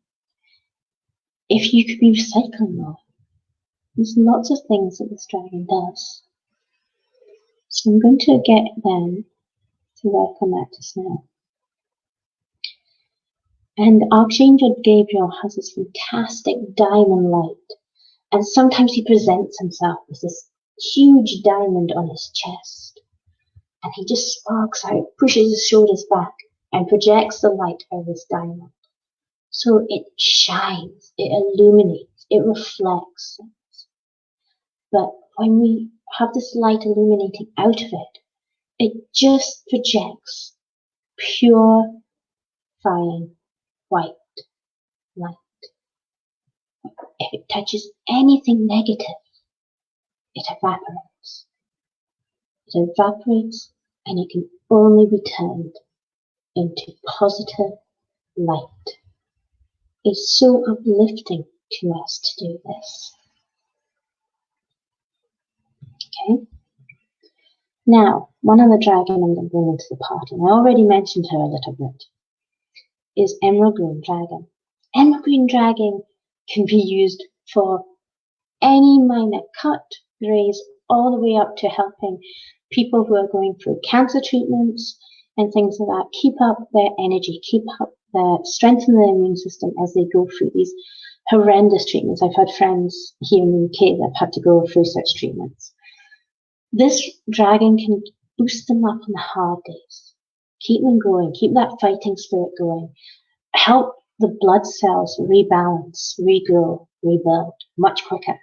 if you could be recycling more, there's lots of things that this dragon does. So I'm going to get them to work on that just now. And Archangel Gabriel has this fantastic diamond light, and sometimes he presents himself with this huge diamond on his chest, and he just sparks out, pushes his shoulders back, and projects the light of this diamond. So it shines, it illuminates, it reflects. But when we have this light illuminating out of it, it just projects pure, fine, white light. If it touches anything negative, it evaporates. It evaporates, and it can only be turned into positive, light. It's so uplifting to us to do this. Okay? Now, one other dragon I'm going to bring into the party, and I already mentioned her a little bit, is Emerald Green Dragon. Emerald Green Dragon can be used for any minor cut, graze, all the way up to helping people who are going through cancer treatments and things like that keep up their energy, strengthen their immune system as they go through these horrendous treatments. I've had friends here in the UK that have had to go through such treatments. This dragon can boost them up on the hard days, keep them going, keep that fighting spirit going, help the blood cells rebalance, regrow, rebuild much quicker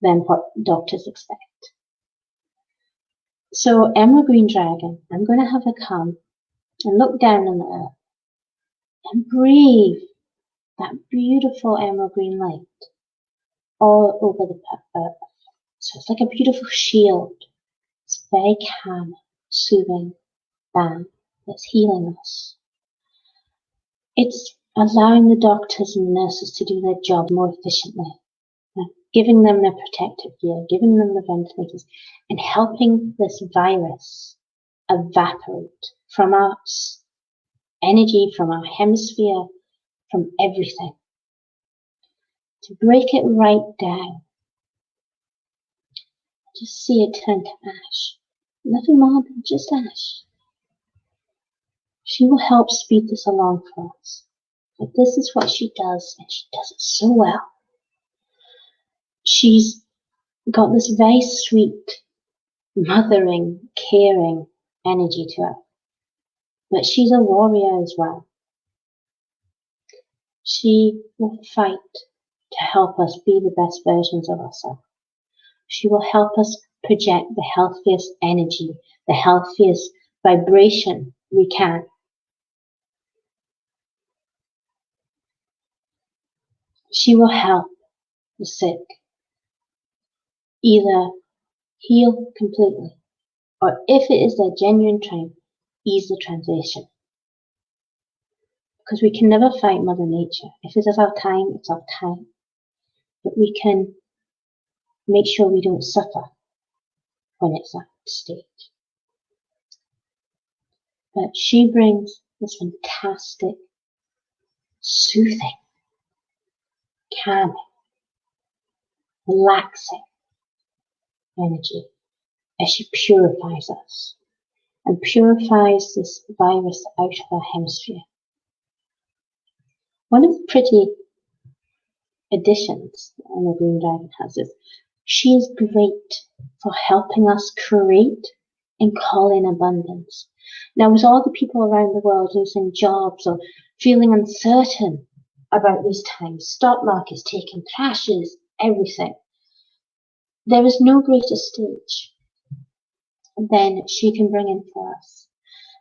than what doctors expect. So Emerald Green Dragon, I'm going to have her come and look down on the earth and breathe that beautiful emerald green light all over the earth. So it's like a beautiful shield. It's very calm, soothing balm that's healing us. It's allowing the doctors and nurses to do their job more efficiently, giving them their protective gear, giving them the ventilators, and helping this virus evaporate from our energy, from our hemisphere, from everything. To break it right down. Just see it turn to ash. Nothing more than just ash. She will help speed this along for us. But this is what she does, and she does it so well. She's got this very sweet, mothering, caring energy to her. But she's a warrior as well. She will fight to help us be the best versions of ourselves. She will help us project the healthiest energy, the healthiest vibration we can. She will help the sick either heal completely, or if it is their genuine time, ease the transition. Because we can never fight Mother Nature. If it is our time, it's our time. But we can make sure we don't suffer when it's that stage. But she brings this fantastic, soothing, calming, relaxing energy as she purifies us and purifies this virus out of our hemisphere. One of the pretty additions that the Green Dragon has is she is great for helping us create and call in abundance. Now, with all the people around the world losing jobs or feeling uncertain about these times, stock markets taking crashes, everything, there is no greater stage than she can bring in for us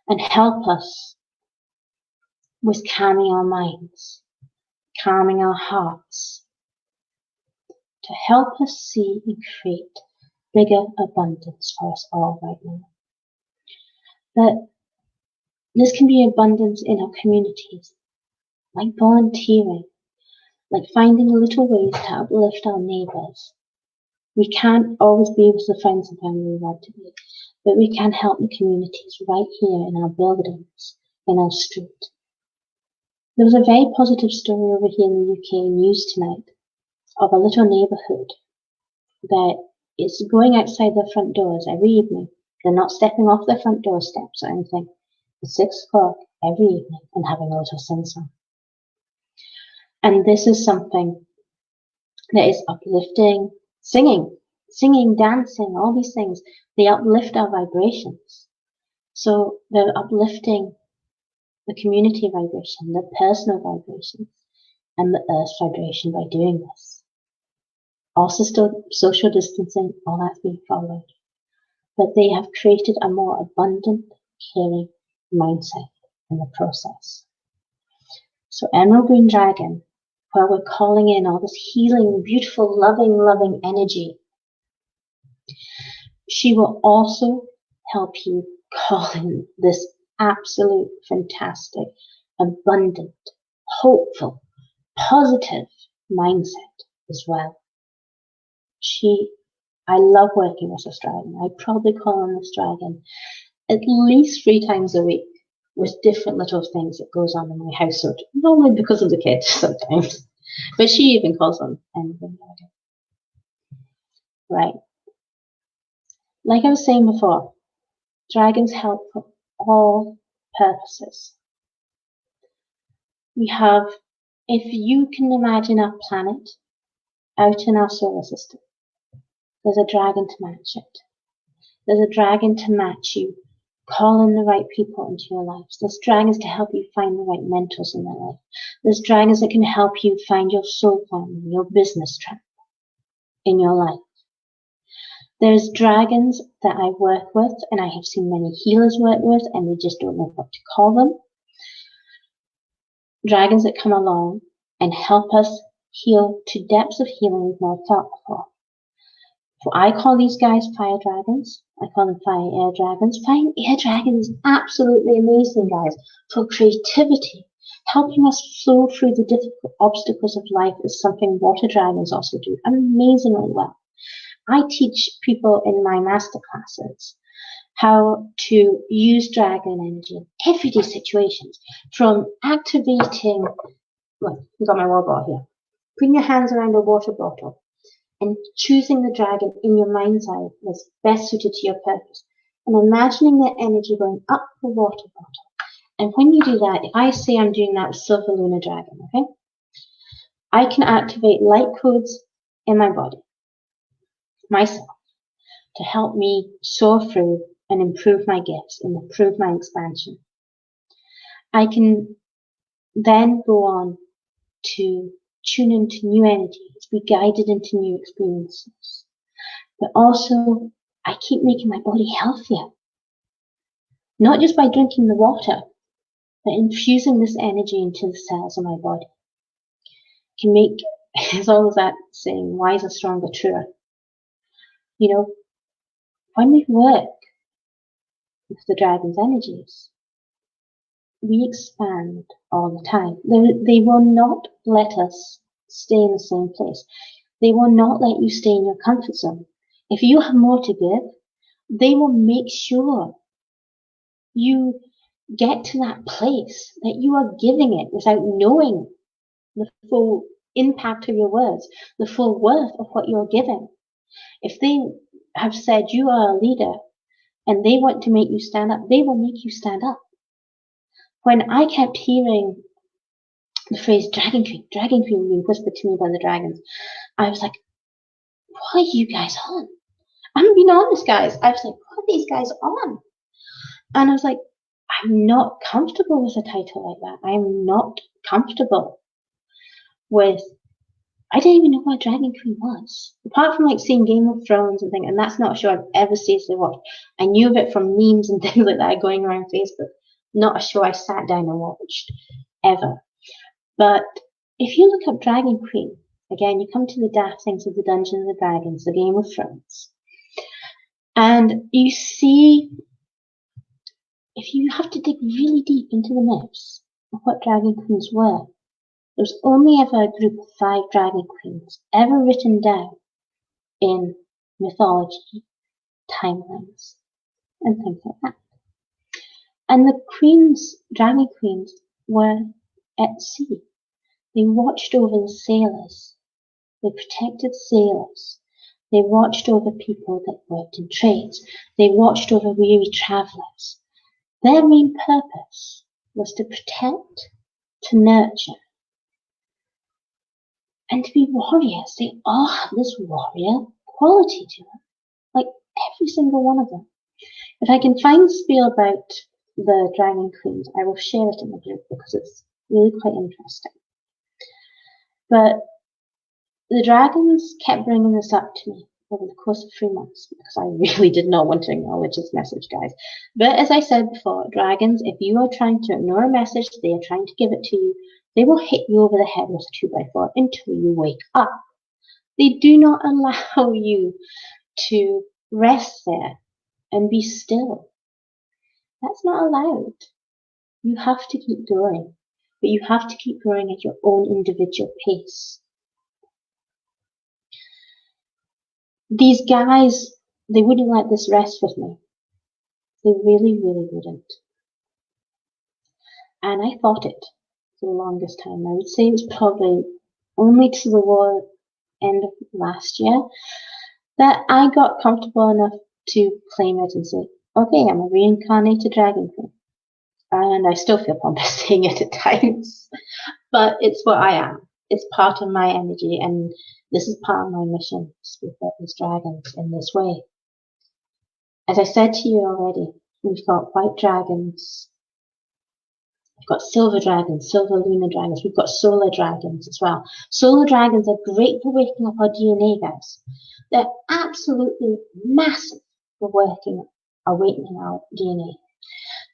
and help us with calming our minds, calming our hearts, to help us see and create bigger abundance for us all right now. But this can be abundance in our communities, like volunteering, like finding little ways to uplift our neighbours. We can't always be with the friends and family we want to be, but we can help the communities right here in our buildings, in our street. There was a very positive story over here in the UK news tonight of a little neighbourhood that is going outside their front doors every evening. They're not stepping off their front door steps or anything. At 6 o'clock every evening and having a little sing-song. And this is something that is uplifting, singing, dancing, all these things. They uplift our vibrations. So they're uplifting the community vibration, the personal vibrations, and the earth vibration by doing this. Also still social distancing, all that's being followed. But they have created a more abundant, caring mindset in the process. So Emerald Green Dragon, where we're calling in all this healing, beautiful, loving energy, she will also help you call in this absolute fantastic abundant, hopeful, positive mindset as well. I love working with this dragon. I probably call on this dragon at least 3 times a week with different little things that goes on in my household. Normally because of the kids sometimes. But she even calls on anything. Right. Like I was saying before, dragons help for all purposes. We have, if you can imagine our planet out in our solar system, there's a dragon to match it. There's a dragon to match you, call in the right people into your lives. There's dragons to help you find the right mentors in their life. There's dragons that can help you find your soul family, your business track in your life. There's dragons that I work with, and I have seen many healers work with, and they just don't know what to call them. Dragons that come along and help us heal to depths of healing we've never felt before. So I call these guys fire dragons. I call them fire air dragons. Fire air dragon is absolutely amazing, guys, for creativity. Helping us flow through the difficult obstacles of life is something water dragons also do amazingly well. I teach people in my masterclasses how to use dragon energy in everyday situations, from activating, well, I've got my water bottle here, putting your hands around a water bottle and choosing the dragon in your mind's eye that's best suited to your purpose, and imagining that energy going up the water bottle. And when you do that, if I say I'm doing that with Silver Lunar Dragon, okay, I can activate light codes in my body, myself, to help me soar through and improve my gifts and improve my expansion. I can then go on to tune into new energies, be guided into new experiences. But also, I keep making my body healthier. Not just by drinking the water, but infusing this energy into the cells of my body. Can make, it's always that saying, wiser, stronger, truer. You know, when we work with the dragon's energies, we expand all the time. They will not let us stay in the same place. They will not let you stay in your comfort zone. If you have more to give, they will make sure you get to that place that you are giving it without knowing the full impact of your words, the full worth of what you're giving. If they have said you are a leader and they want to make you stand up, they will make you stand up. When I kept hearing the phrase Dragon Queen being whispered to me by the dragons, I was like, what are you guys on? I'm being honest, guys. I was like, what are these guys on? And I was like, I'm not comfortable with a title like that. I'm not comfortable with, I didn't even know what a Dragon Queen was. Apart from like seeing Game of Thrones and things, and that's not a show I've ever seriously watched. I knew of it from memes and things like that going around Facebook. Not a show I sat down and watched, ever. But if you look up Dragon Queen, again, you come to the daft things of the Dungeons and Dragons, the Game of Thrones, and you see, if you have to dig really deep into the myths of what Dragon Queens were, there's only ever a group of 5 Dragon Queens ever written down in mythology, timelines, and things like that. And the queens, Dragon Queens, were at sea. They watched over the sailors. They protected sailors. They watched over people that worked in trades. They watched over weary travelers. Their main purpose was to protect, to nurture, and to be warriors. They all have this warrior quality to them, like every single one of them. If I can find spiel about the Dragon Queens, I will share it in the group because it's really quite interesting. But the dragons kept bringing this up to me over the course of 3 months because I really did not want to acknowledge this message, guys. But as I said before, dragons, if you are trying to ignore a message, they are trying to give it to you, they will hit you over the head with a 2x4 until you wake up. They do not allow you to rest there and be still. That's not allowed. You have to keep going. but you have to keep growing at your own individual pace. These guys, they wouldn't let this rest with me. They really, really wouldn't. And I thought it for the longest time. I would say it was probably only to the end of last year that I got comfortable enough to claim it and say, okay, I'm a reincarnated dragon queen. And I still feel pompous saying it at times, but it's what I am. It's part of my energy, and this is part of my mission, to speak about these dragons in this way. As I said to you already, we've got white dragons, we've got silver dragons, silver lunar dragons, we've got solar dragons as well. Solar dragons are great for waking up our DNA, guys. They're absolutely massive for awakening our DNA.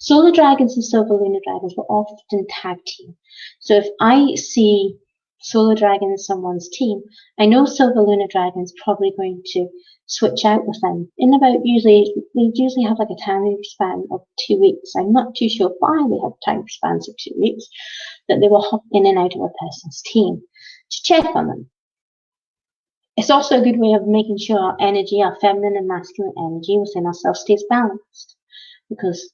Solar dragons and silver lunar dragons will often tag team. So if I see solar dragon in someone's team, I know silver lunar dragon's probably going to switch out with them in about they usually have like a time span of 2 weeks. I'm not too sure why they have time spans of 2 weeks, that they will hop in and out of a person's team to check on them. It's also a good way of making sure our energy, our feminine and masculine energy within ourselves stays balanced, because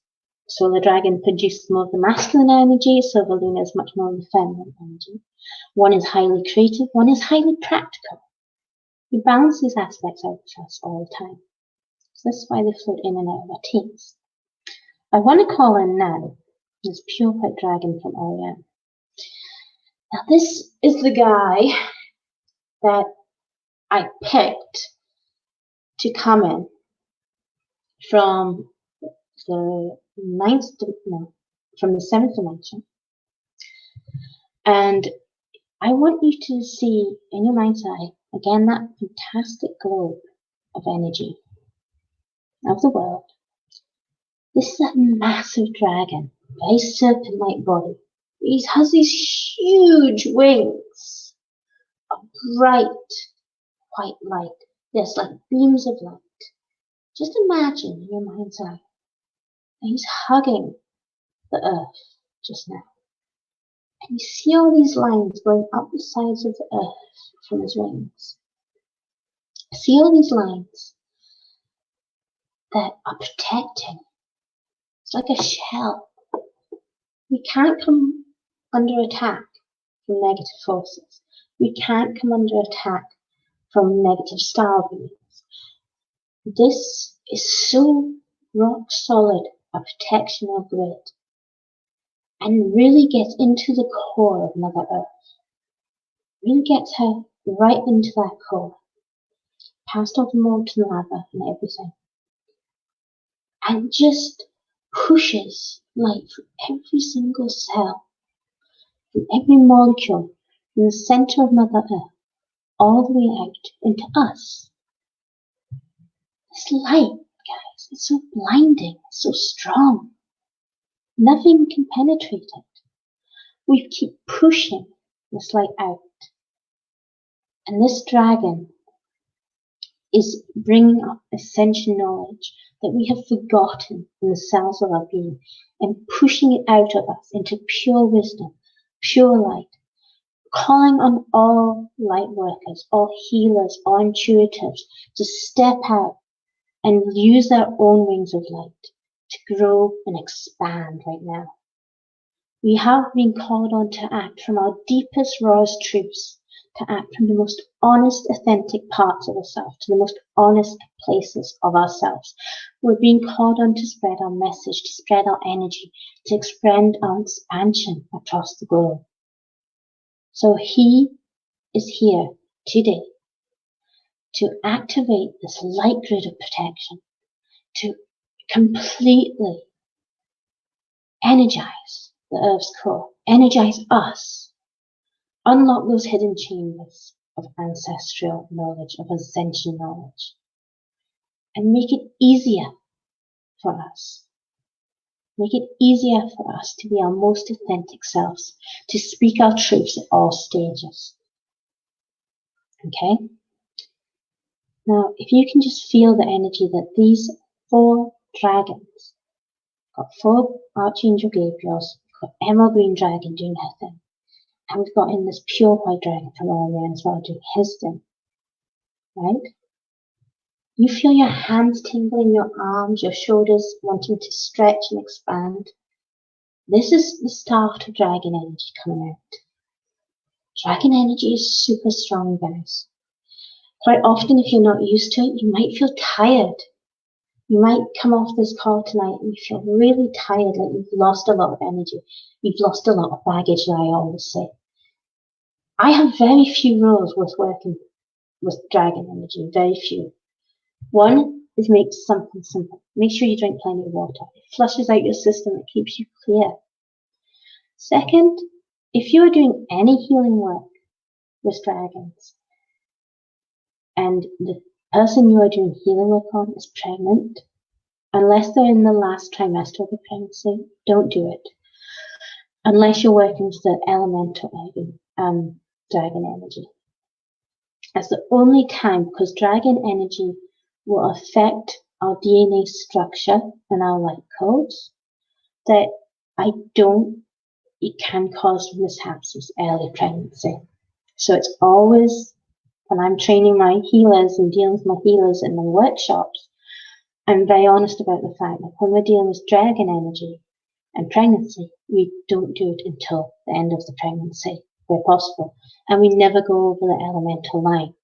solar dragon produces more of the masculine energy, silver lunar is much more of the feminine energy. One is highly creative, one is highly practical. We balance these aspects out of us all the time. So this is why they float in and out of our teams. I want to call in now this pure white dragon from Orion. Now this is the guy that I picked to come in from the from the 7th dimension. And I want you to see in your mind's eye, again, that fantastic globe of energy of the world. This is a massive dragon, very serpent-like body. He has these huge wings of bright white light. There's like beams of light. Just imagine in your mind's eye that he's hugging the earth just now. And you see all these lines going up the sides of the earth from his wings. See all these lines that are protecting. It's like a shell. We can't come under attack from negative forces. We can't come under attack from negative star beams. This is so rock solid a protectional grid, and really gets into the core of Mother Earth. Really gets her right into that core, past all the molten lava and everything, and just pushes light from every single cell, from every molecule, from the center of Mother Earth, all the way out into us. This light, guys, it's so blinding, it's so strong. Nothing can penetrate it. We keep pushing this light out. And this dragon is bringing up ascension knowledge that we have forgotten in the cells of our being, and pushing it out of us into pure wisdom, pure light, calling on all light workers, all healers, all intuitives to step out and use their own wings of light to grow and expand right now. We have been called on to act from our deepest, rawest truths, to act from the most honest, authentic parts of ourselves, to the most honest places of ourselves. We're being called on to spread our message, to spread our energy, to expand our expansion across the globe. So he is here today to activate this light grid of protection, to completely energize the Earth's core, energize us, unlock those hidden chambers of ancestral knowledge, of ascension knowledge, and make it easier for us. Make it easier for us to be our most authentic selves, to speak our truths at all stages. Okay? Now, if you can just feel the energy that these 4 dragons, got 4 Archangel Gabriels, We've got emerald green dragon doing her thing. And we've got in this pure white dragon from earlier as well doing his thing. Right? You feel your hands tingling, your arms, your shoulders wanting to stretch and expand. This is the start of dragon energy coming out. Dragon energy is super strong, guys. Quite often, if you're not used to it, you might feel tired. You might come off this call tonight and you feel really tired, like you've lost a lot of energy. You've lost a lot of baggage, like I always say. I have very few rules with working with dragon energy, very few. One is make something simple. Make sure you drink plenty of water. It flushes out your system, it keeps you clear. Second, if you are doing any healing work with dragons, and the person you are doing healing work on is pregnant, unless they're in the last trimester of the pregnancy, don't do it. Unless you're working with the elemental dragon energy. That's the only time, because dragon energy will affect our DNA structure and our light codes, that it can cause mishaps with early pregnancy. So it's always, when I'm training my healers and dealing with my healers in my workshops, I'm very honest about the fact that when we're dealing with dragon energy and pregnancy, we don't do it until the end of the pregnancy, where possible. And we never go over the elemental line.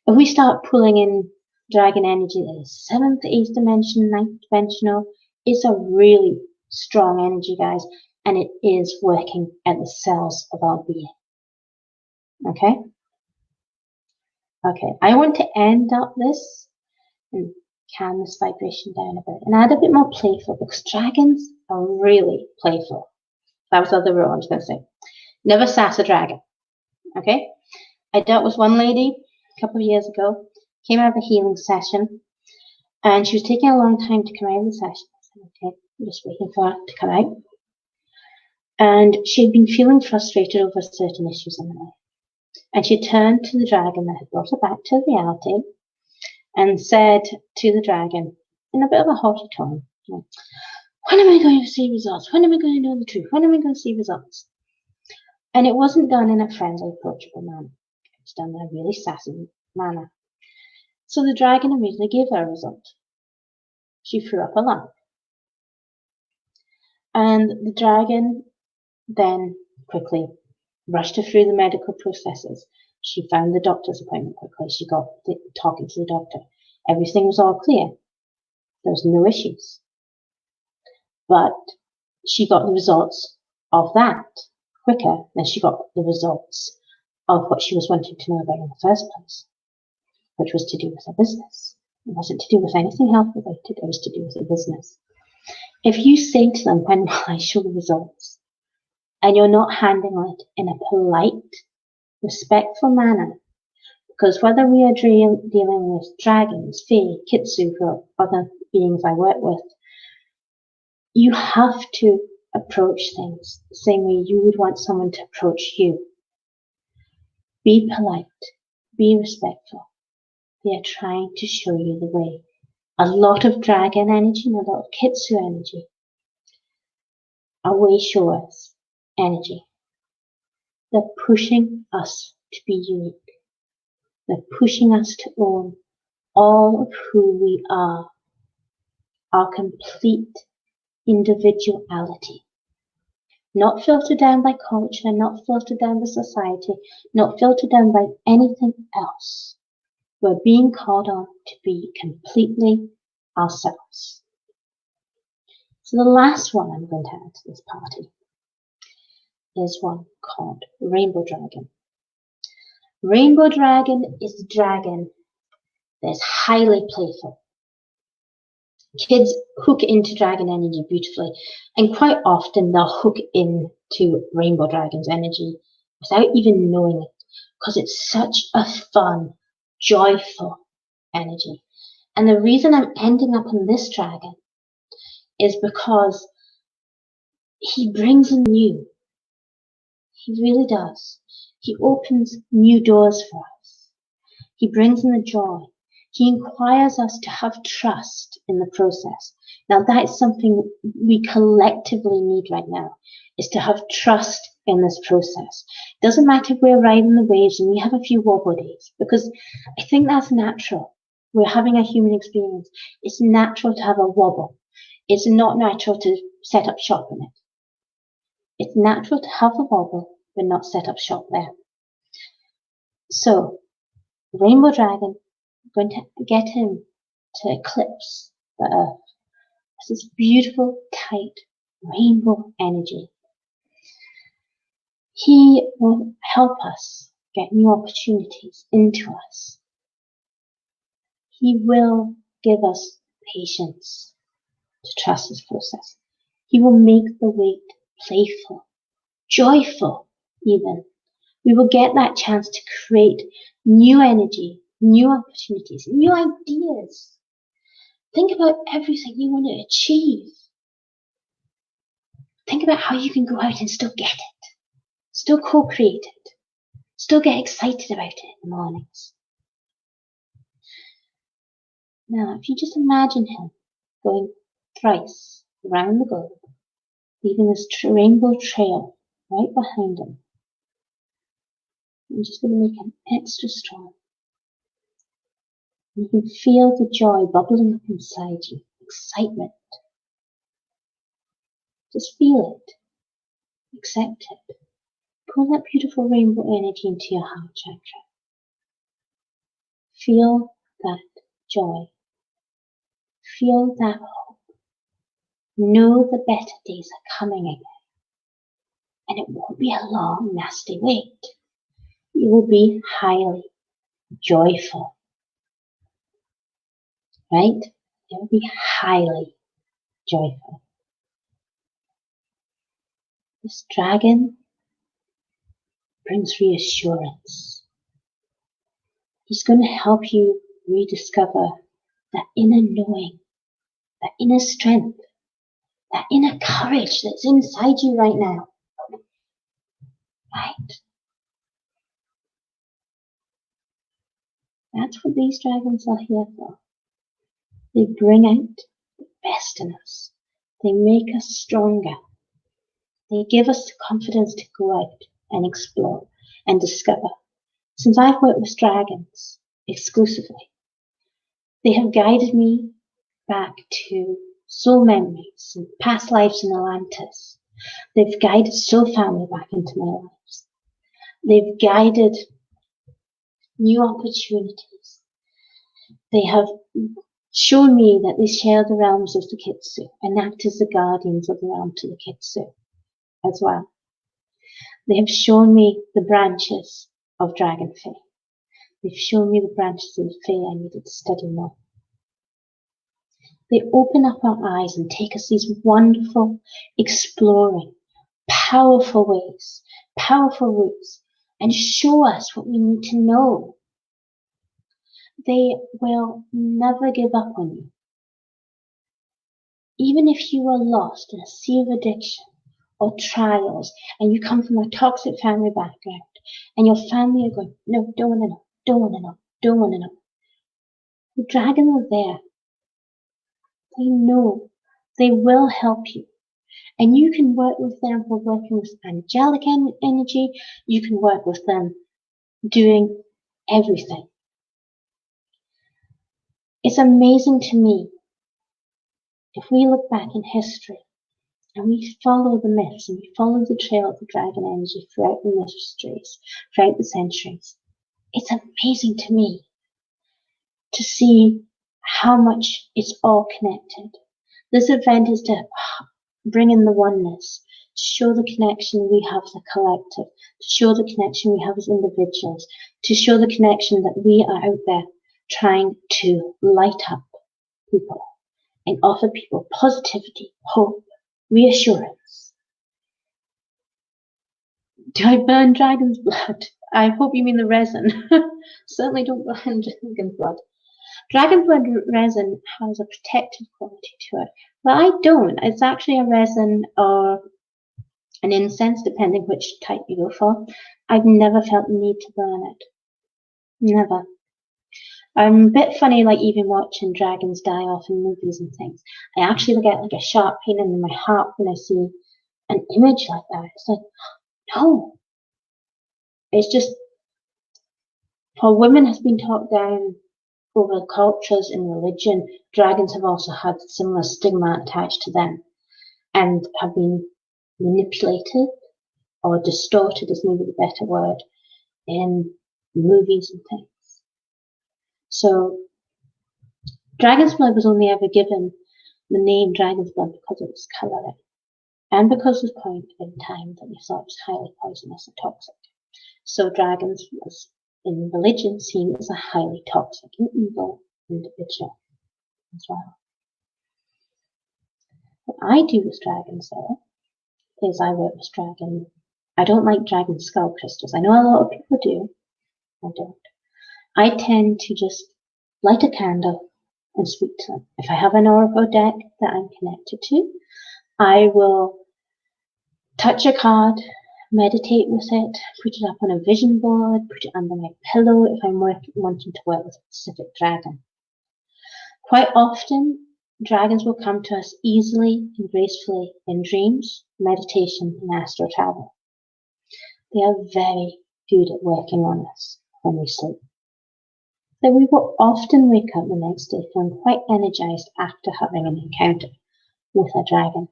If we start pulling in dragon energy that is 7th, 8th dimension, 9th dimensional, it's a really strong energy, guys, and it is working at the cells of our being. Okay? Okay, I want to end up this and calm this vibration down a bit and add a bit more playful, because dragons are really playful. That was the other rule I was going to say. Never sass a dragon. Okay? I dealt with one lady a couple of years ago, came out of a healing session, and she was taking a long time to come out of the session. I said, okay, I'm just waiting for her to come out. And she had been feeling frustrated over certain issues in her life. And she turned to the dragon that had brought her back to reality and said to the dragon, in a bit of a haughty tone, when am I going to see results? When am I going to know the truth? When am I going to see results? And it wasn't done in a friendly, approachable manner. It was done in a really sassy manner. So the dragon immediately gave her a result. She threw up a lump. And the dragon then quickly rushed her through the medical processes. She found the doctor's appointment quickly. She got talking to the doctor. Everything was all clear. There was no issues. But she got the results of that quicker than she got the results of what she was wanting to know about in the first place, which was to do with her business. It wasn't to do with anything health related, it was to do with her business. If you say to them, when will I show the results? And you're not handling it in a polite, respectful manner, because whether we are dealing with dragons, fae, kitsu, or other beings I work with, you have to approach things the same way you would want someone to approach you. Be polite, be respectful. They are trying to show you the way. A lot of dragon energy and a lot of kitsu energy are way showers energy. They're pushing us to be unique. They're pushing us to own all of who we are, our complete individuality. Not filtered down by culture, not filtered down by society, not filtered down by anything else. We're being called on to be completely ourselves. So the last one I'm going to add to this party is one called Rainbow Dragon. Rainbow Dragon is a dragon that is highly playful. Kids hook into dragon energy beautifully, and quite often they'll hook into Rainbow Dragon's energy without even knowing it, because it's such a fun, joyful energy. And the reason I'm ending up in this dragon is because he brings in new. He really does. He opens new doors for us. He brings in the joy. He inquires us to have trust in the process. Now that is something we collectively need right now, is to have trust in this process. It doesn't matter if we're riding the waves and we have a few wobble days, because I think that's natural. We're having a human experience. It's natural to have a wobble. It's not natural to set up shop in it. It's natural to have a wobble, but not set up shop there. So, Rainbow Dragon, I'm going to get him to eclipse the Earth. It's this beautiful, tight, rainbow energy. He will help us get new opportunities into us. He will give us patience to trust this process. He will make the wait playful, joyful even. We will get that chance to create new energy, new opportunities, new ideas. Think about everything you want to achieve. Think about how you can go out and still get it, still co-create it, still get excited about it in the mornings. Now, if you just imagine him going thrice around the globe, leaving this rainbow trail right behind him, I'm just going to make him extra strong. You can feel the joy bubbling up inside you, excitement. Just feel it. Accept it. Pull that beautiful rainbow energy into your heart chakra. Feel that joy. Feel that hope. Know the better days are coming again. And it won't be a long, nasty wait. It will be highly joyful. Right? It will be highly joyful. This dragon brings reassurance. He's going to help you rediscover that inner knowing, that inner strength, that inner courage that's inside you right now. Right? That's what these dragons are here for. They bring out the best in us. They make us stronger. They give us the confidence to go out and explore and discover. Since I've worked with dragons exclusively, they have guided me back to soul memories and past lives in Atlantis. They've guided soul family back into my lives. They've guided new opportunities. They have shown me that they share the realms of the Kitsu and act as the guardians of the realm to the Kitsu as well. They have shown me the branches of Dragon Fae. They've shown me the branches of the Fae I needed to study more. They open up our eyes and take us these wonderful, exploring, powerful ways, powerful routes, and show us what we need to know. They will never give up on you. Even if you are lost in a sea of addiction or trials, and you come from a toxic family background, and your family are going, no, don't want to know, don't want to know, don't want to know. The dragons are there. They know. They will help you. And you can work with them for working with angelic energy. You can work with them doing everything. It's amazing to me, if we look back in history and we follow the myths and we follow the trail of the dragon energy throughout the mysteries, throughout the centuries, it's amazing to me to see how much it's all connected. This event is to bring in the oneness, to show the connection we have as a collective, to show the connection we have as individuals, to show the connection that we are out there trying to light up people and offer people positivity, hope, reassurance. Do I burn dragon's blood? I hope you mean the resin. Certainly don't burn dragon's blood. Dragon blood resin has a protective quality to it, but I don't. It's actually a resin or an incense, depending which type you go for. I've never felt the need to burn it. Never. I'm a bit funny, like even watching dragons die off in movies and things. I actually get like a sharp pain in my heart when I see an image like that. It's like, no. It's just, while women has been talked down over cultures and religion, dragons have also had similar stigma attached to them and have been manipulated or distorted, is maybe the better word, in movies and things. So dragon's blood was only ever given the name dragon's blood because of its colour and because of the point in time that we thought it was highly poisonous and toxic. So dragons was in religion seen as a highly toxic and evil individual as well. What I do with dragons though is I work with dragon. I don't like dragon skull crystals. I know a lot of people do. I don't. I tend to just light a candle and speak to them. If I have an oracle deck that I'm connected to, I will touch a card, meditate with it, put it up on a vision board, put it under my pillow if I'm wanting to work with a specific dragon. Quite often, dragons will come to us easily and gracefully in dreams, meditation, and astral travel. They are very good at working on us when we sleep. So we will often wake up the next day feeling quite energized after having an encounter with a dragon.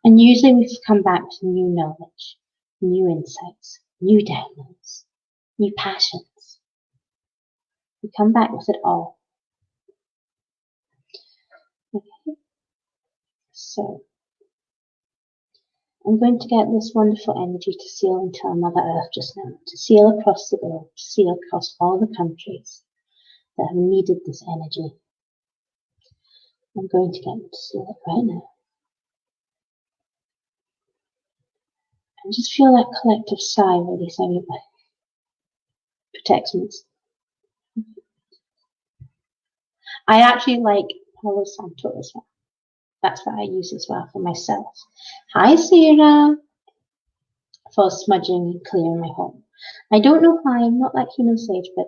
And usually we've come back to new knowledge, new insights, new downloads, new passions. We come back with it all. Okay. So I'm going to get this wonderful energy to seal into our Mother Earth just now, to seal across the globe, to seal across all the countries that have needed this energy. I'm going to get them to seal it right now. And just feel that collective sigh release everybody. Protects me. I actually like Palo Santo as well. That's what I use as well for myself. Hi, Sarah. For smudging and clearing my home. I don't know why, I'm not like Hino Sage, but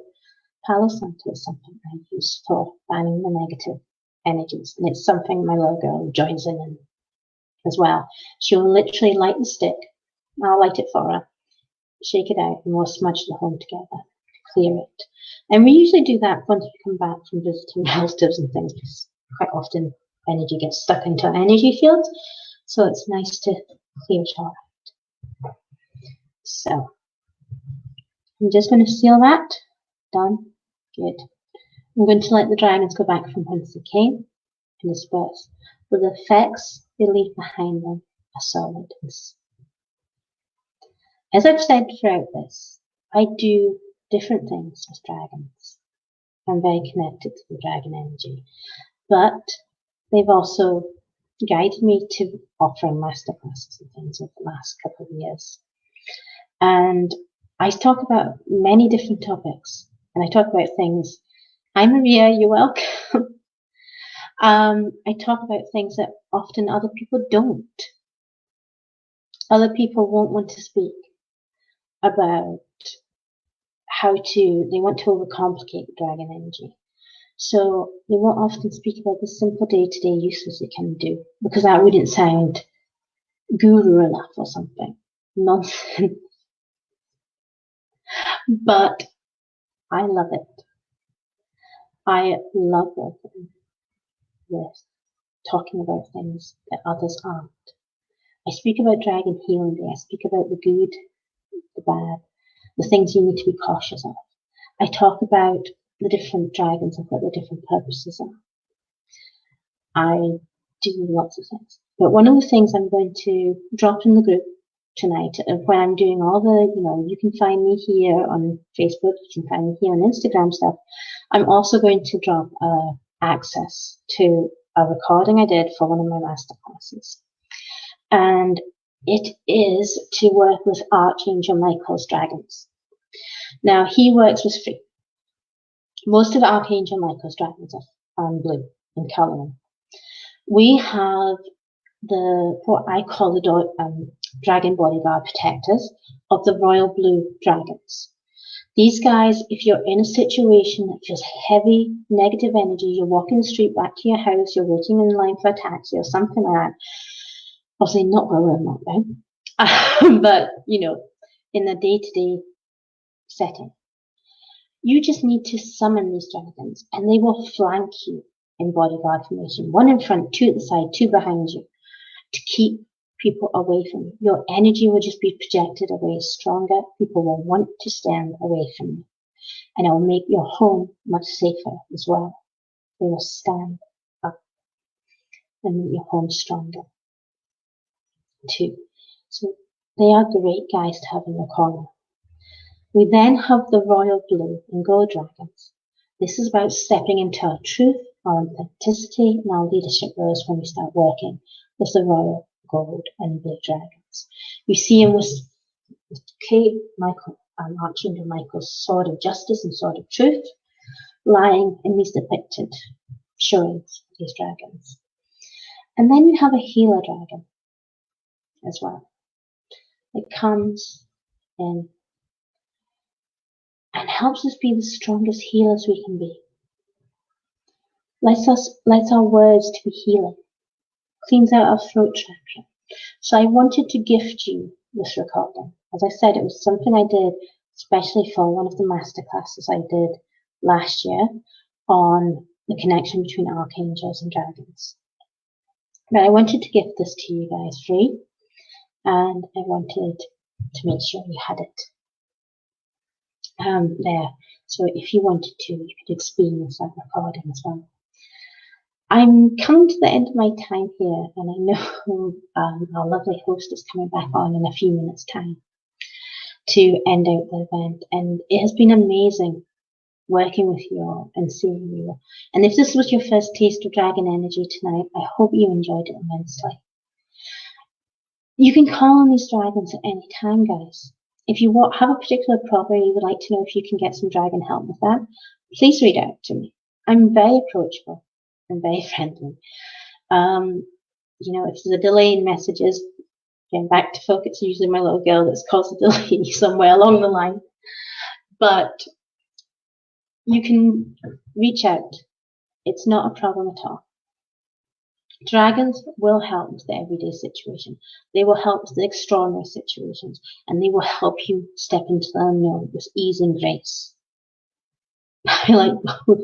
Palo Santo is something I use for banning the negative energies. And it's something my little girl joins in as well. She'll literally light the stick. I'll light it for her, shake it out, and we'll smudge the home together to clear it. And we usually do that once we come back from visiting relatives and things, because quite often energy gets stuck into our energy fields. So it's nice to clear it all out. So I'm just going to seal that. Done. Good. I'm going to let the dragons go back from whence they came and disperse. But the effects they leave behind them are solid. As I've said throughout this, I do different things with dragons. I'm very connected to the dragon energy. But they've also guided me to offering masterclasses and things over the last couple of years. And I talk about many different topics. And I talk about things. Hi, Maria, you're welcome. I talk about things that often other people don't. Other people won't want to speak about they want to overcomplicate dragon energy. So they won't often speak about the simple day-to-day uses they can do, because that wouldn't sound guru enough or something. Nonsense. But I love it. I love working with talking about things that others aren't. I speak about Dragon Healing Day. I speak about the good, the bad, the things you need to be cautious of. I talk about the different dragons and what their different purposes are. I do lots of things. But one of the things I'm going to drop in the group tonight, when I'm doing all the, you can find me here on Facebook, you can find me here on Instagram stuff. I'm also going to drop access to a recording I did for one of my masterclasses. And it is to work with Archangel Michael's dragons. Now, he works with free. Most of Archangel Michael's dragons are blue in coloring. We have what I call the dragon bodyguard protectors of the royal blue dragons. These guys, if you're in a situation that feels heavy, negative energy, you're walking the street back to your house, you're waiting in line for a taxi or something like that, obviously not while we're in lockdown, but, you know, in a day-to-day setting, you just need to summon these dragons and they will flank you in bodyguard formation. One in front, two at the side, two behind you, to keep people away from you. Your energy will just be projected away stronger. People will want to stand away from you. And it will make your home much safer as well. They will stand up and make your home stronger too. So they are great guys to have in your corner. We then have the royal blue and gold dragons. This is about stepping into our truth, our authenticity, and our leadership roles when we start working with the royal gold and blue dragons. You see him with Michael, Archangel Michael's sword of justice and sword of truth, lying in these depicted showings of these dragons. And then you have a healer dragon as well. It comes in and helps us be the strongest healers we can be. Lets our words to be healing. Cleans out our throat chakra. So I wanted to gift you this recording. As I said, it was something I did especially for one of the masterclasses I did last year on the connection between archangels and dragons. But I wanted to gift this to you guys free, and I wanted to make sure you had it there. So if you wanted to, you could experience that recording as well. I'm coming to the end of my time here, and I know our lovely host is coming back on in a few minutes' time to end out the event. And it has been amazing working with you all and seeing you. And if this was your first taste of dragon energy tonight, I hope you enjoyed it immensely. You can call on these dragons at any time, guys. If you have a particular problem you would like to know if you can get some dragon help with that, please reach out to me. I'm very approachable and very friendly. You know, if there's a delay in messages, getting back to folk, it's usually my little girl that's caused a delay somewhere along the line. But you can reach out. It's not a problem at all. Dragons will help with the everyday situation. They will help with the extraordinary situations, and they will help you step into the unknown with ease and grace. I like both.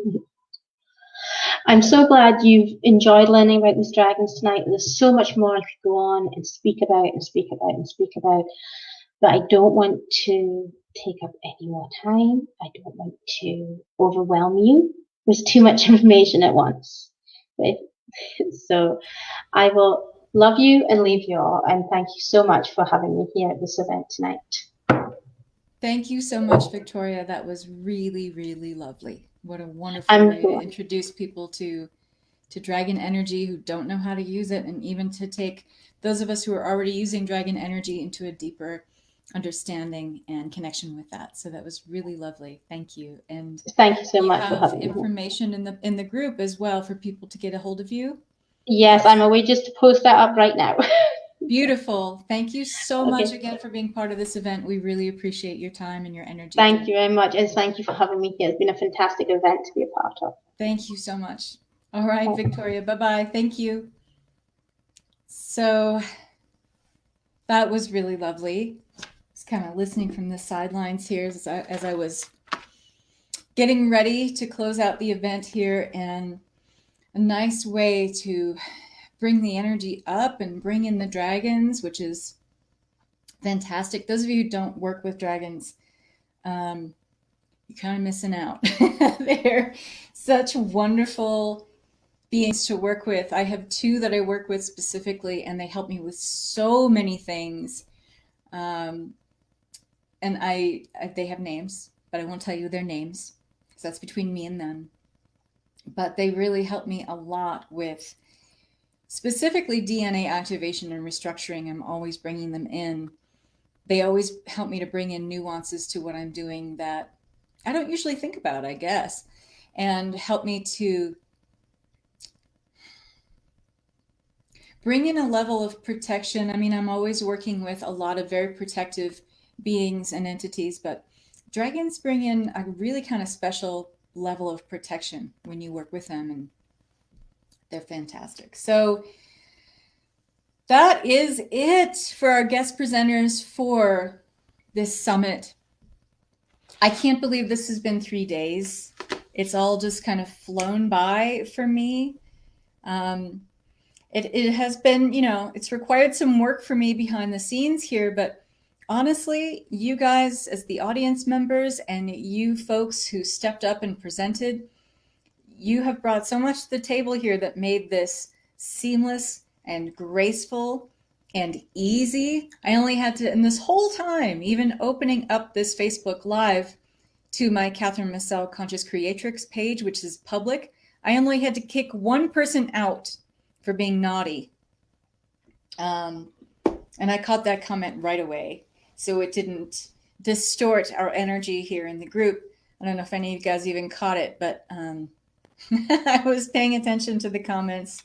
I'm so glad you've enjoyed learning about these dragons tonight. There's so much more I could go on and speak about and speak about and speak about, but I don't want to take up any more time. I don't want to overwhelm you with too much information at once. So I will love you and leave you all, and thank you so much for having me here at this event tonight. Thank you so much, Victoria. That was really, really lovely. What a wonderful way to introduce people to dragon energy who don't know how to use it, and even to take those of us who are already using dragon energy into a deeper understanding and connection with that. So that was really lovely. Thank you. And thank you so much for having me. information in the group as well for people to get a hold of you. Yes, I'm away just to post that up right now. Beautiful. Thank you so much again for being part of this event. We really appreciate your time and your energy. Thank you very much, and thank you for having me here. It's been a fantastic event to be a part of. Thank you so much. All right, Victoria, bye-bye. Thank you. So that was really lovely. I was kind of listening from the sidelines here as I was getting ready to close out the event here, and a nice way to bring the energy up and bring in the dragons, which is fantastic. Those of you who don't work with dragons, you're kind of missing out. They're such wonderful beings to work with. I have two that I work with specifically, and they help me with so many things. And they have names, but I won't tell you their names because that's between me and them. But they really help me a lot with specifically DNA activation and restructuring. I'm always bringing them in. They always help me to bring in nuances to what I'm doing that I don't usually think about, I guess, and help me to bring in a level of protection. I mean, I'm always working with a lot of very protective beings and entities, but dragons bring in a really kind of special level of protection when you work with them, and they're fantastic. So that is it for our guest presenters for this summit. I can't believe this has been 3 days. It's all just kind of flown by for me. It has been, it's required some work for me behind the scenes here, but honestly, you guys as the audience members and you folks who stepped up and presented, you have brought so much to the table here that made this seamless and graceful and easy. I only had to, in this whole time, even opening up this Facebook Live to my Kathryn Massell Conscious Creatrix page, which is public, I only had to kick one person out for being naughty. And I caught that comment right away, so it didn't distort our energy here in the group. I don't know if any of you guys even caught it, but I was paying attention to the comments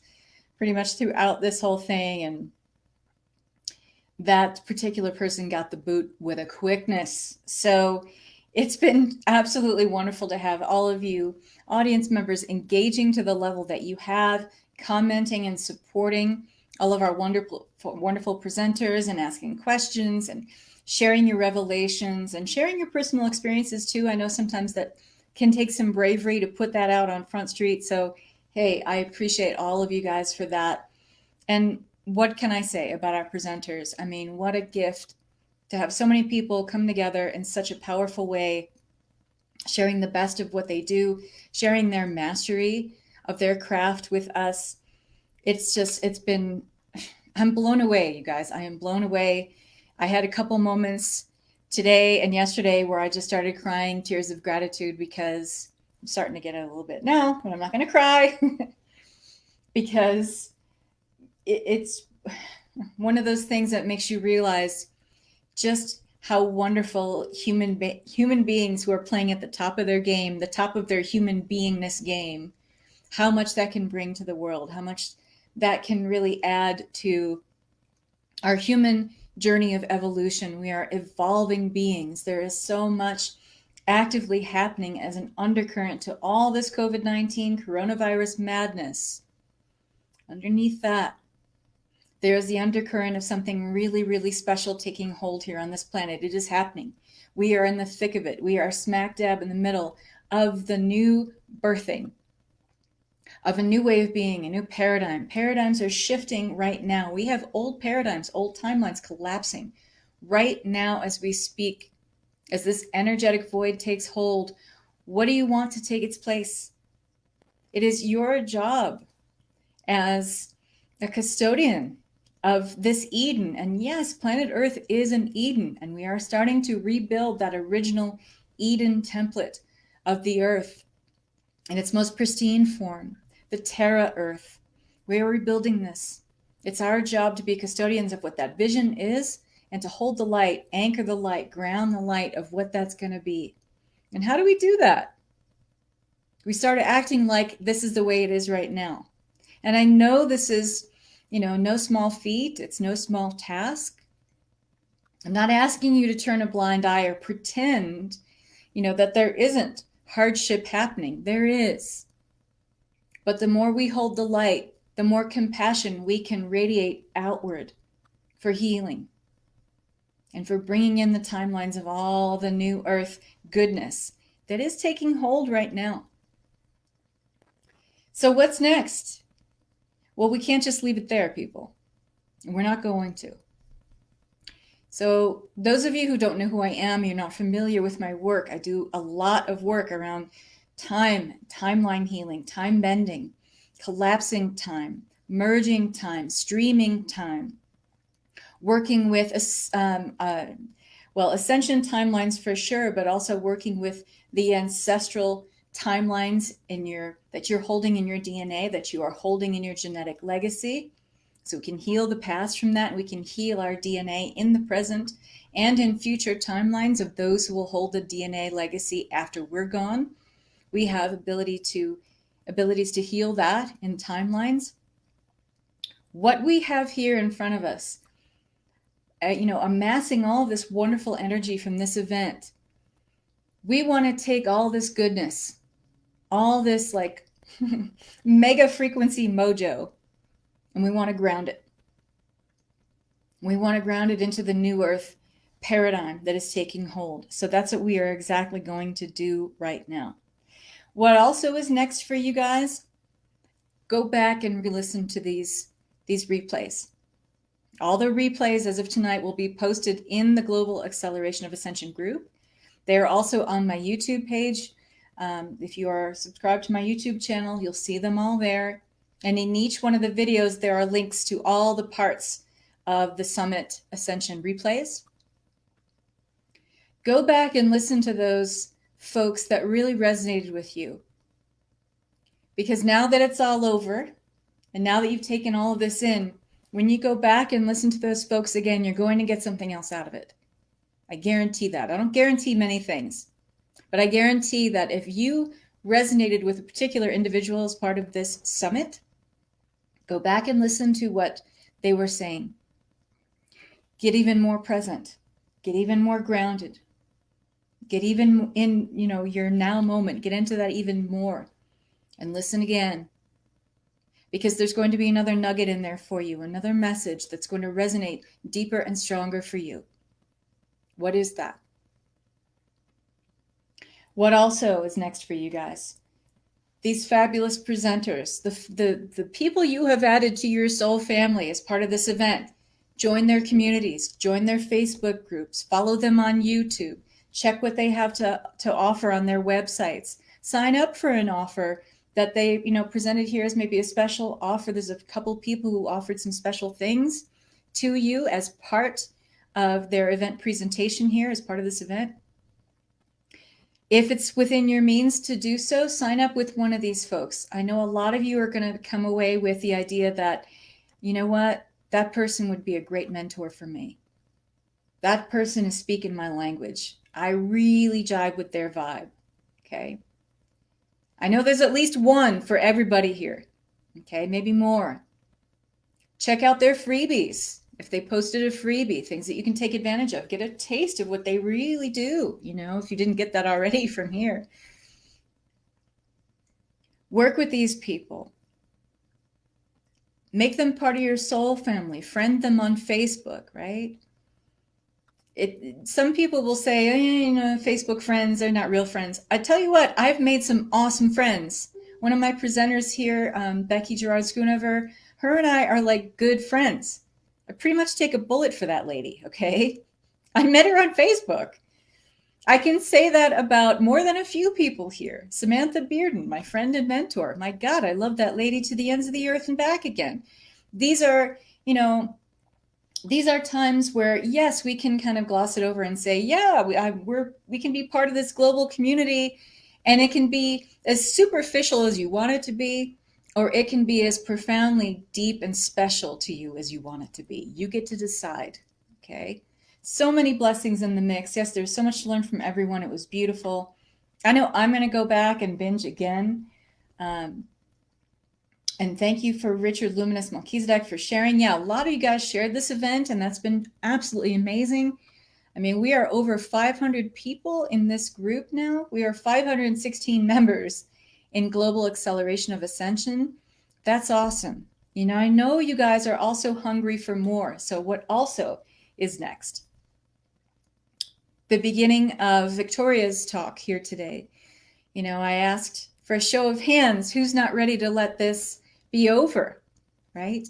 pretty much throughout this whole thing, and that particular person got the boot with a quickness. So it's been absolutely wonderful to have all of you audience members engaging to the level that you have, commenting and supporting all of our wonderful presenters and asking questions and sharing your revelations and sharing your personal experiences too. I know sometimes that can take some bravery to put that out on Front Street. So, hey, I appreciate all of you guys for that. And what can I say about our presenters? I mean, what a gift to have so many people come together in such a powerful way, sharing the best of what they do, sharing their mastery of their craft with us. I'm blown away, you guys. I am blown away. I had a couple moments today and yesterday where I just started crying tears of gratitude, because I'm starting to get it a little bit now, but I'm not going to cry because it's one of those things that makes you realize just how wonderful human beings who are playing at the top of their game, the top of their human beingness game, how much that can bring to the world, how much that can really add to our human journey of evolution. We are evolving beings. There is so much actively happening as an undercurrent to all this COVID-19 coronavirus madness. Underneath that, there's the undercurrent of something really, really special taking hold here on this planet. It is happening. We are in the thick of it. We are smack dab in the middle of the new birthing of a new way of being, a new paradigm. Paradigms are shifting right now. We have old paradigms, old timelines collapsing right now as we speak. As this energetic void takes hold, what do you want to take its place? It is your job as a custodian of this Eden. And yes, planet Earth is an Eden, and we are starting to rebuild that original Eden template of the Earth in its most pristine form, the Terra Earth. We are rebuilding this. It's our job to be custodians of what that vision is and to hold the light, anchor the light, ground the light of what that's going to be. And how do we do that? We start acting like this is the way it is right now. And I know this is, no small feat. It's no small task. I'm not asking you to turn a blind eye or pretend, that there isn't hardship happening. There is. But the more we hold the light, the more compassion we can radiate outward for healing and for bringing in the timelines of all the new earth goodness that is taking hold right now. So what's next? Well, we can't just leave it there, people. We're not going to. So those of you who don't know who I am, you're not familiar with my work. I do a lot of work around time, timeline healing, time bending, collapsing time, merging time, streaming time, working with Ascension Timelines for sure, but also working with the ancestral timelines that you're holding in your DNA, that you are holding in your genetic legacy. So we can heal the past from that. We can heal our DNA in the present and in future timelines of those who will hold the DNA legacy after we're gone. We have abilities to heal that in timelines. What we have here in front of us, amassing all of this wonderful energy from this event, We want to take all this goodness, all this like mega frequency mojo, and we want to ground it. We want to ground it into the new earth paradigm that is taking hold. So that's what we are exactly going to do right now. What also is next for you guys, go back and re-listen to these replays. All the replays as of tonight will be posted in the Global Acceleration of Ascension group. They are also on my YouTube page. If you are subscribed to my YouTube channel, you'll see them all there. And in each one of the videos, there are links to all the parts of the Summit Ascension replays. Go back and listen to those folks that really resonated with you. Because now that it's all over, and now that you've taken all of this in, when you go back and listen to those folks again, you're going to get something else out of it. I guarantee that. I don't guarantee many things, but I guarantee that if you resonated with a particular individual as part of this summit, go back and listen to what they were saying. Get even more present. Get even more grounded. Get even in, your now moment. Get into that even more and listen again. Because there's going to be another nugget in there for you, another message that's going to resonate deeper and stronger for you. What is that? What also is next for you guys? These fabulous presenters, the people you have added to your soul family as part of this event, join their communities, join their Facebook groups, follow them on YouTube, check what they have to offer on their websites, sign up for an offer that they presented here as maybe a special offer. There's a couple people who offered some special things to you as part of their event presentation here as part of this event. If it's within your means to do so, sign up with one of these folks. I know a lot of you are going to come away with the idea that, you know what, that person would be a great mentor for me. That person is speaking my language. I really jive with their vibe. Okay. I know there's at least one for everybody here. Okay, maybe more. Check out their freebies. If they posted a freebie, things that you can take advantage of. Get a taste of what they really do, if you didn't get that already from here. Work with these people. Make them part of your soul family. Friend them on Facebook, right? Some people will say, Facebook friends, they're not real friends. I tell you what, I've made some awesome friends. One of my presenters here, Becky Gerard Schoonover, her and I are like good friends. I pretty much take a bullet for that lady, okay? I met her on Facebook. I can say that about more than a few people here. Samantha Bearden, my friend and mentor. My God, I love that lady to the ends of the earth and back again. These are, these are times where, yes, we can kind of gloss it over and say, yeah, we can be part of this global community, and it can be as superficial as you want it to be, or it can be as profoundly deep and special to you as you want it to be. You get to decide, okay? So many blessings in the mix. Yes, there's so much to learn from everyone. It was beautiful. I know I'm going to go back and binge again. And thank you for Richard Luminous Melchizedek for sharing. Yeah, a lot of you guys shared this event, and that's been absolutely amazing. I mean, we are over 500 people in this group now. We are 516 members in Global Acceleration of Ascension. That's awesome. I know you guys are also hungry for more. So what also is next? The beginning of Victoria's talk here today. I asked for a show of hands, who's not ready to let this be over, right?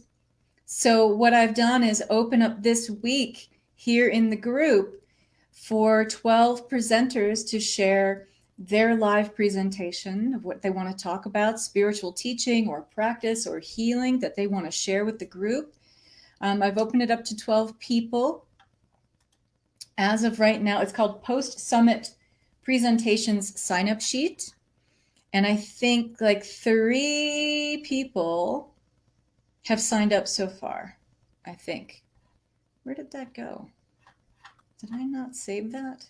So what I've done is open up this week here in the group for 12 presenters to share their live presentation of what they want to talk about, spiritual teaching or practice or healing that they want to share with the group. I've opened it up to 12 people. As of right now, it's called Post-Summit Presentations Sign-Up Sheet. And I think like 3 people have signed up so far, I think. Where did that go? Did I not save that?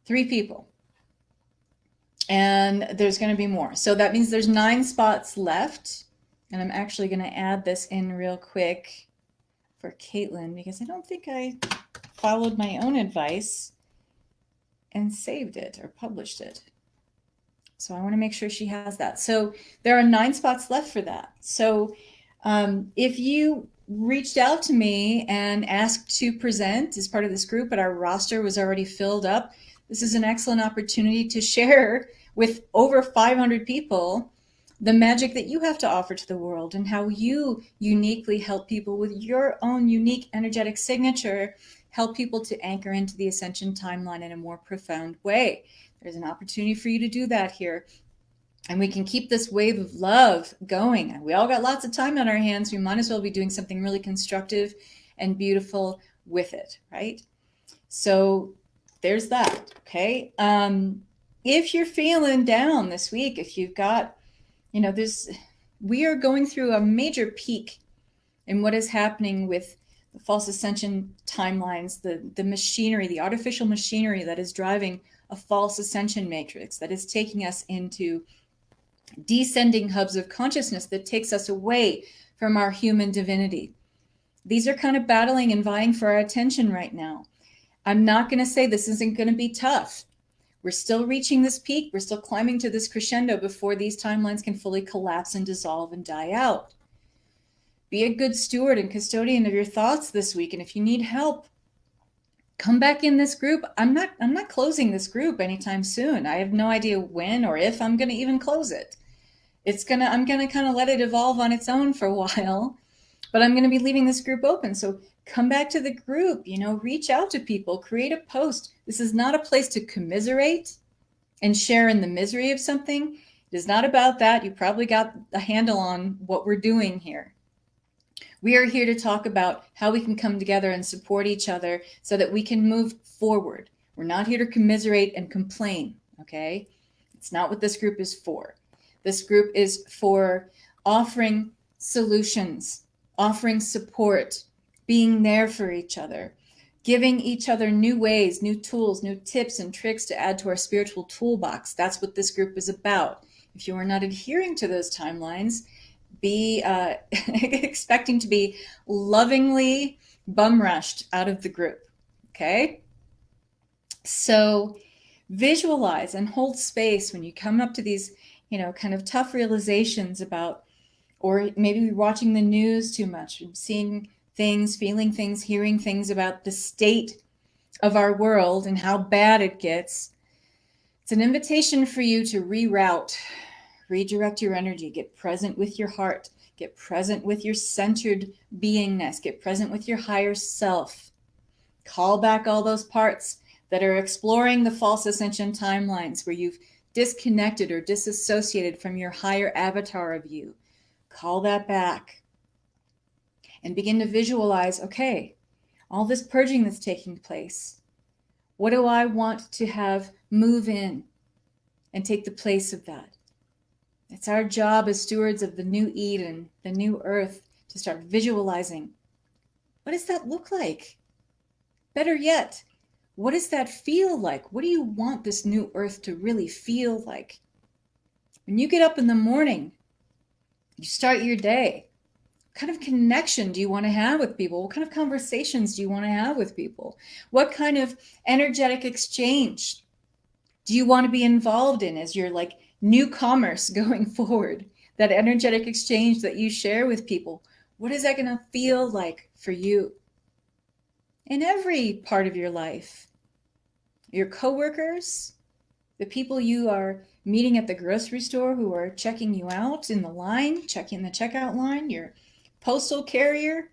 3 people. And there's going to be more. So that means there's 9 spots left. And I'm actually going to add this in real quick for Caitlin, because I don't think I followed my own advice and saved it or published it. So I want to make sure she has that. So there are 9 spots left for that. So if you reached out to me and asked to present as part of this group, but our roster was already filled up, this is an excellent opportunity to share with over 500 people the magic that you have to offer to the world and how you uniquely help people with your own unique energetic signature, help people to anchor into the Ascension Timeline in a more profound way. There's an opportunity for you to do that here. And we can keep this wave of love going. We all got lots of time on our hands. We might as well be doing something really constructive and beautiful with it, right? So there's that, okay? If you're feeling down this week, if you've got, we are going through a major peak in what is happening with the false ascension timelines, the machinery, the artificial machinery that is driving a false ascension matrix that is taking us into descending hubs of consciousness that takes us away from our human divinity. These are kind of battling and vying for our attention right now. I'm not going to say this isn't going to be tough. We're still reaching this peak. We're still climbing to this crescendo before these timelines can fully collapse and dissolve and die out. Be a good steward and custodian of your thoughts this week. And if you need help, come back in this group. I'm not closing this group anytime soon. I have no idea when or if I'm going to even close it. I'm going to kind of let it evolve on its own for a while, but I'm going to be leaving this group open. So come back to the group, reach out to people, create a post. This is not a place to commiserate and share in the misery of something. It is not about that. You probably got a handle on what we're doing here. We are here to talk about how we can come together and support each other so that we can move forward. We're not here to commiserate and complain, okay? It's not what this group is for. This group is for offering solutions, offering support, being there for each other, giving each other new ways, new tools, new tips and tricks to add to our spiritual toolbox. That's what this group is about. If you are not adhering to those timelines, be expecting to be lovingly bum rushed out of the group, okay? So visualize and hold space when you come up to these, kind of tough realizations about, or maybe you're watching the news too much, seeing things, feeling things, hearing things about the state of our world and how bad it gets. It's an invitation for you to reroute, redirect your energy, get present with your heart, get present with your centered beingness, get present with your higher self. Call back all those parts that are exploring the false ascension timelines where you've disconnected or disassociated from your higher avatar of you. Call that back and begin to visualize, okay, all this purging that's taking place, what do I want to have move in and take the place of that? It's our job as stewards of the new Eden, the new earth, to start visualizing. What does that look like? Better yet, what does that feel like? What do you want this new earth to really feel like? When you get up in the morning, you start your day, what kind of connection do you want to have with people? What kind of conversations do you want to have with people? What kind of energetic exchange do you want to be involved in as your new commerce going forward? That energetic exchange that you share with people, what is that going to feel like for you? In every part of your life, your coworkers, the people you are meeting at the grocery store who are checking you out in the line, checking the checkout line, your postal carrier,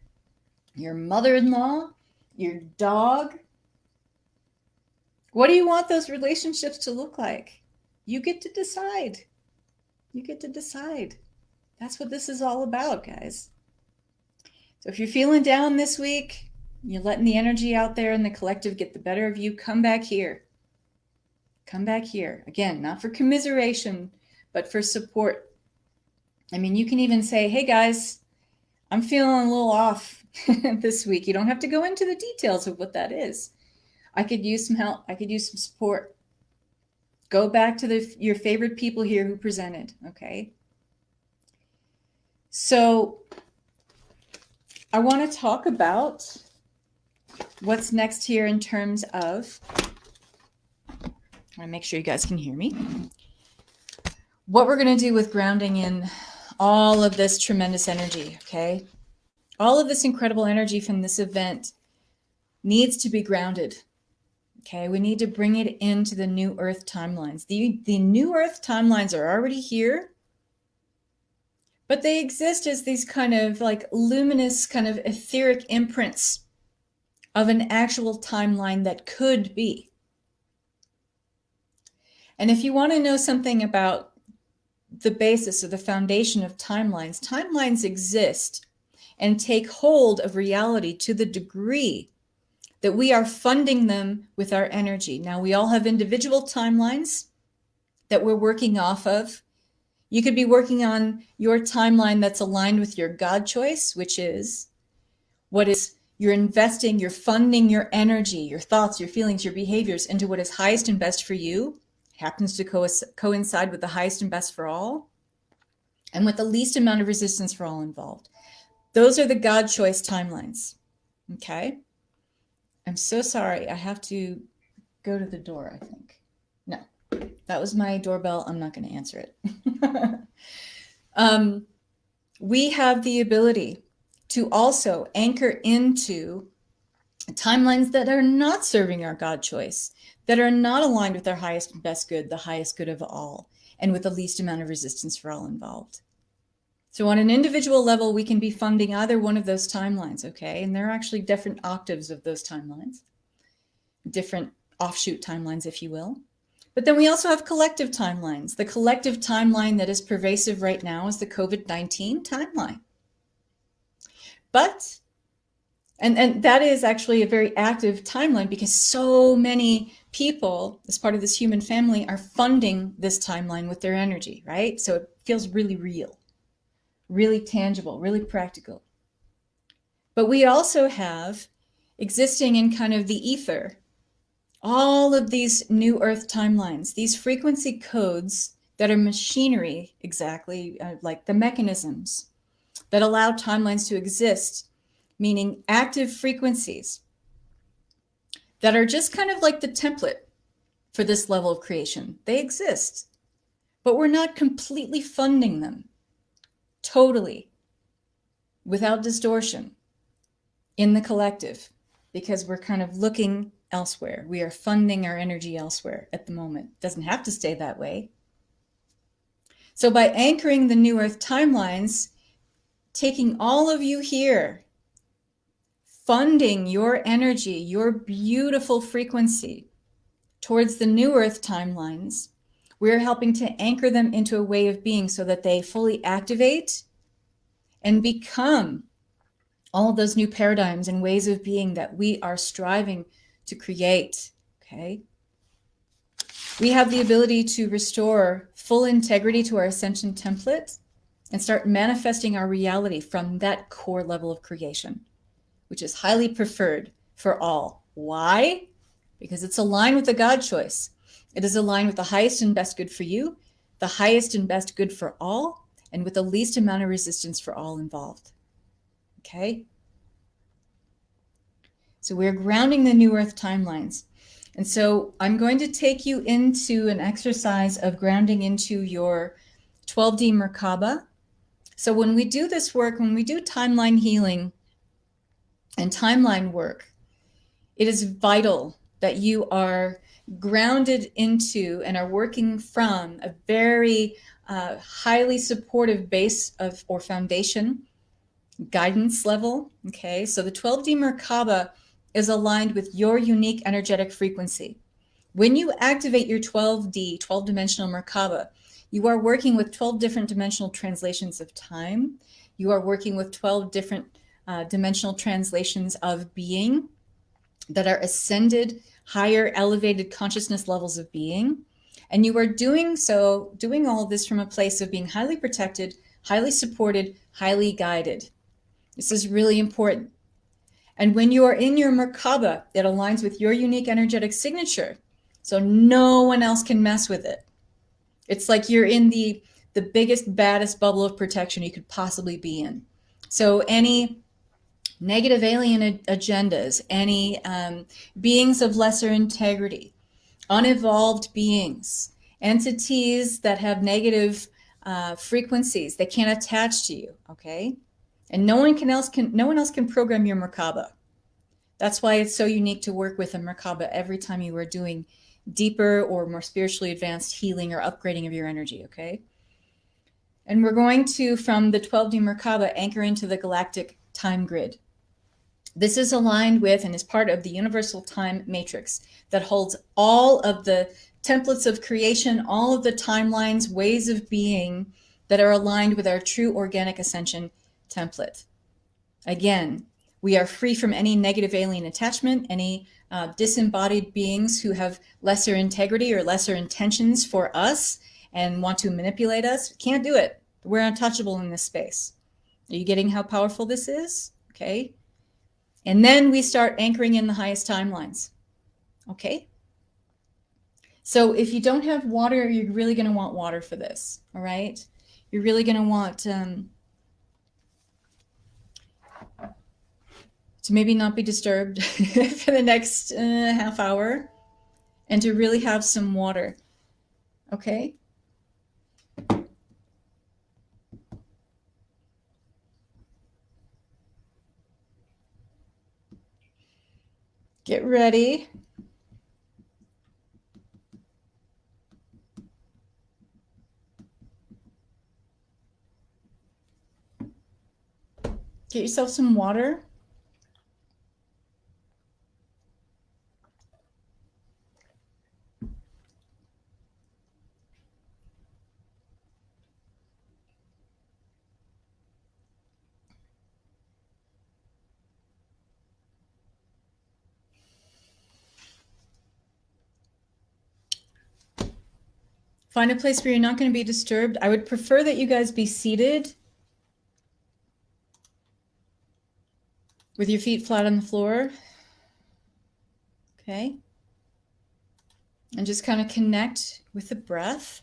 your mother-in-law, your dog. What do you want those relationships to look like? You get to decide. You get to decide. That's what this is all about, guys. So if you're feeling down this week, you're letting the energy out there in the collective get the better of you, come back here. Come back here. Again, not for commiseration, but for support. I mean, you can even say, hey guys, I'm feeling a little off this week. You don't have to go into the details of what that is. I could use some help. I could use some support. Go back to your favorite people here who presented, okay? So I want to talk about what's next here in terms of to make sure you guys can hear me. What we're going to do with grounding in all of this tremendous energy, okay? All of this incredible energy from this event needs to be grounded, okay? We need to bring it into the new Earth timelines. The new Earth timelines are already here, but they exist as these kind of like luminous, kind of etheric imprints of an actual timeline that could be. And if you want to know something about the basis or the foundation of timelines, timelines exist and take hold of reality to the degree that we are funding them with our energy. Now, we all have individual timelines that we're working off of. You could be working on your timeline that's aligned with your God choice, which is what is you're investing, you're funding your energy, your thoughts, your feelings, your behaviors into what is highest and best for you, happens to coincide with the highest and best for all, and with the least amount of resistance for all involved. Those are the God choice timelines. Okay? I'm so sorry. I have to go to the door, I think. No, that was my doorbell. I'm not going to answer it. We have the ability to also anchor into timelines that are not serving our God choice, that are not aligned with our highest and best good, the highest good of all, and with the least amount of resistance for all involved. So on an individual level, we can be funding either one of those timelines, okay? And there are actually different octaves of those timelines, different offshoot timelines, if you will. But then we also have collective timelines. The collective timeline that is pervasive right now is the COVID-19 timeline. But, and that is actually a very active timeline because so many people as part of this human family are funding this timeline with their energy, right? So it feels really real, really tangible, really practical. But we also have existing in kind of the ether, all of these new Earth timelines, these frequency codes that are machinery, exactly like the mechanisms that allow timelines to exist, meaning active frequencies that are just kind of like the template for this level of creation. They exist, but we're not completely funding them totally without distortion in the collective because we're kind of looking elsewhere. We are funding our energy elsewhere at the moment. It doesn't have to stay that way. So by anchoring the new Earth timelines, taking all of you here, funding your energy, your beautiful frequency towards the new Earth timelines, we're helping to anchor them into a way of being so that they fully activate and become all of those new paradigms and ways of being that we are striving to create, okay? We have the ability to restore full integrity to our Ascension template and start manifesting our reality from that core level of creation, which is highly preferred for all. Why? Because it's aligned with the God choice. It is aligned with the highest and best good for you, the highest and best good for all, and with the least amount of resistance for all involved. Okay? So we're grounding the new Earth timelines. And so I'm going to take you into an exercise of grounding into your 12D Merkaba. So when we do this work, when we do timeline healing and timeline work, it is vital that you are grounded into and are working from a very highly supportive base of or foundation guidance level. Okay, so the 12D Merkaba is aligned with your unique energetic frequency. When you activate your 12D, 12-dimensional Merkaba, you are working with 12 different dimensional translations of time. You are working with 12 different dimensional translations of being that are ascended, higher, elevated consciousness levels of being. And you are doing all of this from a place of being highly protected, highly supported, highly guided. This is really important. And when you are in your Merkaba, it aligns with your unique energetic signature. So no one else can mess with it. It's like you're in the biggest, baddest bubble of protection you could possibly be in. So any negative alien agendas, any beings of lesser integrity, unevolved beings, entities that have negative frequencies. They can't attach to you, okay? And no one else can program your Merkaba. That's why it's so unique to work with a Merkaba every time you are doing deeper or more spiritually advanced healing or upgrading of your energy, okay? And we're going to, from the 12D Merkaba, anchor into the galactic time grid. This is aligned with and is part of the universal time matrix that holds all of the templates of creation, all of the timelines, ways of being that are aligned with our true organic ascension template. Again, we are free from any negative alien attachment, any disembodied beings who have lesser integrity or lesser intentions for us and want to manipulate us. Can't do it. We're untouchable in this space. Are you getting how powerful this is? Okay. And then we start anchoring in the highest timelines. Okay. So if you don't have water, you're really going to want water for this. All right. You're really going to want to maybe not be disturbed for the next half hour and to really have some water. Okay. Get ready. Get yourself some water. Find a place where you're not going to be disturbed. I would prefer that you guys be seated with your feet flat on the floor. Okay. And just kind of connect with the breath.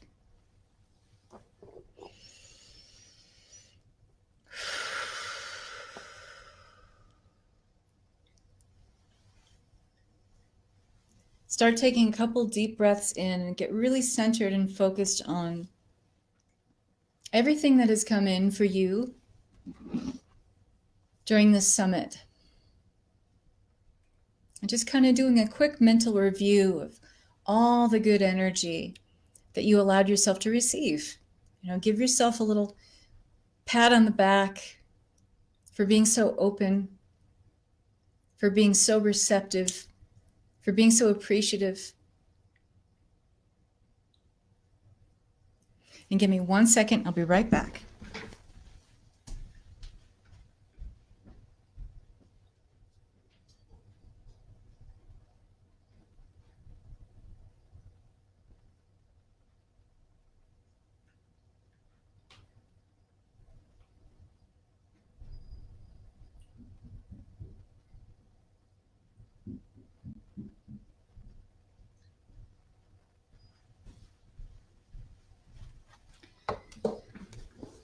Start taking a couple deep breaths in and get really centered and focused on everything that has come in for you during this summit. And just kind of doing a quick mental review of all the good energy that you allowed yourself to receive. You know, give yourself a little pat on the back for being so open, for being so receptive, for being so appreciative. And give me 1 second, I'll be right back.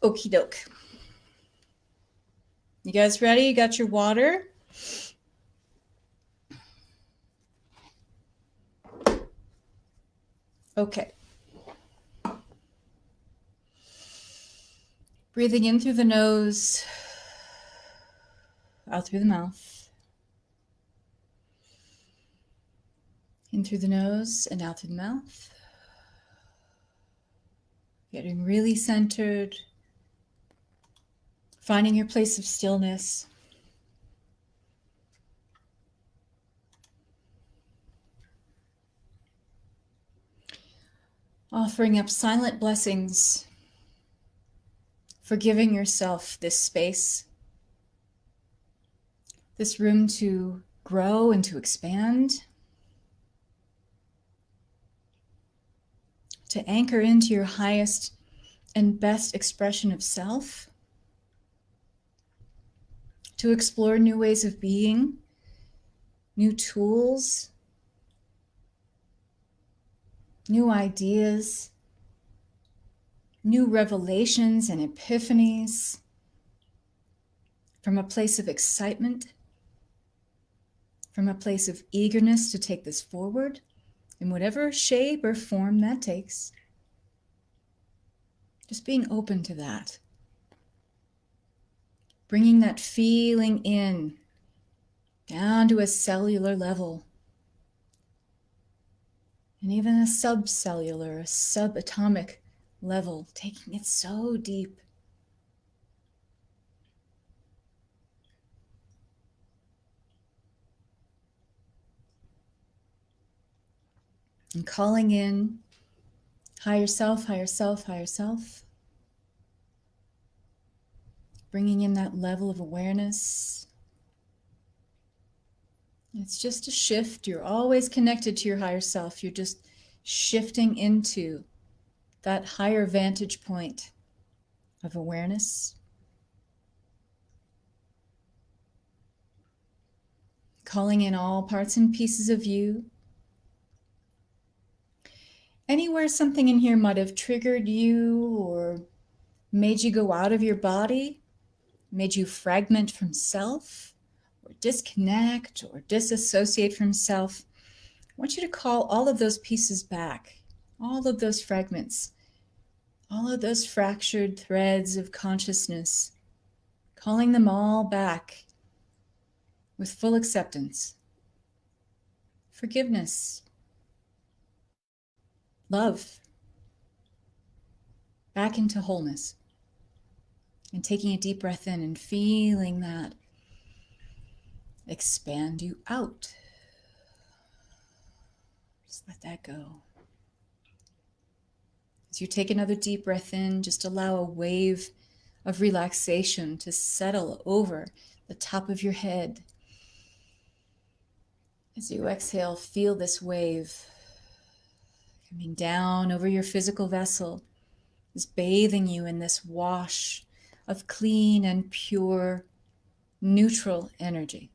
Okie doke. You guys ready? You got your water? Okay. Breathing in through the nose, out through the mouth. In through the nose and out through the mouth. Getting really centered. Finding your place of stillness. Offering up silent blessings for giving yourself this space, this room to grow and to expand, to anchor into your highest and best expression of self, to explore new ways of being, new tools, new ideas, new revelations and epiphanies from a place of excitement, from a place of eagerness to take this forward, in whatever shape or form that takes. Just being open to that. Bringing that feeling in, down to a cellular level, and even a subcellular, a subatomic level, taking it so deep. And calling in higher self, higher self, higher self. Bringing in that level of awareness. It's just a shift. You're always connected to your higher self. You're just shifting into that higher vantage point of awareness. Calling in all parts and pieces of you. Anywhere something in here might have triggered you or made you go out of your body, made you fragment from self, or disconnect or disassociate from self, I want you to call all of those pieces back, all of those fragments, all of those fractured threads of consciousness, calling them all back with full acceptance, forgiveness, love, back into wholeness. And taking a deep breath in and feeling that expand you out. Just let that go. As you take another deep breath in, just allow a wave of relaxation to settle over the top of your head. As you exhale, feel this wave coming down over your physical vessel, just bathing you in this wash of clean and pure, neutral energy.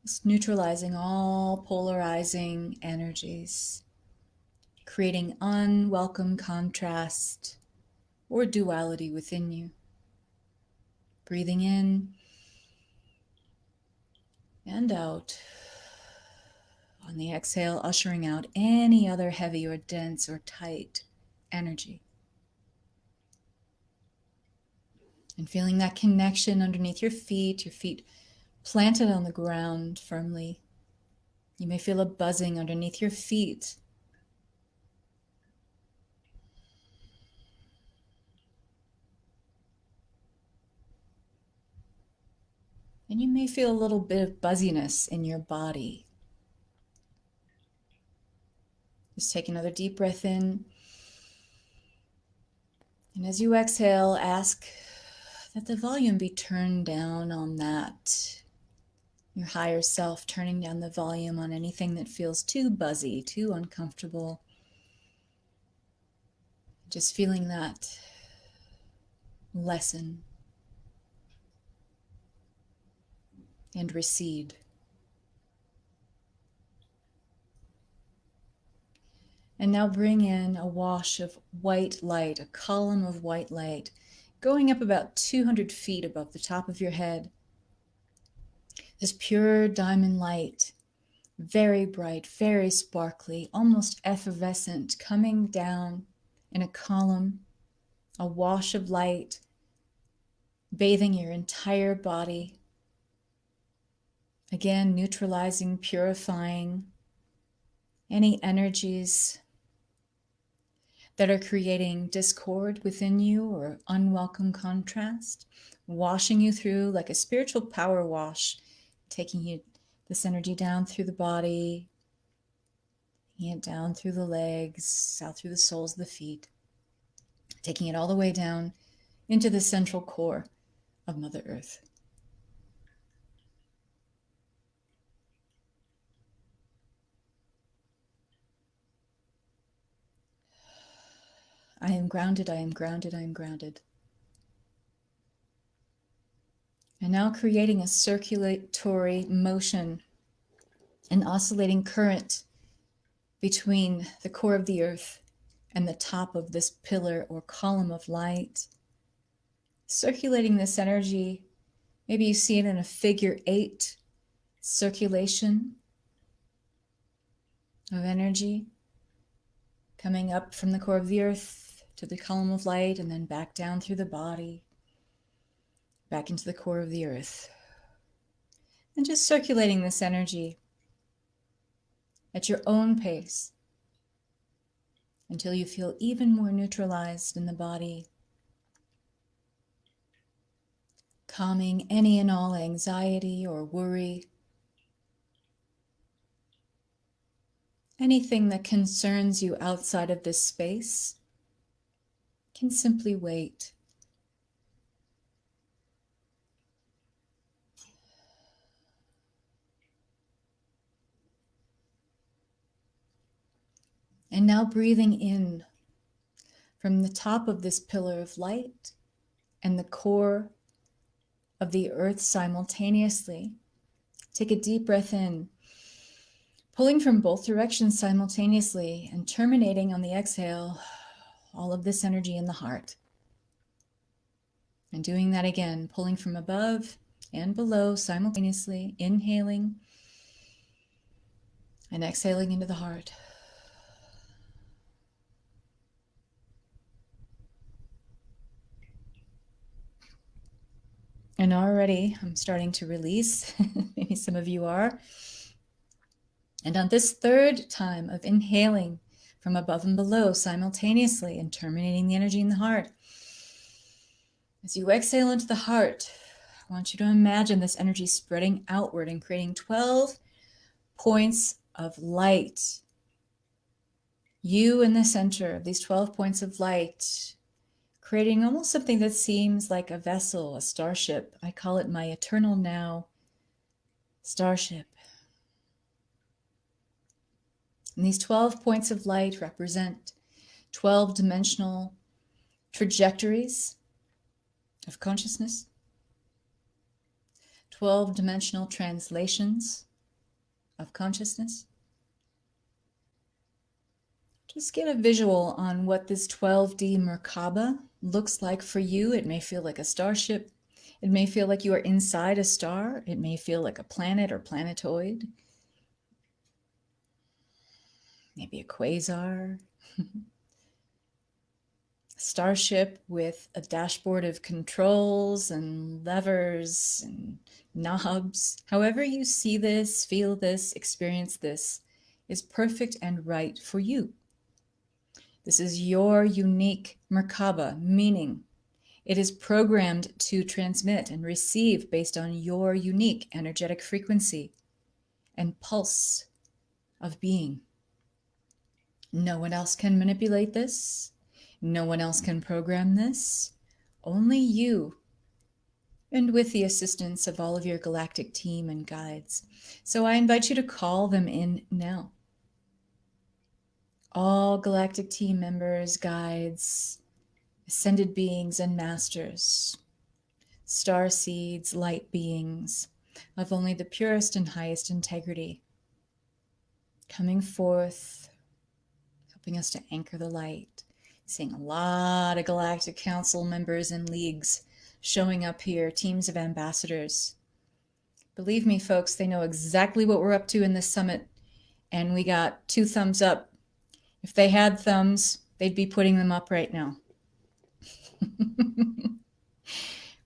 Just neutralizing all polarizing energies, creating unwelcome contrast or duality within you. Breathing in and out. On the exhale, ushering out any other heavy or dense or tight energy. And feeling that connection underneath your feet planted on the ground firmly. You may feel a buzzing underneath your feet. And you may feel a little bit of buzziness in your body. Just take another deep breath in. And as you exhale, ask that the volume be turned down on that. Your higher self turning down the volume on anything that feels too buzzy, too uncomfortable. Just feeling that lessen and recede. And now bring in a wash of white light, a column of white light, going up about 200 feet above the top of your head. This pure diamond light, very bright, very sparkly, almost effervescent, coming down in a column, a wash of light, bathing your entire body. Again, neutralizing, purifying any energies that are creating discord within you or unwelcome contrast, washing you through like a spiritual power wash, taking this energy down through the body, taking it down through the legs, out through the soles of the feet, taking it all the way down into the central core of Mother Earth. I am grounded, I am grounded, I am grounded. And now creating a circulatory motion, an oscillating current between the core of the earth and the top of this pillar or column of light. Circulating this energy, maybe you see it in a figure 8 circulation, of energy coming up from the core of the earth to the column of light and then back down through the body, back into the core of the earth. And just circulating this energy at your own pace until you feel even more neutralized in the body, calming any and all anxiety or worry, anything that concerns you outside of this space can simply wait. And now breathing in from the top of this pillar of light and the core of the earth simultaneously. Take a deep breath in, pulling from both directions simultaneously and terminating on the exhale all of this energy in the heart. And doing that again, pulling from above and below simultaneously, inhaling and exhaling into the heart. And already I'm starting to release, maybe some of you are. And on this third time of inhaling from above and below simultaneously and terminating the energy in the heart, as you exhale into the heart, I want you to imagine this energy spreading outward and creating 12 points of light. You in the center of these 12 points of light, creating almost something that seems like a vessel, a starship. I call it my eternal now starship. And these 12 points of light represent 12-dimensional trajectories of consciousness, 12-dimensional translations of consciousness. Just get a visual on what this 12D Merkaba looks like for you. It may feel like a starship. It may feel like you are inside a star. It may feel like a planet or planetoid. Maybe a quasar. Starship with a dashboard of controls and levers and knobs. However you see this, feel this, experience this is perfect and right for you. This is your unique Merkaba, meaning it is programmed to transmit and receive based on your unique energetic frequency and pulse of being. No one else can manipulate this. No one else can program this. Only you, and with the assistance of all of your galactic team and guides. So I invite you to call them in now. All galactic team members, guides, ascended beings and masters, star seeds, light beings of only the purest and highest integrity, coming forth, helping us to anchor the light. Seeing a lot of galactic council members and leagues showing up here, teams of ambassadors. Believe me, folks, they know exactly what we're up to in this summit, and we got 2 thumbs up. If they had thumbs, they'd be putting them up right now.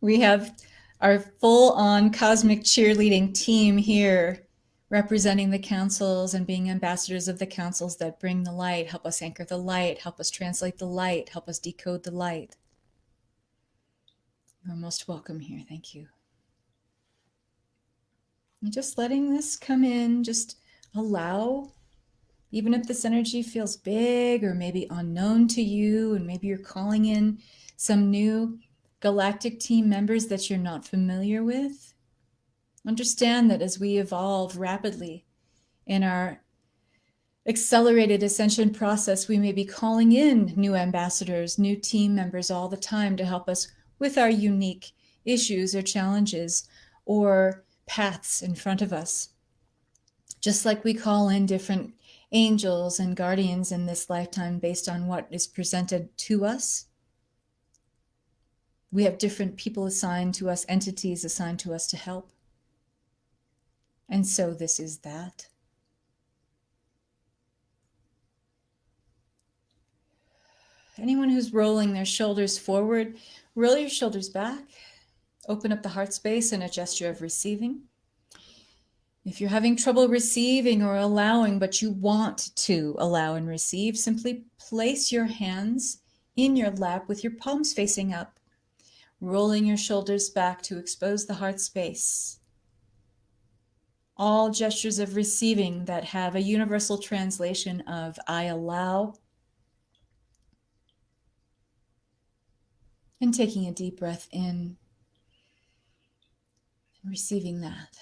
We have our full-on cosmic cheerleading team here representing the councils and being ambassadors of the councils that bring the light, help us anchor the light, help us translate the light, help us decode the light. You're most welcome here. Thank you. And just letting this come in, just allow, even if this energy feels big or maybe unknown to you, and maybe you're calling in some new galactic team members that you're not familiar with, understand that as we evolve rapidly in our accelerated ascension process, we may be calling in new ambassadors, new team members all the time to help us with our unique issues or challenges or paths in front of us. Just like we call in different angels and guardians in this lifetime based on what is presented to us, we have different people assigned to us, entities assigned to us to help. And so this is that. Anyone who's rolling their shoulders forward, roll your shoulders back, open up the heart space in a gesture of receiving. If you're having trouble receiving or allowing, but you want to allow and receive, simply place your hands in your lap with your palms facing up, rolling your shoulders back to expose the heart space. All gestures of receiving that have a universal translation of I allow, and taking a deep breath in and receiving that.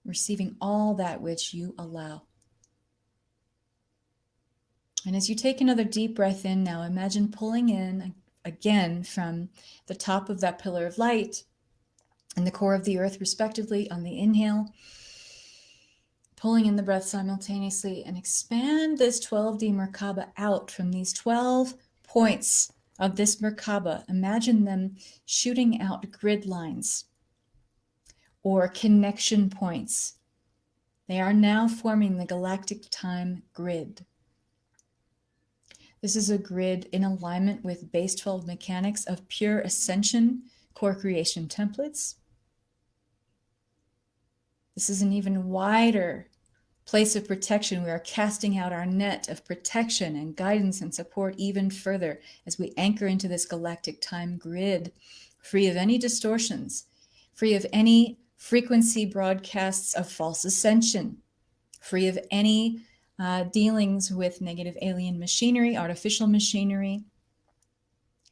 Receiving all that which you allow. And as you take another deep breath in now, imagine pulling in again from the top of that pillar of light and the core of the earth, respectively, on the inhale, pulling in the breath simultaneously, and expand this 12D Merkaba out from these 12 points of this Merkaba. Imagine them shooting out grid lines or connection points. They are now forming the galactic time grid. This is a grid in alignment with base 12 mechanics of pure ascension core creation templates. This is an even wider place of protection. We are casting out our net of protection and guidance and support even further as we anchor into this galactic time grid, free of any distortions, free of any frequency broadcasts of false ascension, free of any dealings with negative alien machinery, artificial machinery,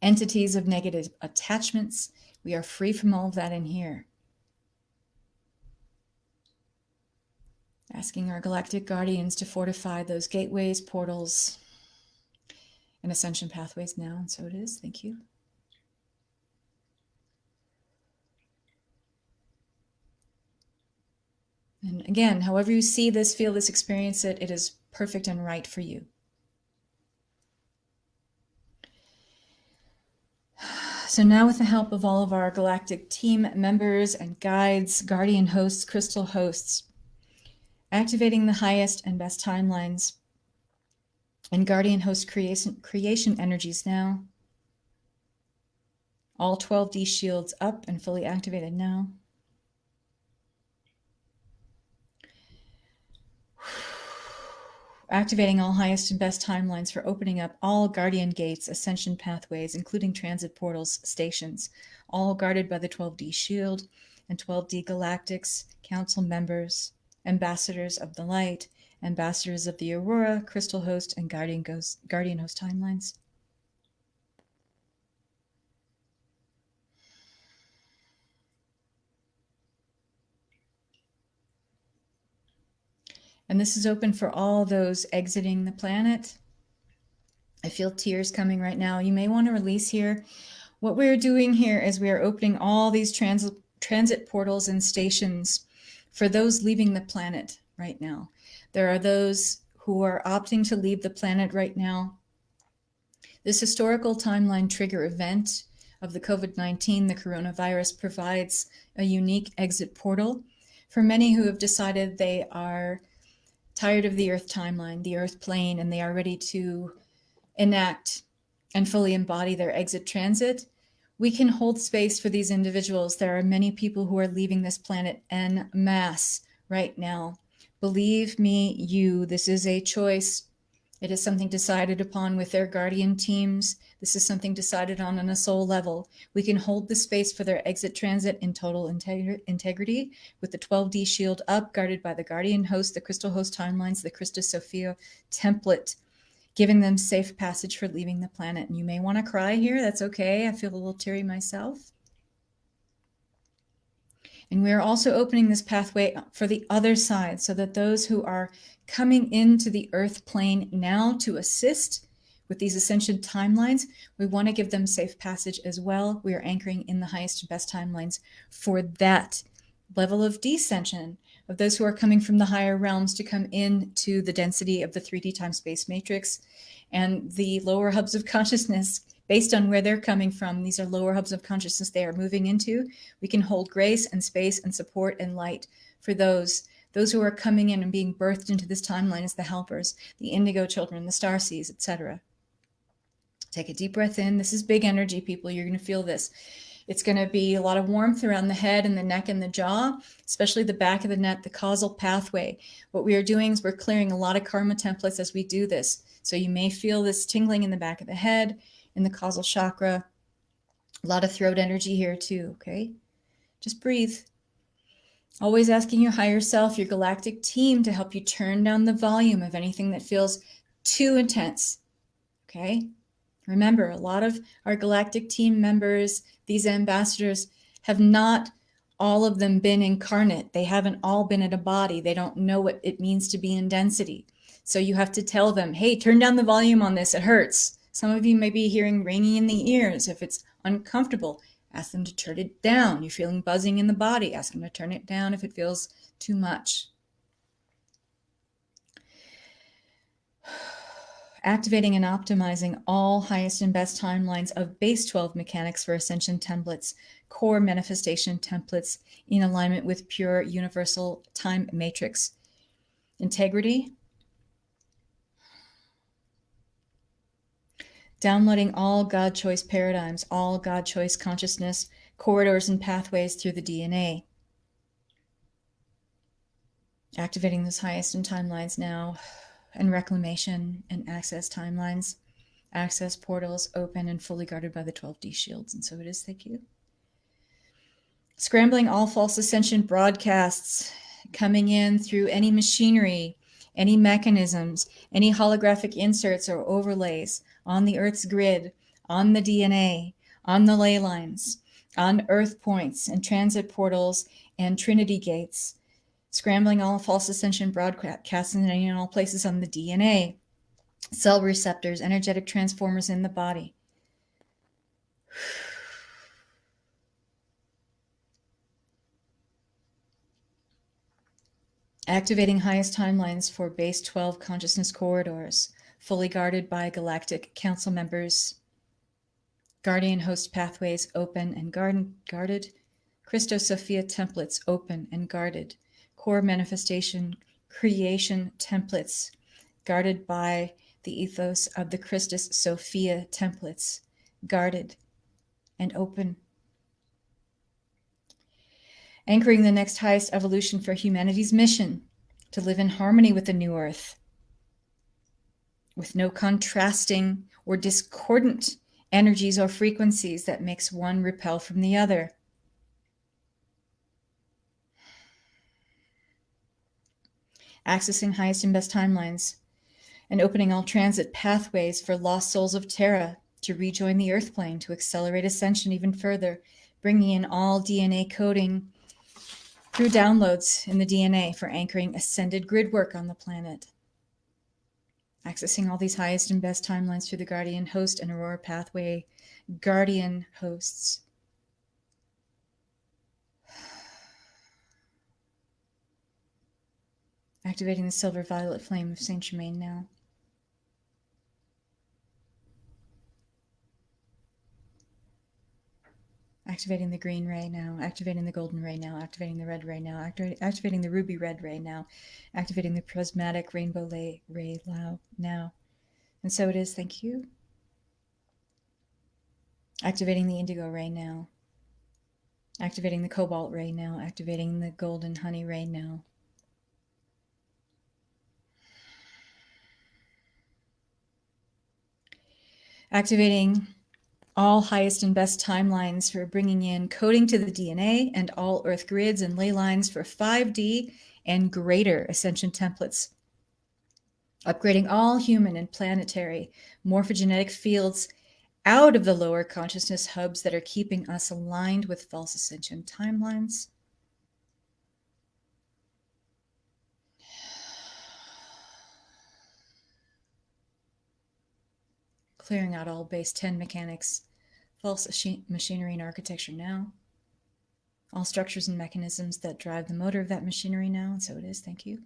entities of negative attachments. We are free from all of that in here. Asking our galactic guardians to fortify those gateways, portals, and ascension pathways now, and so it is. Thank you. And again, however you see this, feel this, experience it, it is perfect and right for you. So now, with the help of all of our galactic team members and guides, guardian hosts, crystal hosts, activating the highest and best timelines and guardian host creation energies now. All 12D shields up and fully activated now. Activating all highest and best timelines for opening up all guardian gates, ascension pathways, including transit portals, stations, all guarded by the 12D shield and 12D galactics, council members, ambassadors of the light, ambassadors of the aurora, crystal host, and guardian host timelines. And this is open for all those exiting the planet. I feel tears coming right now. You may want to release here. What we're doing here is we are opening all these transit portals and stations for those leaving the planet right now. There are those who are opting to leave the planet right now. This historical timeline trigger event of the COVID-19, the coronavirus, provides a unique exit portal for many who have decided they are tired of the Earth timeline, the Earth plane, and they are ready to enact and fully embody their exit transit. We can hold space for these individuals. There are many people who are leaving this planet en masse right now. Believe me, this is a choice. It is something decided upon with their guardian teams. This is something decided on a soul level. We can hold the space for their exit transit in total integrity with the 12D shield up, guarded by the guardian host, the crystal host timelines, the Christus Sophia template, giving them safe passage for leaving the planet. And you may want to cry here. That's okay. I feel a little teary myself. And we are also opening this pathway for the other side so that those who are coming into the Earth plane now to assist with these ascension timelines, we want to give them safe passage as well. We are anchoring in the highest and best timelines for that level of descension of those who are coming from the higher realms to come into the density of the 3D time-space matrix and the lower hubs of consciousness. Based on where they're coming from, these are lower hubs of consciousness they are moving into. We can hold grace and space and support and light for those who are coming in and being birthed into this timeline as the helpers, the indigo children, the starseeds, etc. Take a deep breath in. This is big energy, people. You're going to feel this. It's going to be a lot of warmth around the head and the neck and the jaw, especially the back of the neck, the causal pathway. What we are doing is we're clearing a lot of karma templates as we do this. So you may feel this tingling in the back of the head, in the causal chakra. A lot of throat energy here too, okay? Just breathe. Always asking your higher self, your galactic team, to help you turn down the volume of anything that feels too intense, okay? Remember, a lot of our galactic team members, these ambassadors, have not all of them been incarnate. They haven't all been in a body. They don't know what it means to be in density. So you have to tell them, hey, turn down the volume on this. It hurts. Some of you may be hearing ringing in the ears. If it's uncomfortable, ask them to turn it down. You're feeling buzzing in the body. Ask them to turn it down if it feels too much. Activating and optimizing all highest and best timelines of base 12 mechanics for Ascension templates, core manifestation templates in alignment with pure universal time matrix. Integrity. Downloading all God choice paradigms, all God choice consciousness, corridors and pathways through the DNA. Activating those highest in timelines now, and reclamation and access timelines. Access portals open and fully guarded by the 12D shields. And so it is. Thank you. Scrambling all false ascension broadcasts coming in through any machinery, any mechanisms, any holographic inserts or overlays on the Earth's grid, on the DNA, on the ley lines, on Earth points and transit portals and Trinity gates. Scrambling all false ascension broadcasts in all places on the DNA, cell receptors, energetic transformers in the body. Activating highest timelines for base 12 consciousness corridors, fully guarded by galactic council members. Guardian host pathways open and guarded. Christos Sophia templates open and guarded. Core manifestation creation templates guarded by the ethos of the Christus Sophia templates, guarded and open. Anchoring the next highest evolution for humanity's mission to live in harmony with the new earth, with no contrasting or discordant energies or frequencies that makes one repel from the other. Accessing highest and best timelines and opening all transit pathways for lost souls of Terra to rejoin the earth plane, to accelerate ascension even further, bringing in all DNA coding through downloads in the DNA for anchoring ascended grid work on the planet. Accessing all these highest and best timelines through the Guardian Host and Aurora Pathway Guardian Hosts. Activating the silver violet flame of Saint Germain now. Activating the green ray now, activating the golden ray now, activating the red ray now, activating the ruby red ray now, activating the prismatic rainbow ray now. And so it is, thank you. Activating the indigo ray now, activating the cobalt ray now, activating the golden honey ray now. Activating all highest and best timelines for bringing in coding to the DNA and all Earth grids and ley lines for 5D and greater Ascension templates. Upgrading all human and planetary morphogenetic fields out of the lower consciousness hubs that are keeping us aligned with false Ascension timelines. Clearing out all base 10 mechanics, false machinery and architecture now. All structures and mechanisms that drive the motor of that machinery now. And so it is. Thank you.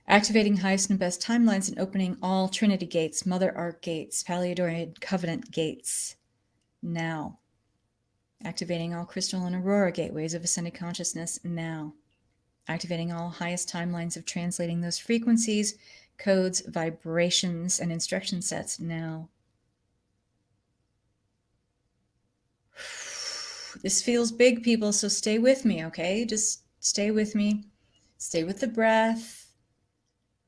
Activating highest and best timelines and opening all Trinity gates, Mother Arc gates, Paleodorian Covenant gates now. Activating all Crystal and Aurora gateways of Ascended Consciousness now. Activating all highest timelines of translating those frequencies, codes, vibrations, and instruction sets now. This feels big, people, so stay with me, okay? Just stay with me. Stay with the breath,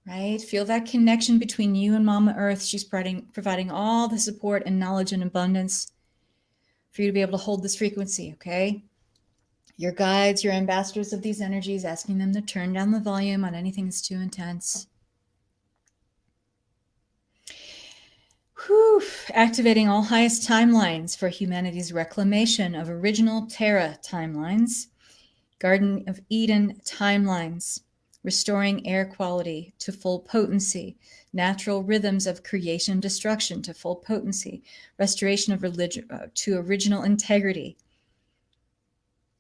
right? Feel that connection between you and Mama Earth. She's providing all the support and knowledge and abundance for you to be able to hold this frequency, okay? Your guides, your ambassadors of these energies, asking them to turn down the volume on anything that's too intense. Whew. Activating all highest timelines for humanity's reclamation of original Terra timelines, Garden of Eden timelines, restoring air quality to full potency, natural rhythms of creation and destruction to full potency, restoration of religion to original integrity,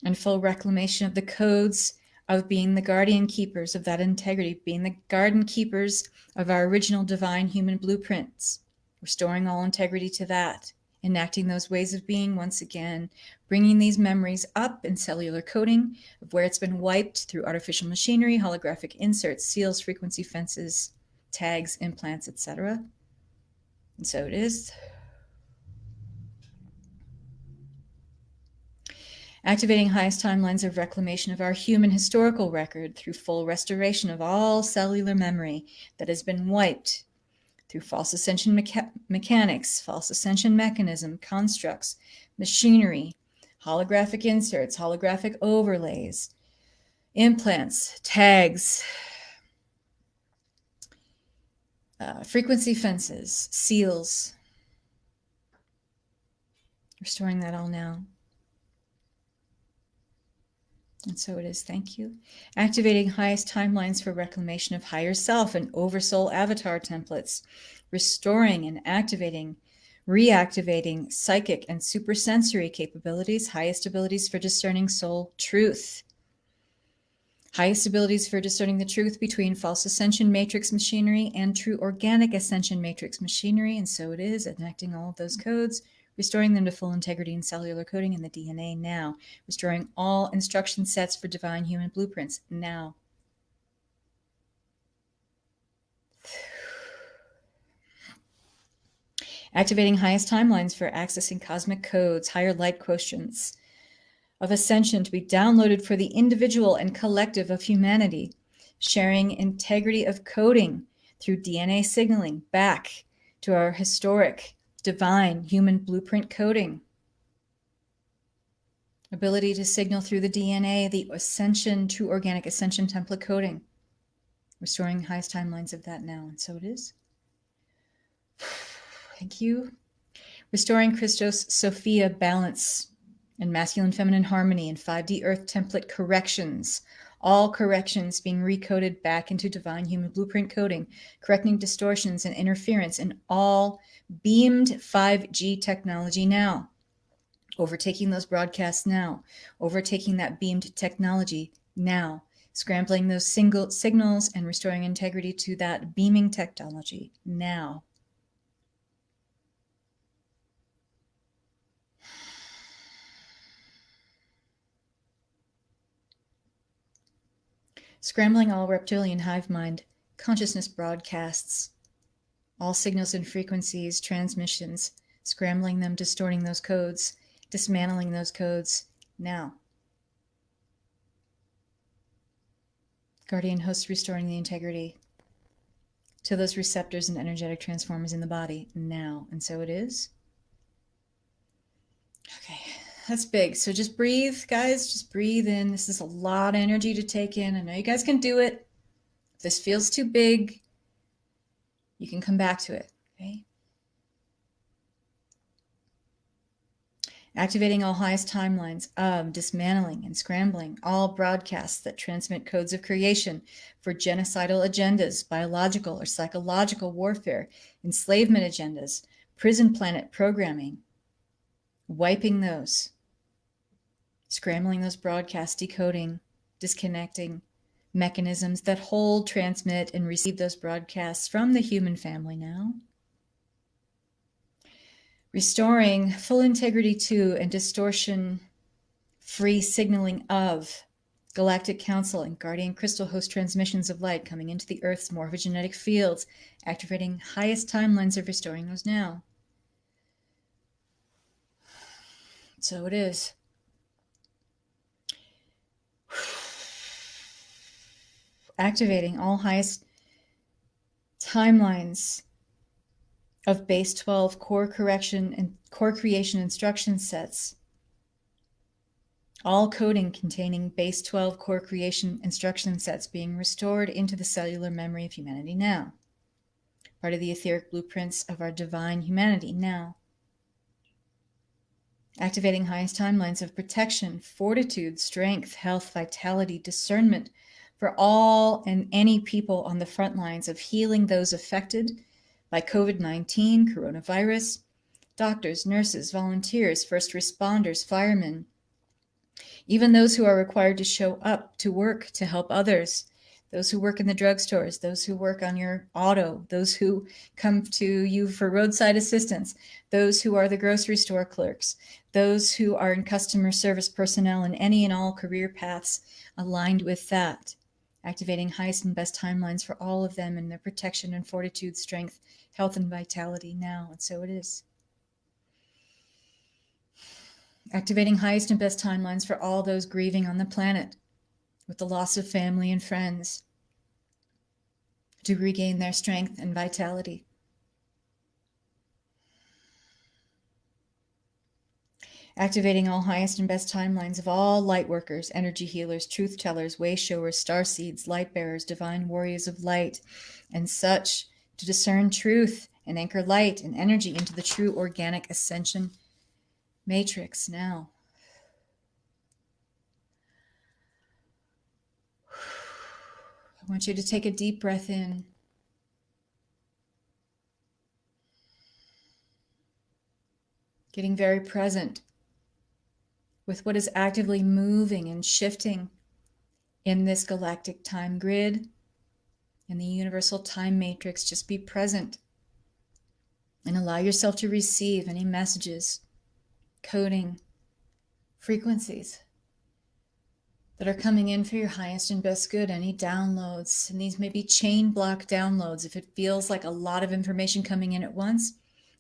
and full reclamation of the codes of being the guardian keepers of that integrity, being the garden keepers of our original divine human blueprints, restoring all integrity to that, enacting those ways of being once again, bringing these memories up in cellular coding of where it's been wiped through artificial machinery, holographic inserts, seals, frequency fences, tags, implants, etc. And so it is. Activating highest timelines of reclamation of our human historical record through full restoration of all cellular memory that has been wiped through false ascension mechanics, false ascension mechanism, constructs, machinery, holographic inserts, holographic overlays, implants, tags, frequency fences, seals. Restoring that all now. And so it is. Thank you. Activating highest timelines for reclamation of higher self and oversoul avatar templates. Restoring and activating, reactivating psychic and supersensory capabilities, highest abilities for discerning soul truth. Highest abilities for discerning the truth between false ascension matrix machinery and true organic ascension matrix machinery. And so it is. Enacting all of those codes, restoring them to full integrity and cellular coding in the DNA now, restoring all instruction sets for divine human blueprints now. Activating highest timelines for accessing cosmic codes, higher light quotients of ascension to be downloaded for the individual and collective of humanity, sharing integrity of coding through DNA signaling back to our historic divine human blueprint coding. Ability to signal through the DNA, the ascension, true organic ascension template coding. Restoring highest timelines of that now. And so it is. Thank you. Restoring Christos Sophia balance and masculine feminine harmony and 5D earth template corrections. All corrections being recoded back into divine human blueprint coding, correcting distortions and interference in all beamed 5G technology now. Overtaking those broadcasts now. Overtaking that beamed technology now. Scrambling those single signals and restoring integrity to that beaming technology now. Scrambling all reptilian hive mind consciousness broadcasts, all signals and frequencies, transmissions, scrambling them, distorting those codes, dismantling those codes now. Guardian hosts restoring the integrity to those receptors and energetic transformers in the body now. And so it is. Okay, that's big. So just breathe, guys. Just breathe in. This is a lot of energy to take in. I know you guys can do it. If this feels too big, you can come back to it. Okay. Activating all highest timelines of dismantling and scrambling all broadcasts that transmit codes of creation for genocidal agendas, biological or psychological warfare, enslavement agendas, prison planet programming, wiping those, scrambling those broadcasts, decoding, disconnecting mechanisms that hold, transmit, and receive those broadcasts from the human family now. Restoring full integrity to and distortion-free signaling of Galactic Council and Guardian Crystal host transmissions of light coming into the Earth's morphogenetic fields, activating highest timelines of restoring those now. So it is. Activating all highest timelines of base 12 core correction and core creation instruction sets. All coding containing base 12 core creation instruction sets being restored into the cellular memory of humanity now. Part of the etheric blueprints of our divine humanity now. Activating highest timelines of protection, fortitude, strength, health, vitality, discernment for all and any people on the front lines of healing those affected by COVID-19, coronavirus, doctors, nurses, volunteers, first responders, firemen, even those who are required to show up to work to help others, those who work in the drugstores, those who work on your auto, those who come to you for roadside assistance, those who are the grocery store clerks, those who are in customer service personnel, and any and all career paths aligned with that. Activating highest and best timelines for all of them in their protection and fortitude, strength, health, and vitality now. And so it is. Activating highest and best timelines for all those grieving on the planet with the loss of family and friends to regain their strength and vitality. Activating all highest and best timelines of all light workers, energy healers, truth tellers, way showers, star seeds, light bearers, divine warriors of light, and such to discern truth and anchor light and energy into the true organic ascension matrix now. I want you to take a deep breath in. Getting very present with what is actively moving and shifting in this galactic time grid, in the universal time matrix. Just be present and allow yourself to receive any messages, coding, frequencies that are coming in for your highest and best good, any downloads. And these may be chain block downloads. If it feels like a lot of information coming in at once,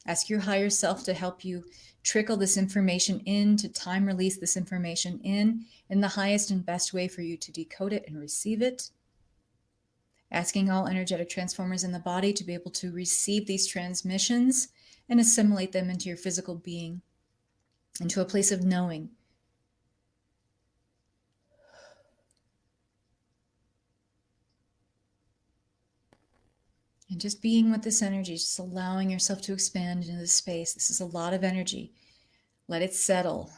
ask your higher self to help you trickle this information in, to time release this information in the highest and best way for you to decode it and receive it. Asking all energetic transformers in the body to be able to receive these transmissions and assimilate them into your physical being, into a place of knowing. And just being with this energy, just allowing yourself to expand into the space. This is a lot of energy. Let it settle.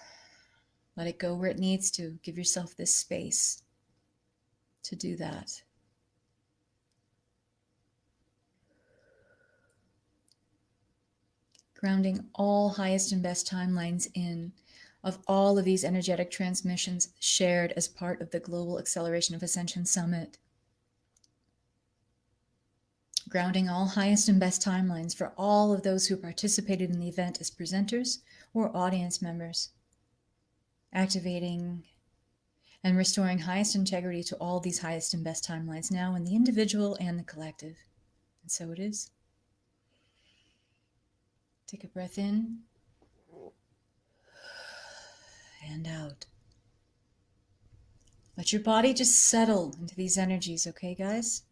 Let it go where it needs to. Give yourself this space to do that. Grounding all highest and best timelines in of all of these energetic transmissions shared as part of the Global Acceleration of Ascension Summit. Grounding all highest and best timelines for all of those who participated in the event as presenters or audience members. Activating and restoring highest integrity to all these highest and best timelines now in the individual and the collective. And so it is. Take a breath in and out. Let your body just settle into these energies, okay, guys?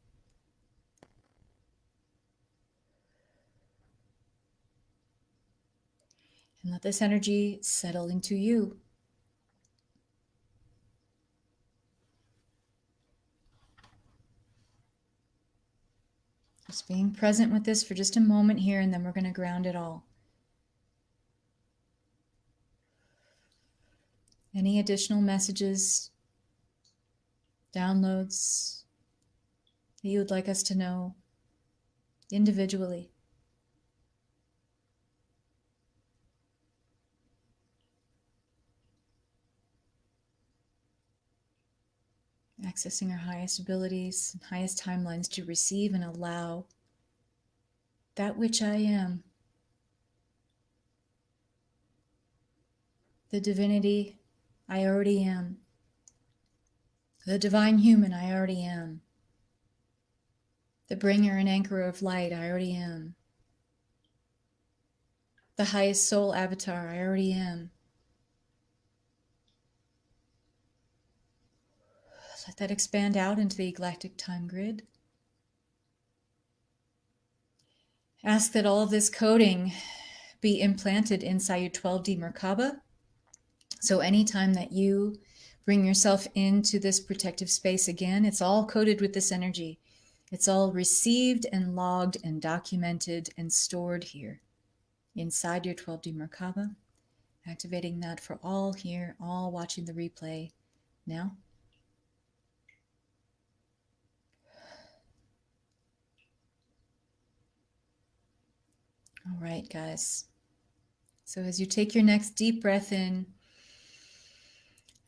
And let this energy settle into you. Just being present with this for just a moment here, and then we're going to ground it all. Any additional messages, downloads that you would like us to know individually? Accessing our highest abilities and highest timelines to receive and allow that which I am, the divinity I already am, The divine human, I already am. The bringer and anchorer of light, I already am. The highest soul avatar, I already am. Let that expand out into the galactic time grid. Ask that all of this coding be implanted inside your 12D Merkaba. So anytime that you bring yourself into this protective space again, it's all coded with this energy. It's all received and logged and documented and stored here inside your 12D Merkaba. Activating that for all here, all watching the replay now. All right, guys. So as you take your next deep breath in,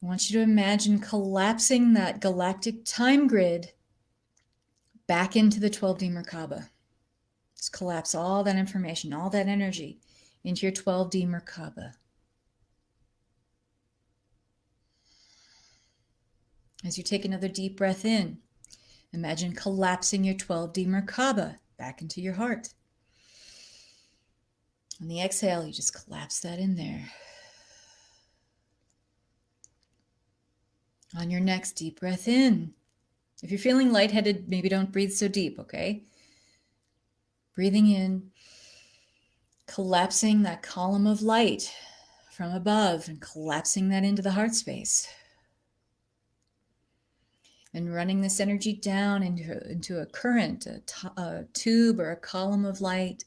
I want you to imagine collapsing that galactic time grid back into the 12D Merkaba. Just collapse all that information, all that energy into your 12D Merkaba. As you take another deep breath in, imagine collapsing your 12D Merkaba back into your heart. On the exhale, you just collapse that in there. On your next deep breath in, if you're feeling lightheaded, maybe don't breathe so deep, okay? Breathing in, collapsing that column of light from above and collapsing that into the heart space. And running this energy down into a current, a tube or a column of light,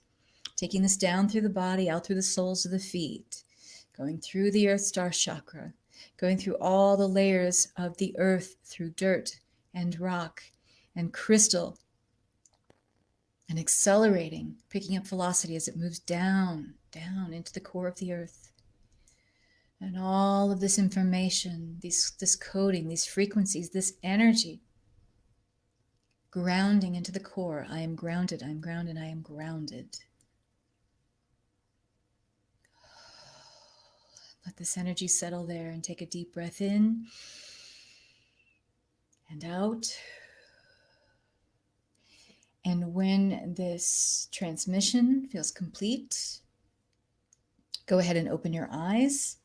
taking this down through the body, out through the soles of the feet, going through the Earth Star Chakra, going through all the layers of the earth, through dirt and rock and crystal, and accelerating, picking up velocity as it moves down into the core of the earth. And all of this information, this coding, these frequencies, this energy, grounding into the core. I am grounded, I am grounded, I am grounded. Let this energy settle there and take a deep breath in and out. And when this transmission feels complete, go ahead and open your eyes.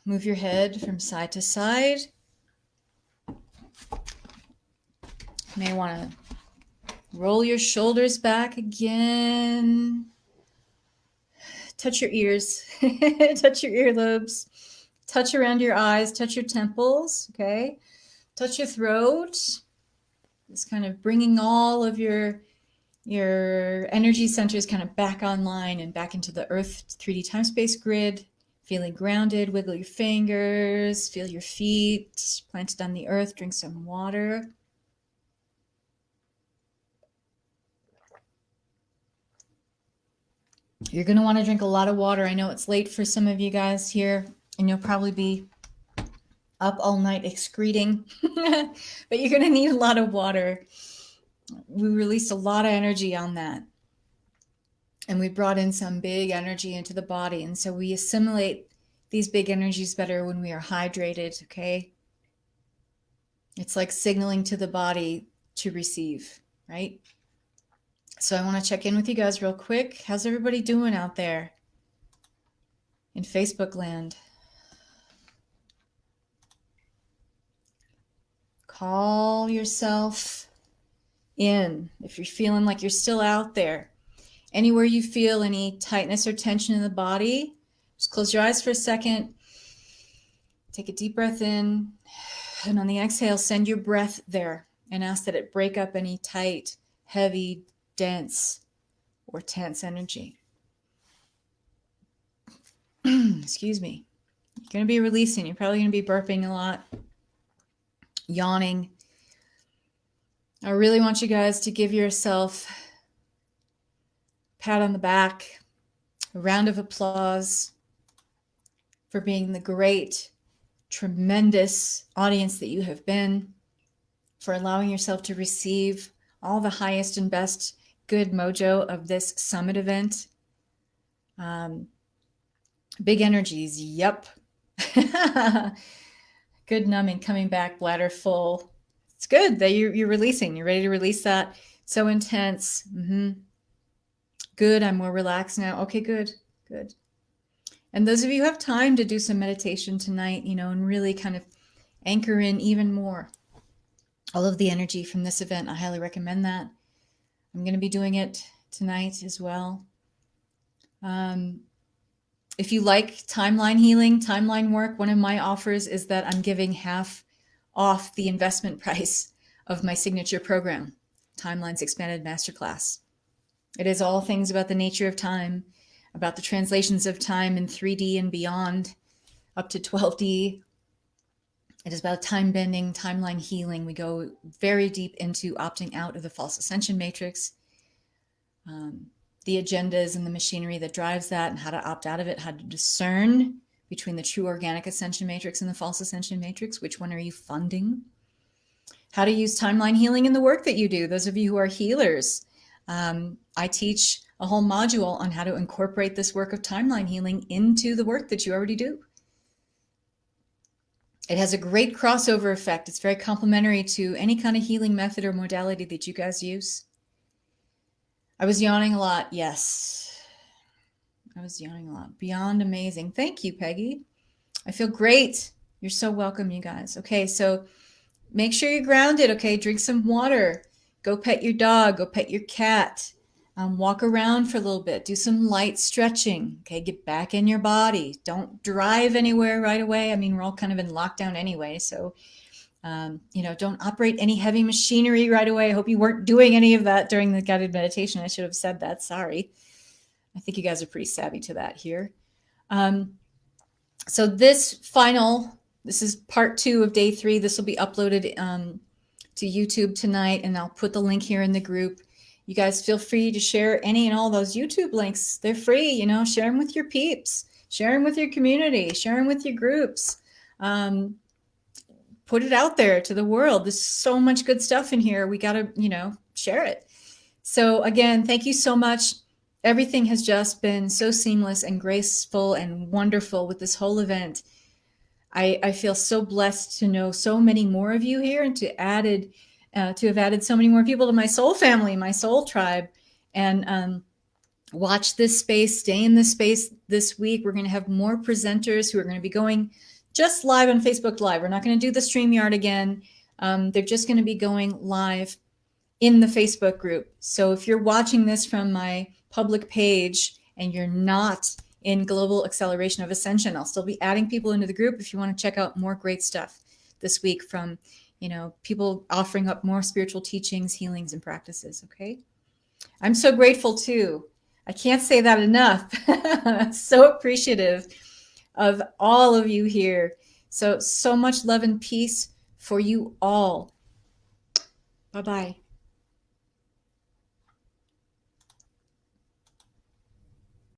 Move your head from side to side. You may want to roll your shoulders back again. Touch your ears, touch your earlobes, touch around your eyes, touch your temples, okay? Touch your throat. Just kind of bringing all of your energy centers kind of back online and back into the Earth 3D time-space grid. Feeling grounded, wiggle your fingers, feel your feet planted on the earth, drink some water. You're going to want to drink a lot of water. I know it's late for some of you guys here, and you'll probably be up all night excreting, but you're going to need a lot of water. We released a lot of energy on that. And we brought in some big energy into the body. And so we assimilate these big energies better when we are hydrated, okay? It's like signaling to the body to receive, right? So I want to check in with you guys real quick. How's everybody doing out there in Facebook land? Call yourself in if you're feeling like you're still out there. Anywhere you feel any tightness or tension in the body, just close your eyes for a second. Take a deep breath in. And on the exhale, send your breath there and ask that it break up any tight, heavy, dense, or tense energy. Excuse me. You're going to be releasing. You're probably going to be burping a lot, yawning. I really want you guys to give yourself a pat on the back, a round of applause for being the great, tremendous audience that you have been, for allowing yourself to receive all the highest and best good mojo of this summit event. Big energies, yep. Good numbing, coming back, bladder full. It's good that you're releasing. You're ready to release that. So intense. Good. I'm more relaxed now. Okay, good. Good. And those of you who have time to do some meditation tonight, and really kind of anchor in even more all of the energy from this event, I highly recommend that. I'm going to be doing it tonight as well. If you like timeline healing, timeline work, one of my offers is that I'm giving half off the investment price of my signature program, Timelines Expanded Masterclass. It is all things about the nature of time, about the translations of time in 3D and beyond, up to 12D. It is about time bending, timeline healing. We go very deep into opting out of the false ascension matrix, the agendas and the machinery that drives that, and how to opt out of it, how to discern between the true organic ascension matrix and the false ascension matrix. Which one are you funding? How to use timeline healing in the work that you do. Those of you who are healers, I teach a whole module on how to incorporate this work of timeline healing into the work that you already do. It has a great crossover effect. It's very complementary to any kind of healing method or modality that you guys use. I was yawning a lot. Yes. I was yawning a lot. Beyond amazing. Thank you, Peggy. I feel great. You're so welcome, you guys. Okay, so make sure you're grounded. Okay, drink some water. Go pet your dog. Go pet your cat. Walk around for a little bit. Do some light stretching. Okay, get back in your body. Don't drive anywhere right away. I mean, we're all kind of in lockdown anyway, so don't operate any heavy machinery right away. I hope you weren't doing any of that during the guided meditation. I should have said that. Sorry. I think you guys are pretty savvy to that here. So this is part 2 of day 3. This will be uploaded to YouTube tonight, and I'll put the link here in the group. You guys feel free to share any and all those YouTube links. They're free, share them with your peeps, share them with your community, share them with your groups. Put it out there to the world. There's so much good stuff in here. We got to, share it. So again, thank you so much. Everything has just been so seamless and graceful and wonderful with this whole event. I feel so blessed to know so many more of you here, and to have added so many more people to my soul family, my soul tribe, and watch this space, stay in this space this week. We're going to have more presenters who are going to be going just live on Facebook Live. We're not going to do the StreamYard again. They're just going to be going live in the Facebook group. So if you're watching this from my public page and you're not in Global Acceleration of Ascension, I'll still be adding people into the group if you want to check out more great stuff this week from, people offering up more spiritual teachings, healings, and practices. Okay. I'm so grateful too. I can't say that enough. So appreciative of all of you here. So much love and peace for you all. Bye-bye.